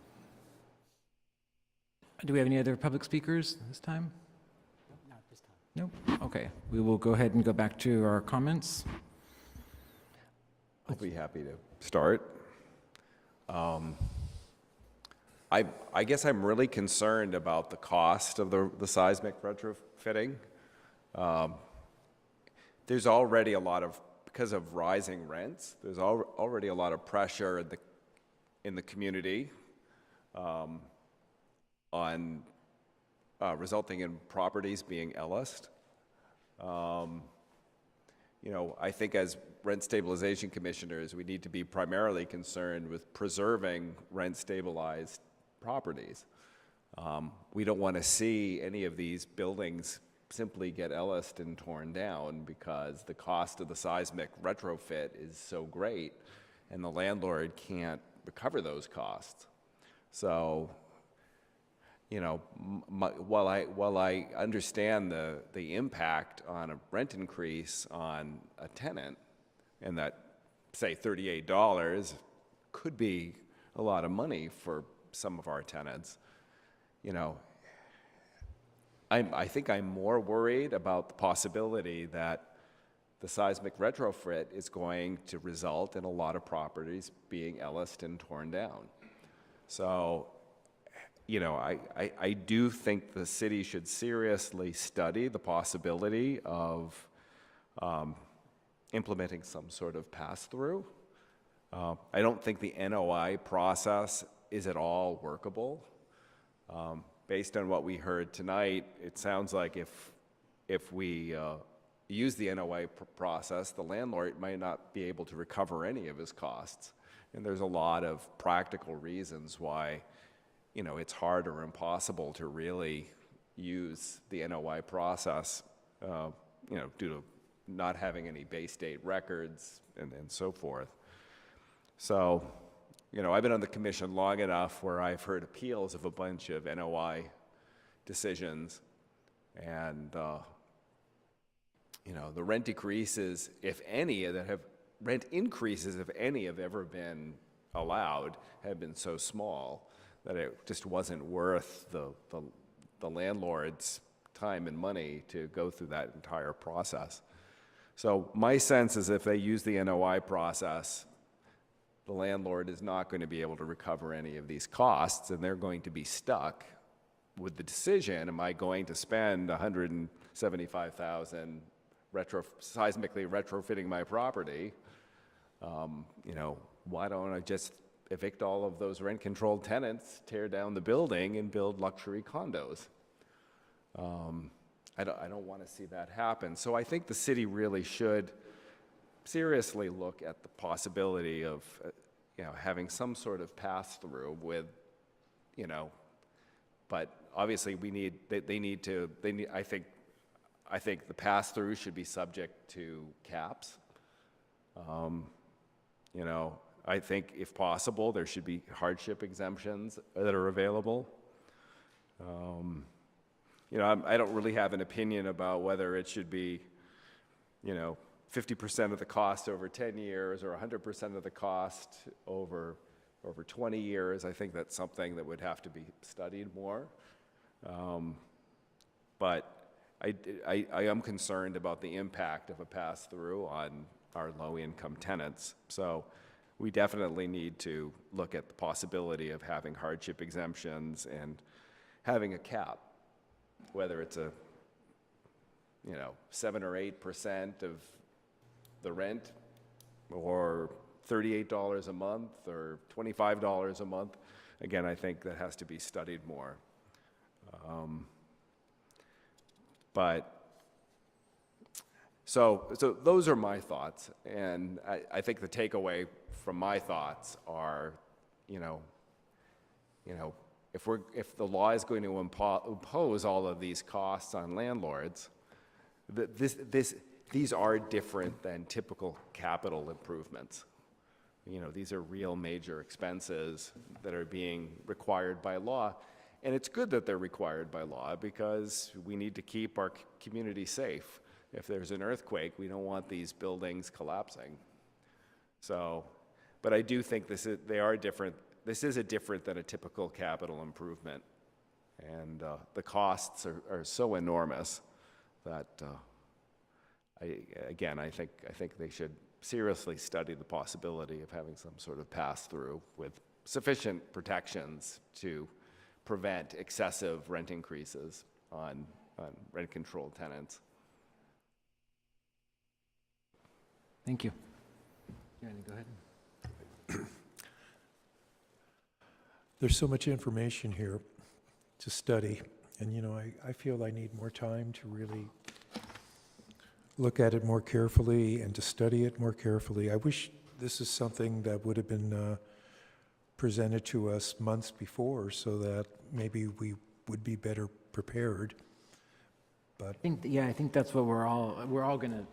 Speaker 13: Do we have any other public speakers this time? Not this time. Nope. Okay. We will go ahead and go back to our comments.
Speaker 3: I'll be happy to start. I guess I'm really concerned about the cost of the seismic retrofitting. There's already a lot of, because of rising rents, there's already a lot of pressure in the community on resulting in properties being LS'd. I think as rent stabilization commissioners, we need to be primarily concerned with preserving rent-stabilized properties. We don't want to see any of these buildings simply get LS'd and torn down because the cost of the seismic retrofit is so great and the landlord can't recover those costs. So, while I understand the impact on a rent increase on a tenant, And that, say, $38 could be a lot of money for some of our tenants. You know, I think I'm more worried about the possibility that the seismic retrofit is going to result in a lot of properties being Ellised and torn down. So, you know, I do think the city should seriously study the possibility of implementing some sort of pass-through. I don't think the NOI process is at all workable. Based on what we heard tonight, it sounds like if we use the NOI process, the landlord might not be able to recover any of his costs. And there's a lot of practical reasons why, you know, it's hard or impossible to really use the NOI process, you know, due to not having any Bay State records and so forth. So, you know, I've been on the commission long enough where I've heard appeals of a bunch of NOI decisions, and you know, the rent increases, if any, rent increases, if any, have ever been allowed, have been so small that it just wasn't worth the landlord's time and money to go through that entire process. So my sense is if they use the NOI process, the landlord is not going to be able to recover any of these costs, and they're going to be stuck with the decision, am I going to spend $175,000 seismically retrofitting my property? You know, why don't I just evict all of those rent-controlled tenants, tear down the building, and build luxury condos? I don't want to see that happen. So I think the city really should seriously look at the possibility of, you know, having some sort of pass-through with, you know, but obviously I think the pass-through should be subject to caps. You know, I think if possible, there should be hardship exemptions that are available. You know, I don't really have an opinion about whether it should be, you know, 50% of the cost over 10 years or 100% of the cost over 20 years. I think that's something that would have to be studied more. But I am concerned about the impact of a pass-through on our low-income tenants. So we definitely need to look at the possibility of having hardship exemptions and having a cap, whether it's a, you know, 7 or 8% of the rent, or $38 a month, or $25 a month. Again, I think that has to be studied more. So those are my thoughts, and I think the takeaway from my thoughts are, you know, if the law is going to impose all of these costs on landlords, these are different than typical capital improvements. You know, these are real major expenses that are being required by law. And it's good that they're required by law because we need to keep our community safe. If there's an earthquake, we don't want these buildings collapsing. So, but I do think they are different. This is different than a typical capital improvement. And the costs are so enormous that, I think they should seriously study the possibility of having some sort of pass-through with sufficient protections to prevent excessive rent increases on rent-controlled tenants.
Speaker 13: Thank you. Go ahead.
Speaker 5: There's so much information here to study, and you know, I feel I need more time to really look at it more carefully and to study it more carefully. I wish this is something that would have been presented to us months before, so that maybe we would be better prepared. But
Speaker 13: I think that's what we're all going to.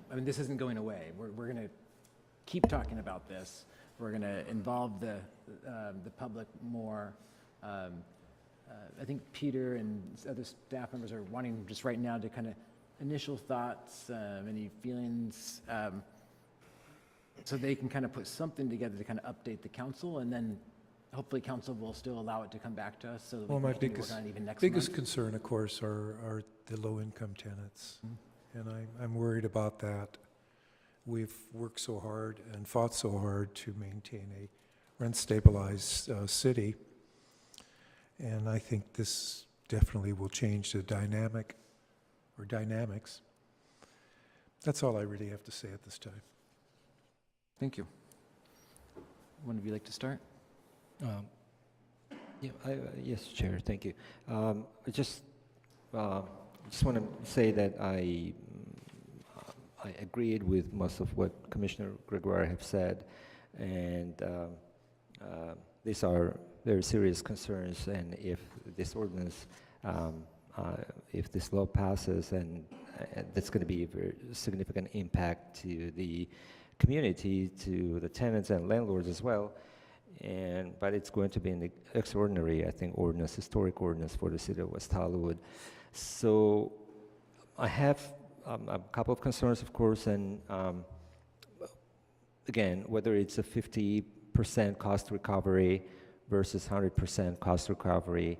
Speaker 13: I mean, this isn't going away. We're going to keep talking about this. We're going to involve the public more. I think Peter and other staff members are wanting just right now to kind of initial thoughts, any feelings. So they can kind of put something together to kind of update the council, and then hopefully council will still allow it to come back to us so that we
Speaker 5: Well,
Speaker 13: can
Speaker 5: my
Speaker 13: continue working on it even next
Speaker 5: biggest
Speaker 13: month.
Speaker 5: concern, of course, are the low-income tenants. And I'm worried about that. We've worked so hard and fought so hard to maintain a rent-stabilized city. And I think this definitely will change the dynamics. That's all I really have to say at this time.
Speaker 13: Thank you. One of you like to start?
Speaker 6: Yes, Chair, thank you. I just want to say that I agreed with most of what Commissioner Gregoire have said, and these are very serious concerns, and if this ordinance, if this law passes, and that's going to be a very significant impact to the community, to the tenants and landlords as well. But it's going to be an extraordinary, I think, ordinance, historic ordinance for the city of West Hollywood. So I have a couple of concerns, of course, and again, whether it's a 50% cost recovery versus 100% cost recovery,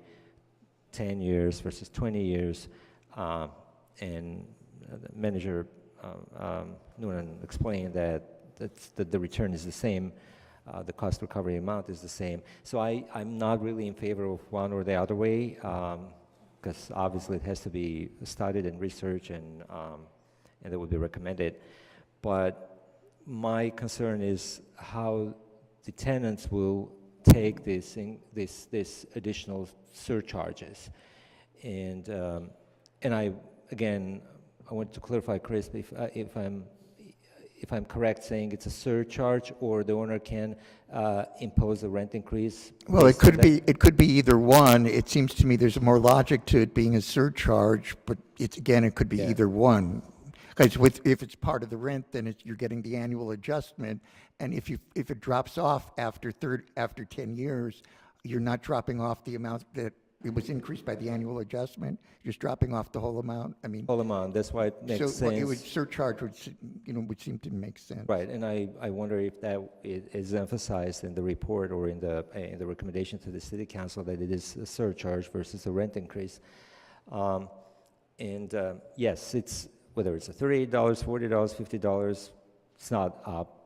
Speaker 6: 10 years versus 20 years, and Manager Noonan explained that the return is the same. The cost recovery amount is the same. So I'm not really in favor of one or the other way, because obviously it has to be studied and researched, and that would be recommended. But my concern is how the tenants will take this additional surcharges. And I want to clarify, Chris, if I'm correct, saying it's a surcharge, or the owner can impose a rent increase?
Speaker 20: Well, it could be either one. It seems to me there's more logic to it being a surcharge, but it could be either one. Because if it's part of the rent, then you're getting the annual adjustment, and if it drops off after 10 years, you're not dropping off the amount that it was increased by the annual adjustment. You're just dropping off the whole amount. I mean,
Speaker 6: whole amount. That's why it makes sense.
Speaker 20: Surcharge would seem to make sense.
Speaker 6: Right, and I wonder if that is emphasized in the report or in the recommendation to the City Council, that it is a surcharge versus a rent increase. Yes, it's whether it's a $38, $40, $50. It's not up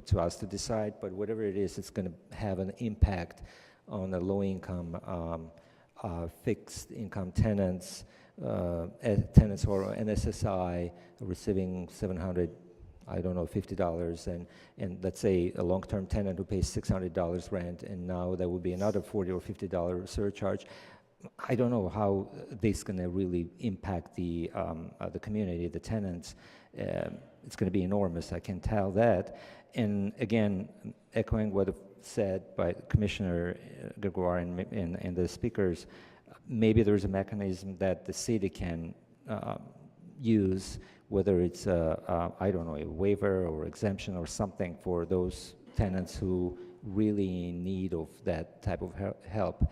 Speaker 6: to us to decide, but whatever it is, it's going to have an impact on the low-income, fixed-income tenants, tenants who are NSSI receiving $700, I don't know, $50, and let's say a long-term tenant who pays $600 rent, and now there will be another $40 or $50 surcharge. I don't know how this is going to really impact the community, the tenants. It's going to be enormous, I can tell that. And again, echoing what said by Commissioner Gregoire and the speakers, maybe there's a mechanism that the city can use, whether it's I don't know, a waiver or exemption or something for those tenants who really in need of that type of help.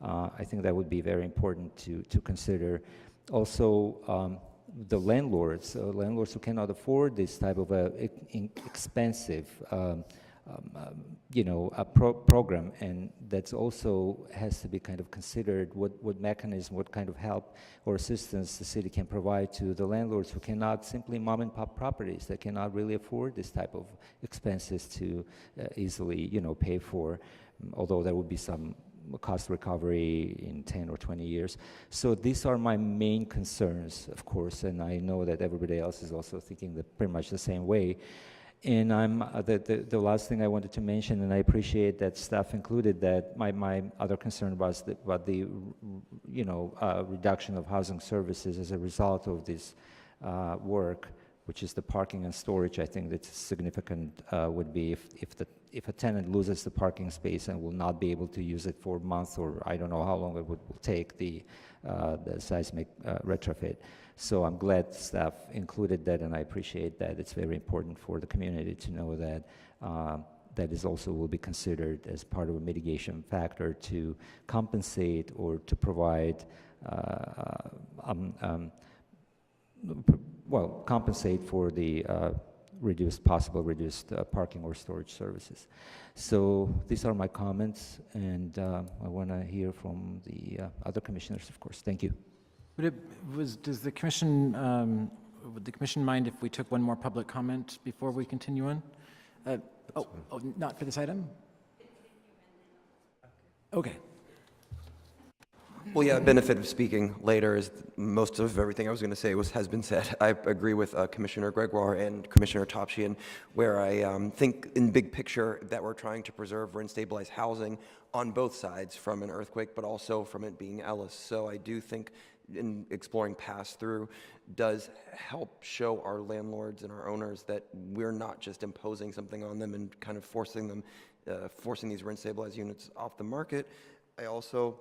Speaker 6: I think that would be very important to consider. Also, the landlords who cannot afford this type of expensive program, and that's also has to be kind of considered what mechanism, what kind of help or assistance the city can provide to the landlords who cannot, simply mom and pop properties that cannot really afford this type of expenses to easily pay for, although there would be some cost recovery in 10 or 20 years. So these are my main concerns, of course, and I know that everybody else is also thinking pretty much the same way. And the last thing I wanted to mention, and I appreciate that staff included that, my other concern was about the reduction of housing services as a result of this work, which is the parking and storage. I think that's significant would be if a tenant loses the parking space and will not be able to use it for a month, or I don't know how long it will take the seismic retrofit. So I'm glad staff included that, and I appreciate that. It's very important for the community to know that that is also will be considered as part of a mitigation factor to compensate or to provide compensate for the possible reduced parking or storage services. So these are my comments, and I want to hear from the other commissioners, of course. Thank you.
Speaker 13: Does the commission, would the commission mind if we took one more public comment before we continue on? Not for this item? Okay.
Speaker 7: Well, yeah, benefit of speaking later is most of everything I was going to say has been said. I agree with Commissioner Gregoire and Commissioner Topshian, where I think in big picture that we're trying to preserve rent-stabilized housing on both sides from an earthquake, but also from it being Ellis. So I do think in exploring pass-through does help show our landlords and our owners that we're not just imposing something on them and kind of forcing these rent-stabilized units off the market. I also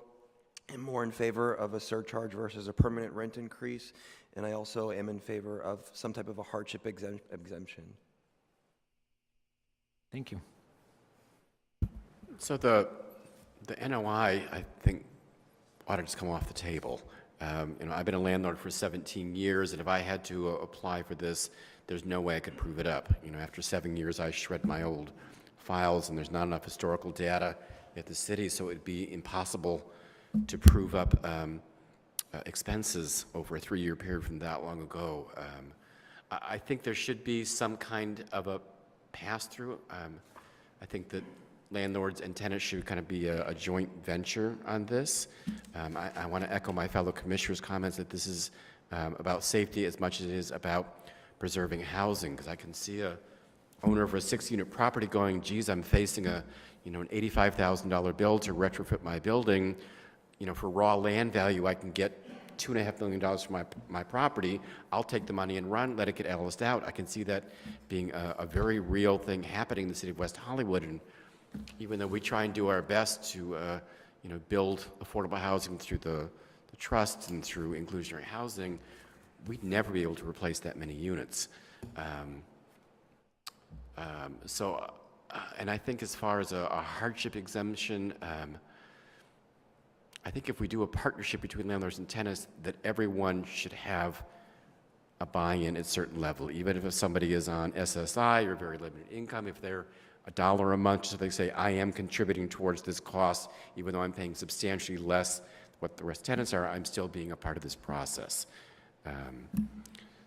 Speaker 7: am more in favor of a surcharge versus a permanent rent increase, and I also am in favor of some type of a hardship exemption.
Speaker 13: Thank you.
Speaker 19: So the NOI, I think, ought to just come off the table. I've been a landlord for 17 years, and if I had to apply for this, there's no way I could prove it up. After 7 years, I shred my old files, and there's not enough historical data at the city, so it'd be impossible to prove up expenses over a 3-year period from that long ago. I think there should be some kind of a pass-through. I think that landlords and tenants should kind of be a joint venture on this. I want to echo my fellow commissioners' comments that this is about safety as much as it is about preserving housing, because I can see a owner of a 6-unit property going, geez, I'm facing an $85,000 bill to retrofit my building. For raw land value, I can get $2.5 million for my property. I'll take the money and run, let it get Ellised out. I can see that being a very real thing happening in the city of West Hollywood. And even though we try and do our best to, build affordable housing through the trust and through inclusionary housing, we'd never be able to replace that many units. And I think as far as a hardship exemption, I think if we do a partnership between landlords and tenants, that everyone should have a buy-in at a certain level, even if somebody is on SSI or very limited income, if they're $1 a month, so they say, I am contributing towards this cost, even though I'm paying substantially less what the rest tenants are, I'm still being a part of this process.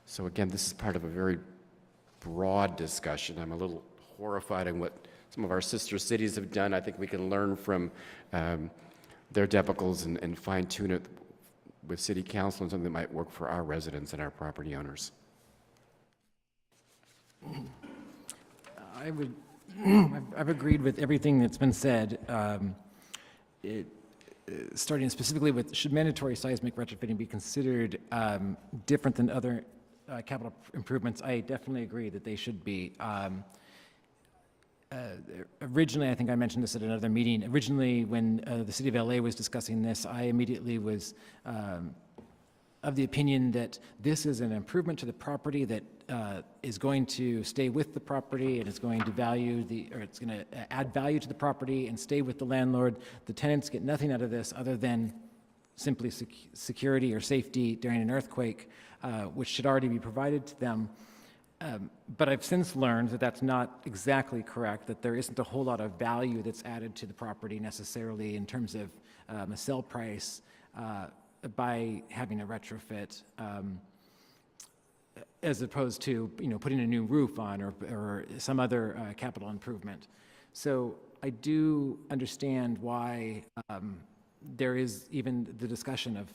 Speaker 19: So again, this is part of a very broad discussion. I'm a little horrified at what some of our sister cities have done. I think we can learn from their debacles and fine-tune it with city council and something that might work for our residents and our property owners.
Speaker 13: I've agreed with everything that's been said. Starting specifically with, should mandatory seismic retrofitting be considered different than other capital improvements? I definitely agree that they should be. Originally, I think I mentioned this at another meeting, originally when the city of LA was discussing this, I immediately was of the opinion that this is an improvement to the property that is going to stay with the property and is going to it's going to add value to the property and stay with the landlord. The tenants get nothing out of this other than simply security or safety during an earthquake, which should already be provided to them. But I've since learned that that's not exactly correct, that there isn't a whole lot of value that's added to the property necessarily in terms of a sell price by having a retrofit, as opposed to putting a new roof on or some other capital improvement. So I do understand why there is even the discussion of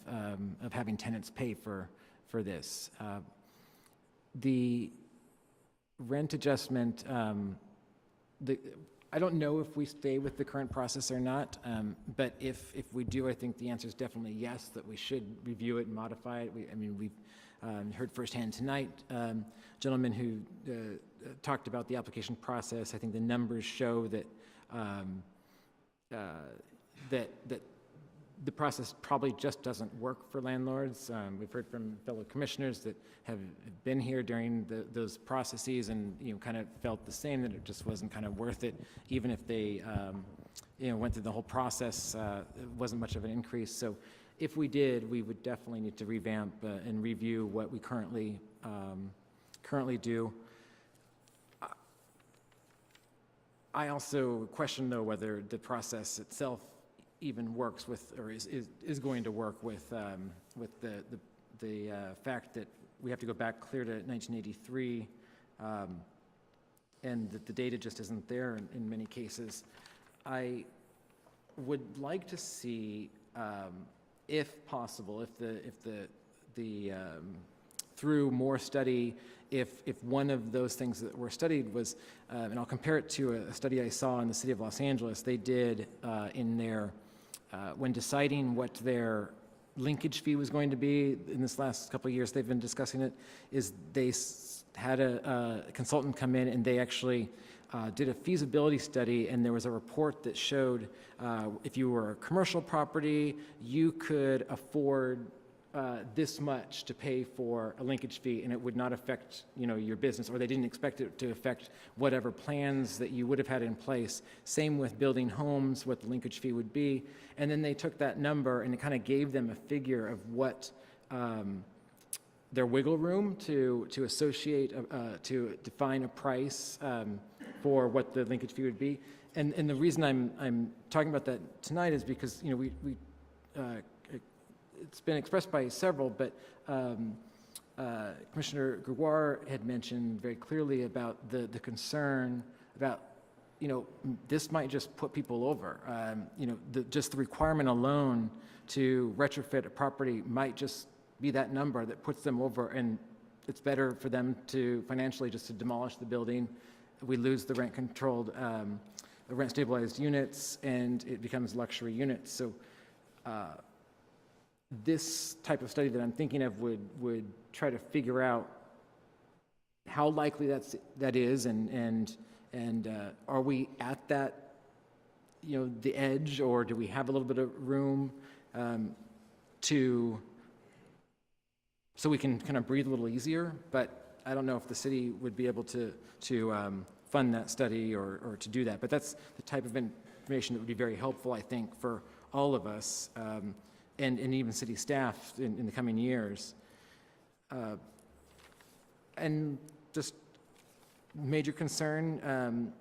Speaker 13: having tenants pay for this. The rent adjustment, I don't know if we stay with the current process or not, but if we do, I think the answer is definitely yes, that we should review it and modify it. We've heard firsthand tonight, gentlemen who talked about the application process. I think the numbers show that that the process probably just doesn't work for landlords. We've heard from fellow commissioners that have been here during those processes and kind of felt the same, that it just wasn't kind of worth it, even if they went through the whole process. It wasn't much of an increase. So if we did, we would definitely need to revamp and review what we currently do. I also question, though, whether the process itself even works with, or is going to work with the fact that we have to go back clear to 1983, and that the data just isn't there in many cases. I would like to see, if possible, through more study, if one of those things that were studied was, and I'll compare it to a study I saw in the city of Los Angeles. They did in their, when deciding what their linkage fee was going to be in this last couple of years, they've been discussing it, is they had a consultant come in and they actually did a feasibility study, and there was a report that showed if you were a commercial property, you could afford this much to pay for a linkage fee, and it would not affect, your business, or they didn't expect it to affect whatever plans that you would have had in place. Same with building homes, what the linkage fee would be. And then they took that number and it kind of gave them a figure of what their wiggle room to associate, to define a price for what the linkage fee would be. And the reason I'm talking about that tonight is because, it's been expressed by several, but Commissioner Gregoire had mentioned very clearly about the concern about, this might just put people over. Just the requirement alone to retrofit a property might just be that number that puts them over, and it's better for them to financially just to demolish the building. We lose the rent-controlled, rent-stabilized units, and it becomes luxury units. So. This type of study that I'm thinking of would try to figure out how likely that is, and are we at that, the edge, or do we have a little bit of room so we can kind of breathe a little easier? But I don't know if the city would be able to fund that study or to do that. But that's the type of information that would be very helpful, I think, for all of us. And even city staff in the coming years. And just major concern,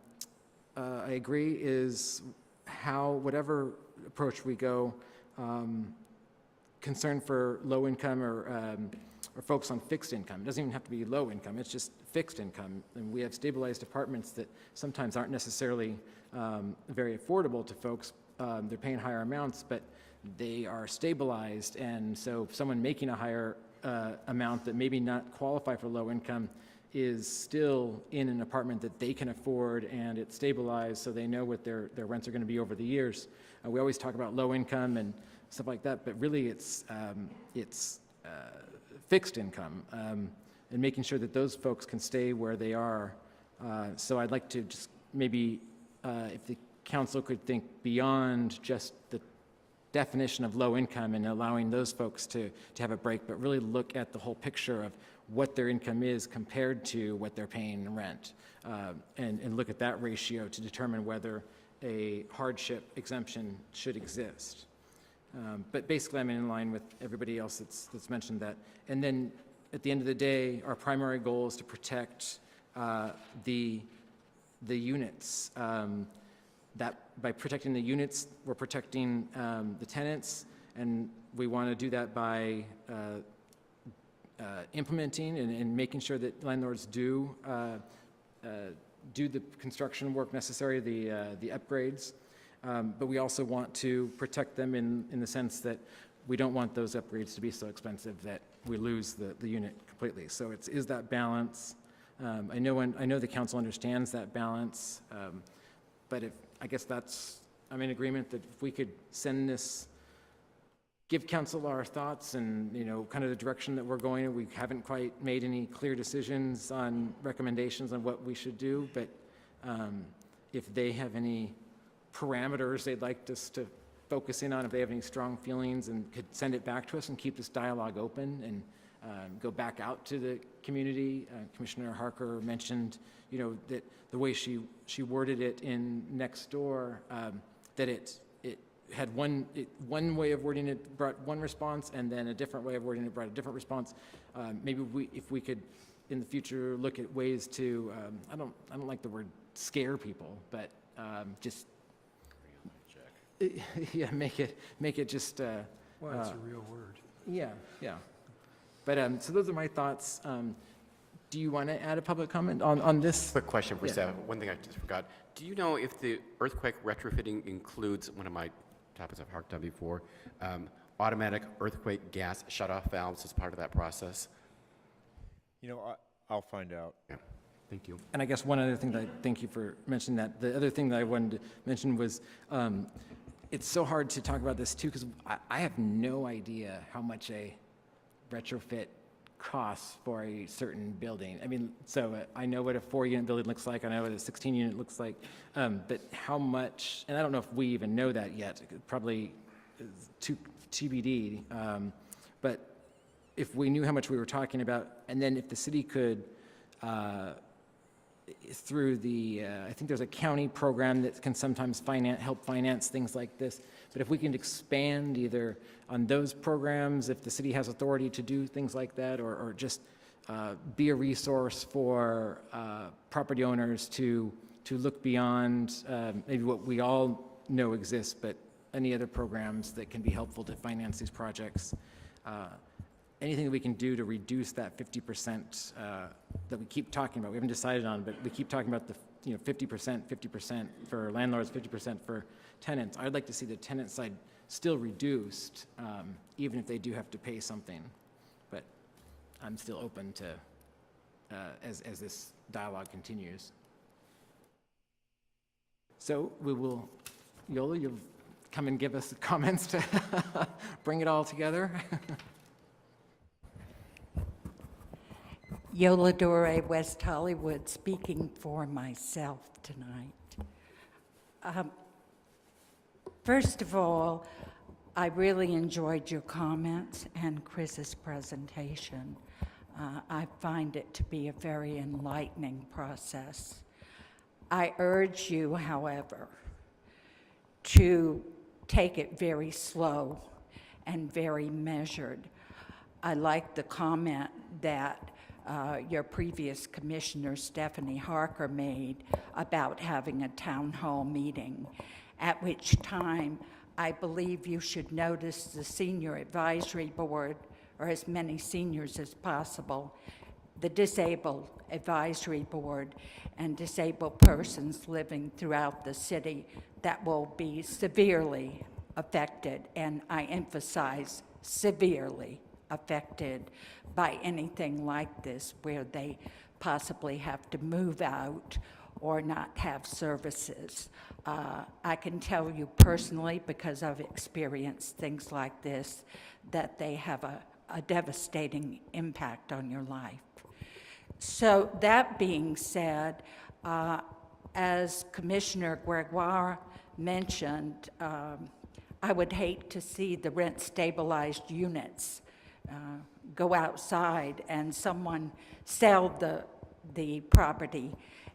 Speaker 13: I agree, is how, whatever approach we go, concern for low income or folks on fixed income. It doesn't even have to be low income, it's just fixed income. And we have stabilized apartments that sometimes aren't necessarily very affordable to folks. They're paying higher amounts, but they are stabilized, and so someone making a higher amount that maybe not qualify for low income is still in an apartment that they can afford, and it's stabilized, so they know what their rents are going to be over the years. We always talk about low income and stuff like that, but really it's fixed income, and making sure that those folks can stay where they are. So I'd like to just maybe, if the council could think beyond just the definition of low income and allowing those folks to have a break, but really look at the whole picture of what their income is compared to what they're paying in rent, and look at that ratio to determine whether a hardship exemption should exist. But basically, I'm in line with everybody else that's mentioned that. And then at the end of the day, our primary goal is to protect the units. That by protecting the units, we're protecting the tenants, and we want to do that by implementing and making sure that landlords do the construction work necessary, the upgrades. But we also want to protect them in the sense that we don't want those upgrades to be so expensive that we lose the unit completely. So is that balance. I know the council understands that balance, but I guess I'm in agreement that if we could send this, give council our thoughts and, kind of the direction that we're going. We haven't quite made any clear decisions on recommendations on what we should do, but if they have any parameters they'd like us to focus in on, if they have any strong feelings, and could send it back to us and keep this dialogue open and go back out to the community. Commissioner Harker mentioned, that the way she worded it in next door, that it had one way of wording it brought one response, and then a different way of wording it brought a different response. Maybe if we could in the future look at ways to, I don't like the word scare people, but just, yeah, make it just,
Speaker 5: Well, it's a real word.
Speaker 13: yeah, yeah. But, so those are my thoughts. Do you want to add a public comment on this?
Speaker 19: Quick question for
Speaker 13: Yeah.
Speaker 19: staff. One thing I just forgot. Do you know if the earthquake retrofitting includes, one of my topics I've harked on before, automatic earthquake gas shutoff valves as part of that process?
Speaker 21: You know, I'll find out.
Speaker 19: Yeah. Thank you.
Speaker 13: And I guess one other thing thank you for mentioning that. The other thing that I wanted to mention was, it's so hard to talk about this too, because I have no idea how much a retrofit costs for a certain building. I mean, so I know what a 4-unit building looks like, I know what a 16-unit looks like, but how much, and I don't know if we even know that yet, probably TBD, but if we knew how much we were talking about, and then if the city could, through the, I think there's a county program that can sometimes help finance things like this, but if we can expand either on those programs, if the city has authority to do things like that, or just be a resource for property owners to look beyond maybe what we all know exists, but any other programs that can be helpful to finance these projects. Anything that we can do to reduce that 50% that we keep talking about, we haven't decided on, but we keep talking about the 50% for landlords, 50% for tenants. I'd like to see the tenant side still reduced, even if they do have to pay something. But I'm still open to, as this dialogue continues. So we will, Yola, you'll come and give us comments to bring it all together.
Speaker 11: Yola Dore, West Hollywood, speaking for myself tonight. First of all, I really enjoyed your comments and Chris's presentation. I find it to be a very enlightening process. I urge you, however, to take it very slow and very measured. I like the comment that your previous commissioner, Stephanie Harker, made about having a town hall meeting, at which time I believe you should notice the senior advisory board, or as many seniors as possible, the disabled advisory board, and disabled persons living throughout the city that will be severely affected, and I emphasize severely affected by anything like this, where they possibly have to move out or not have services. I can tell you personally, because I've experienced things like this, that they have a devastating impact on your life. So that being said, as Commissioner Gregoire mentioned, I would hate to see the rent-stabilized units go outside and someone sell the property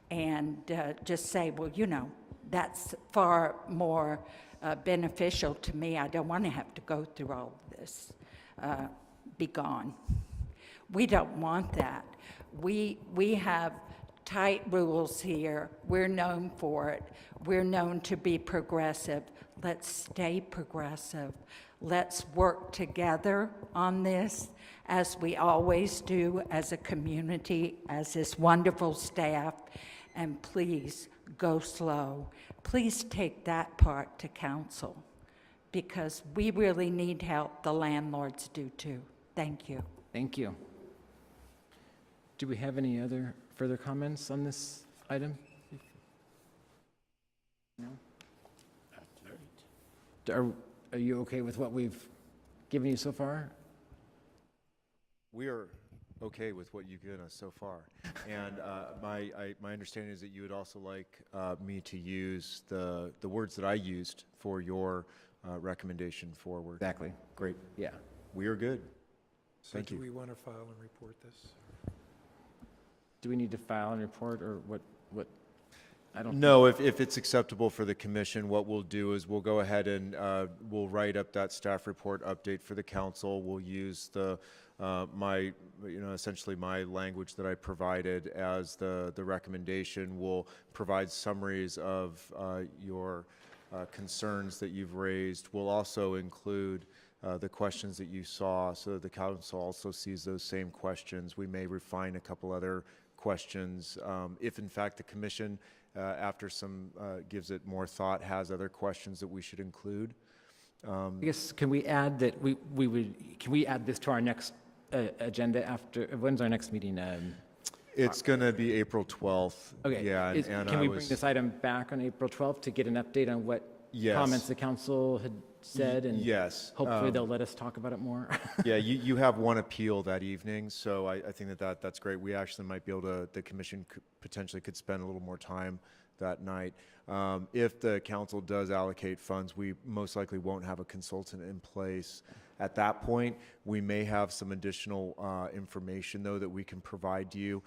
Speaker 11: and just say, well, you know, that's far more beneficial to me. I don't want to have to go through all of this. Be gone. We don't want that. We have tight rules here. We're known for it. We're known to be progressive. Let's stay progressive. Let's work together on this, as we always do as a community, as this wonderful staff, and please go slow. Please take that part to council, because we really need help. The landlords do too. Thank you.
Speaker 13: Thank you. Do we have any other further comments on this item? No? Are you okay with what we've given you so far?
Speaker 21: We are okay with what you've given us so far. And my understanding is that you would also like me to use the words that I used for your recommendation forward.
Speaker 13: Exactly. Great. Yeah.
Speaker 21: We are good.
Speaker 5: So
Speaker 21: Thank
Speaker 5: do
Speaker 21: you.
Speaker 5: we want to file and report this?
Speaker 13: Do we need to file and report, or what? I don't.
Speaker 21: No, if it's acceptable for the commission, what we'll do is we'll go ahead and we'll write up that staff report update for the council. We'll use the essentially my language that I provided as the recommendation. We'll provide summaries of your concerns that you've raised. We'll also include the questions that you saw, so that the council also sees those same questions. We may refine a couple other questions if in fact the commission after some gives it more thought, has other questions that we should include.
Speaker 13: I guess, can we add that can we add this to our next agenda after, when's our next meeting?
Speaker 21: It's going to be April 12th.
Speaker 13: Okay.
Speaker 21: Yeah.
Speaker 13: Can we bring this item back on April 12th to get an update on what comments the council had said? And
Speaker 21: yes.
Speaker 13: Hopefully they'll let us talk about it more.
Speaker 21: Yeah, you have one appeal that evening, so I think that's great. We actually might be able to, the commission potentially could spend a little more time that night. If the council does allocate funds, we most likely won't have a consultant in place. At that point, we may have some additional information, though, that we can provide you.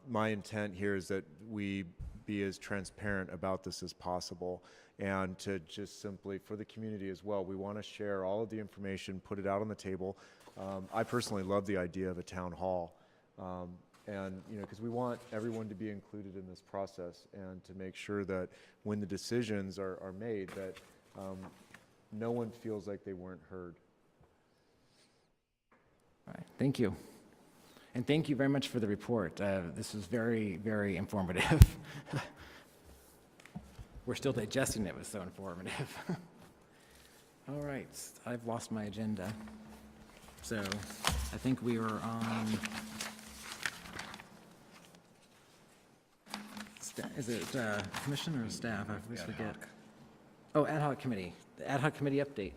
Speaker 21: My intent here is that we be as transparent about this as possible, and to just simply, for the community as well, we want to share all of the information, put it out on the table. I personally love the idea of a town hall. And, because we want everyone to be included in this process and to make sure that when the decisions are made, that no one feels like they weren't heard.
Speaker 13: All right, thank you. And thank you very much for the report. This was very, very informative. We're still digesting it. It was so informative. All right, I've lost my agenda. So I think we were on... Is it commission or staff? I always forget. Oh, ad hoc committee. The ad hoc committee update.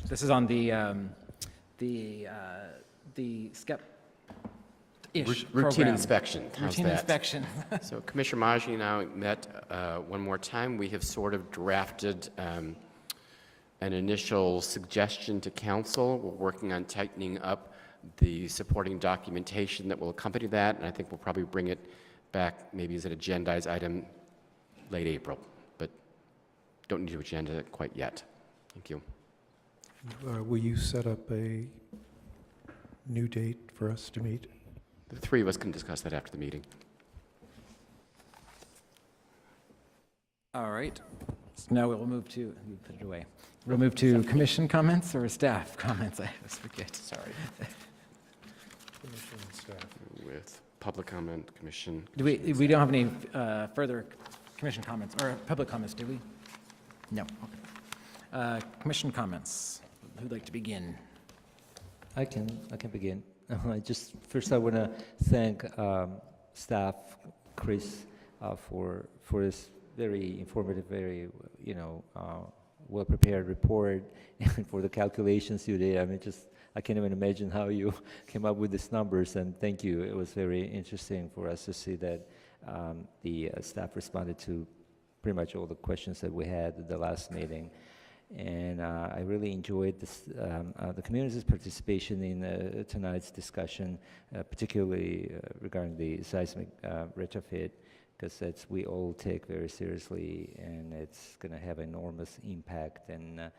Speaker 13: This is on the SCEP
Speaker 19: routine inspection. How's
Speaker 13: Routine
Speaker 19: that?
Speaker 13: inspection.
Speaker 19: So Commissioner Maggi and I met one more time. We have sort of drafted an initial suggestion to council. We're working on tightening up the supporting documentation that will accompany that, and I think we'll probably bring it back maybe as an agendized item late April, but don't need to agenda it quite yet. Thank you.
Speaker 5: Will you set up a new date for us to meet?
Speaker 19: The three of us can discuss that after the meeting.
Speaker 13: All right. So now we'll move to, you put it away. We'll move to commission comments or staff comments. I always forget.
Speaker 19: Sorry.
Speaker 5: Commission and staff.
Speaker 19: With public comment, commission.
Speaker 13: Do we don't have any further commission comments or public comments, do we? No. Okay. Commission comments. Who'd like to begin?
Speaker 6: I can begin. First I want to thank staff, Chris, for this very informative, very well-prepared report, and for the calculations you did. I mean, I can't even imagine how you came up with these numbers, and thank you. It was very interesting for us to see that the staff responded to pretty much all the questions that we had at the last meeting. And I really enjoyed this, the community's participation in tonight's discussion, particularly regarding the seismic retrofit, because we all take very seriously, and it's going to have enormous impact. And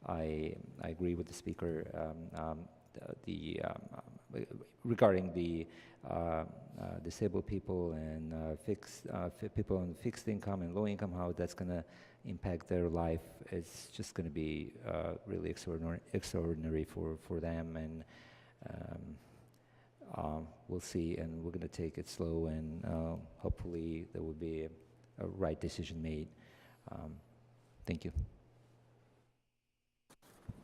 Speaker 6: I agree with the speaker regarding the disabled people and people on fixed income and low income, how that's going to impact their life. It's just going to be really extraordinary for them, and we'll see, and we're going to take it slow, and hopefully there will be a right decision made. Thank you.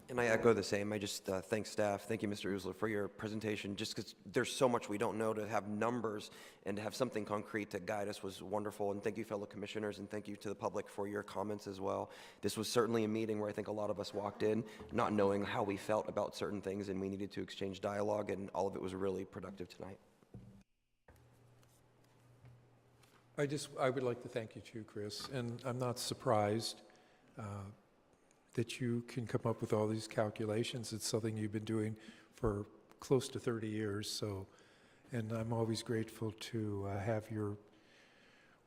Speaker 7: And I echo the same. I just thank staff. Thank you, Mr. Usler, for your presentation. Just because there's so much we don't know, to have numbers and to have something concrete to guide us was wonderful. And thank you, fellow commissioners, and thank you to the public for your comments as well. This was certainly a meeting where I think a lot of us walked in not knowing how we felt about certain things, and we needed to exchange dialogue, and all of it was really productive tonight.
Speaker 5: I would like to thank you too, Chris, and I'm not surprised that you can come up with all these calculations. It's something you've been doing for close to 30 years, and I'm always grateful to have your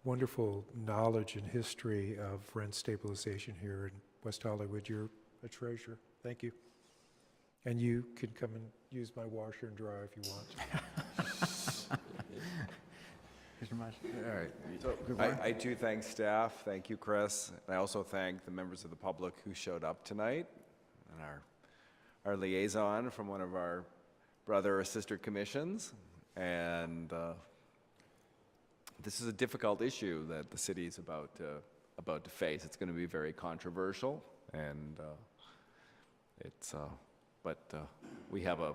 Speaker 5: wonderful knowledge and history of rent stabilization here in West Hollywood. You're a treasure. Thank you. And you can come and use my washer and dryer if you want.
Speaker 3: All right. So I do thank staff. Thank you, Chris. And I also thank the members of the public who showed up tonight, and our liaison from one of our brother or sister commissions. And this is a difficult issue that the city is about to face. It's going to be very controversial, and we have a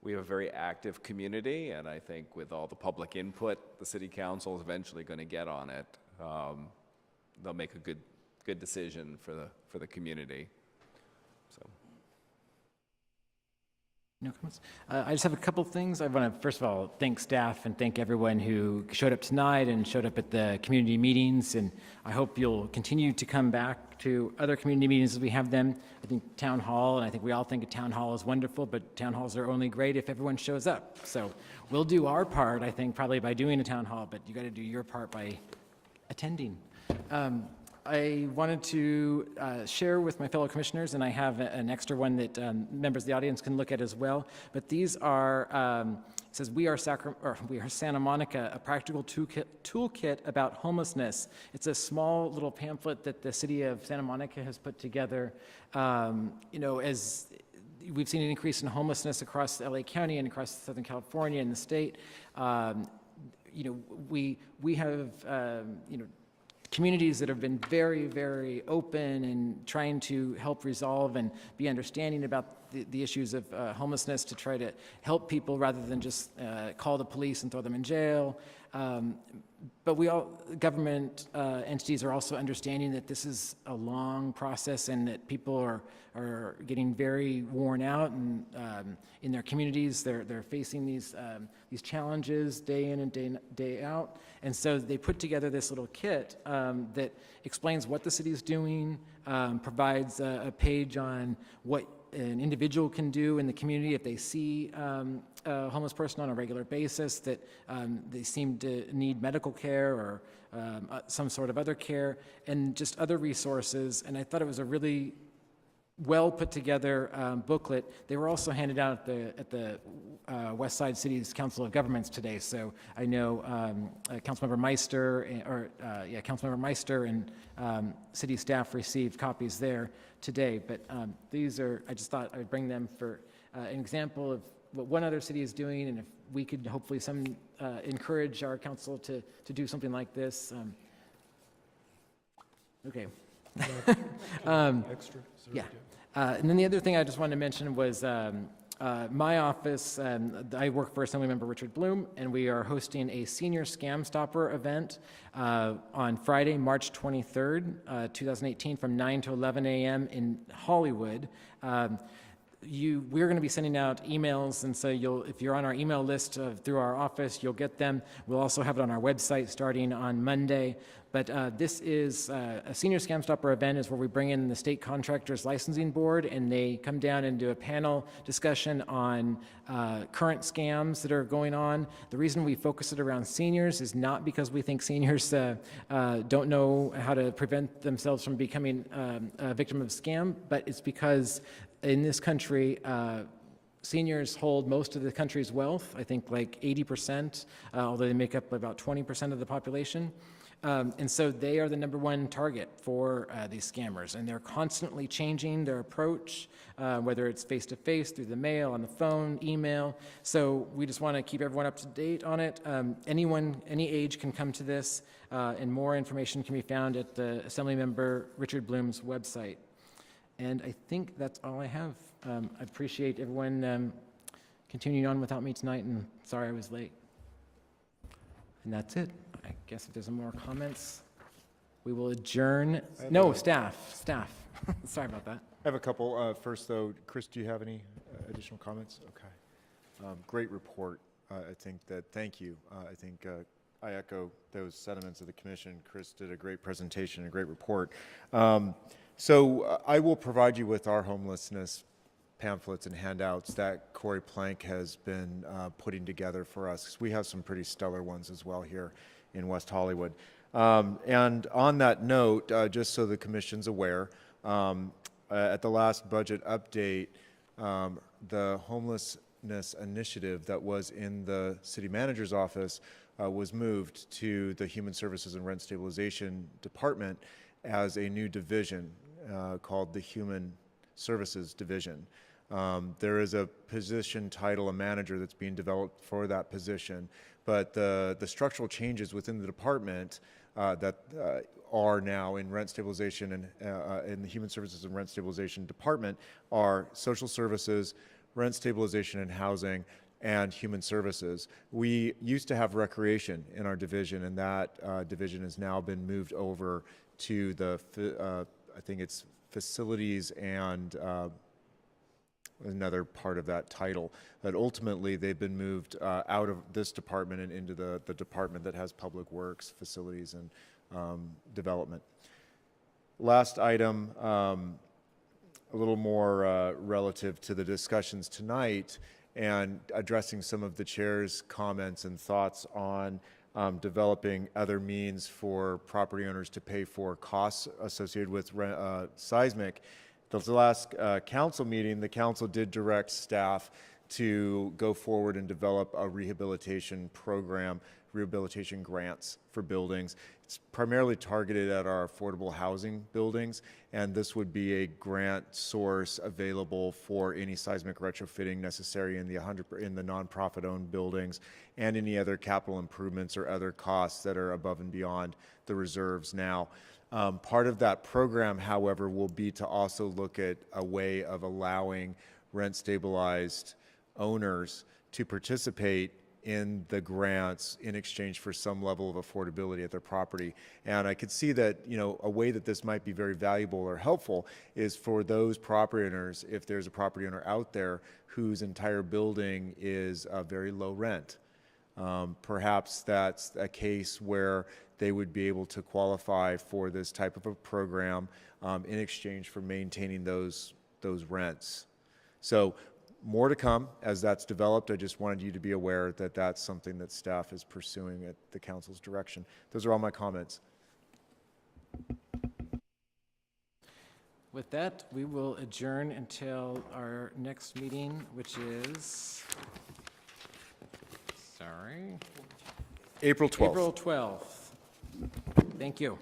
Speaker 3: very active community, and I think with all the public input the city council is eventually going to get on it, they'll make a good decision for the community. So.
Speaker 13: No comments? I just have a couple things. I want to, first of all, thank staff and thank everyone who showed up tonight and showed up at the community meetings. And I hope you'll continue to come back to other community meetings as we have them. I think town hall, and I think we all think a town hall is wonderful, but town halls are only great if everyone shows up. So we'll do our part, I think, probably by doing a town hall, but you got to do your part by attending. I wanted to share with my fellow commissioners, and I have an extra one that members of the audience can look at as well. But these are, it says, we are Santa Monica, a practical toolkit about homelessness. It's a small little pamphlet that the city of Santa Monica has put together. You know, as we've seen an increase in homelessness across LA County and across Southern California and the state. You know, we have, you know, communities that have been very, very open and trying to help resolve and be understanding about the issues of homelessness to try to help people rather than just call the police and throw them in jail. But government entities are also understanding that this is a long process and that people are getting very worn out, and in their communities they're facing these challenges day in and day out. And so they put together this little kit that explains what the city is doing, provides a page on what an individual can do in the community if they see a homeless person on a regular basis, that they seem to need medical care or some sort of other care, and just other resources. And I thought it was a really well put together booklet. They were also handed out at the West Side City's Council of Governments today. So I know Councilmember Meister, Councilmember Meister and city staff received copies there today. But these are, I just thought I'd bring them for an example of what one other city is doing, and if we could hopefully encourage our council to do something like this. Okay.
Speaker 5: Extra?
Speaker 13: Yeah. And then the other thing I just wanted to mention was my office, I work for Assemblymember Richard Bloom, and we are hosting a Senior Scam Stopper event on Friday, March 23rd, 2018, from 9 to 11 a.m. in Hollywood. We're going to be sending out emails, and so if you're on our email list through our office, you'll get them. We'll also have it on our website starting on Monday. But this is a Senior Scam Stopper event is where we bring in the State Contractors Licensing Board, and they come down and do a panel discussion on current scams that are going on. The reason we focus it around seniors is not because we think seniors don't know how to prevent themselves from becoming a victim of scam, but it's because in this country, seniors hold most of the country's wealth, I think like 80%, although they make up about 20% of the population. And so they are the #1 target for these scammers, and they're constantly changing their approach, whether it's face-to-face, through the mail, on the phone, email. So we just want to keep everyone up to date on it. Anyone, any age can come to this, and more information can be found at the Assemblymember Richard Bloom's website. And I think that's all I have. I appreciate everyone continuing on without me tonight, and sorry I was late. And that's it. I guess if there's more comments, we will adjourn. No, staff. Sorry about that.
Speaker 21: I have a couple. First, though, Chris, do you have any additional comments? Okay. Great report. I think thank you. I think I echo those sentiments of the commission. Chris did a great presentation, a great report. So I will provide you with our homelessness pamphlets and handouts that Corey Plank has been putting together for us, 'cause we have some pretty stellar ones as well here in West Hollywood. And on that note, just so the commission's aware, at the last budget update, the homelessness initiative that was in the city manager's office was moved to the Human Services and Rent Stabilization Department as a new division called the Human Services Division. There is a position title, a manager, that's being developed for that position, but the structural changes within the department that are now in rent stabilization and in the Human Services and Rent Stabilization Department are social services, rent stabilization and housing, and human services. We used to have recreation in our division, and that division has now been moved over to the, I think it's facilities and another part of that title. But ultimately, they've been moved out of this department and into the department that has public works, facilities, and development. Last item, a little more relative to the discussions tonight and addressing some of the chair's comments and thoughts on developing other means for property owners to pay for costs associated with seismic. The last council meeting, the council did direct staff to go forward and develop a rehabilitation program, rehabilitation grants for buildings. It's primarily targeted at our affordable housing buildings, and this would be a grant source available for any seismic retrofitting necessary in the nonprofit-owned buildings and any other capital improvements or other costs that are above and beyond the reserves now. Part of that program, however, will be to also look at a way of allowing rent-stabilized owners to participate in the grants in exchange for some level of affordability at their property. And I could see that, you know, a way that this might be very valuable or helpful is for those property owners, if there's a property owner out there whose entire building is a very low rent. Perhaps that's a case where they would be able to qualify for this type of a program in exchange for maintaining those rents. So more to come as that's developed. I just wanted you to be aware that that's something that staff is pursuing at the council's direction. Those are all my comments.
Speaker 13: With that, we will adjourn until our next meeting, which is,
Speaker 21: April 12th.
Speaker 13: April 12th. Thank you.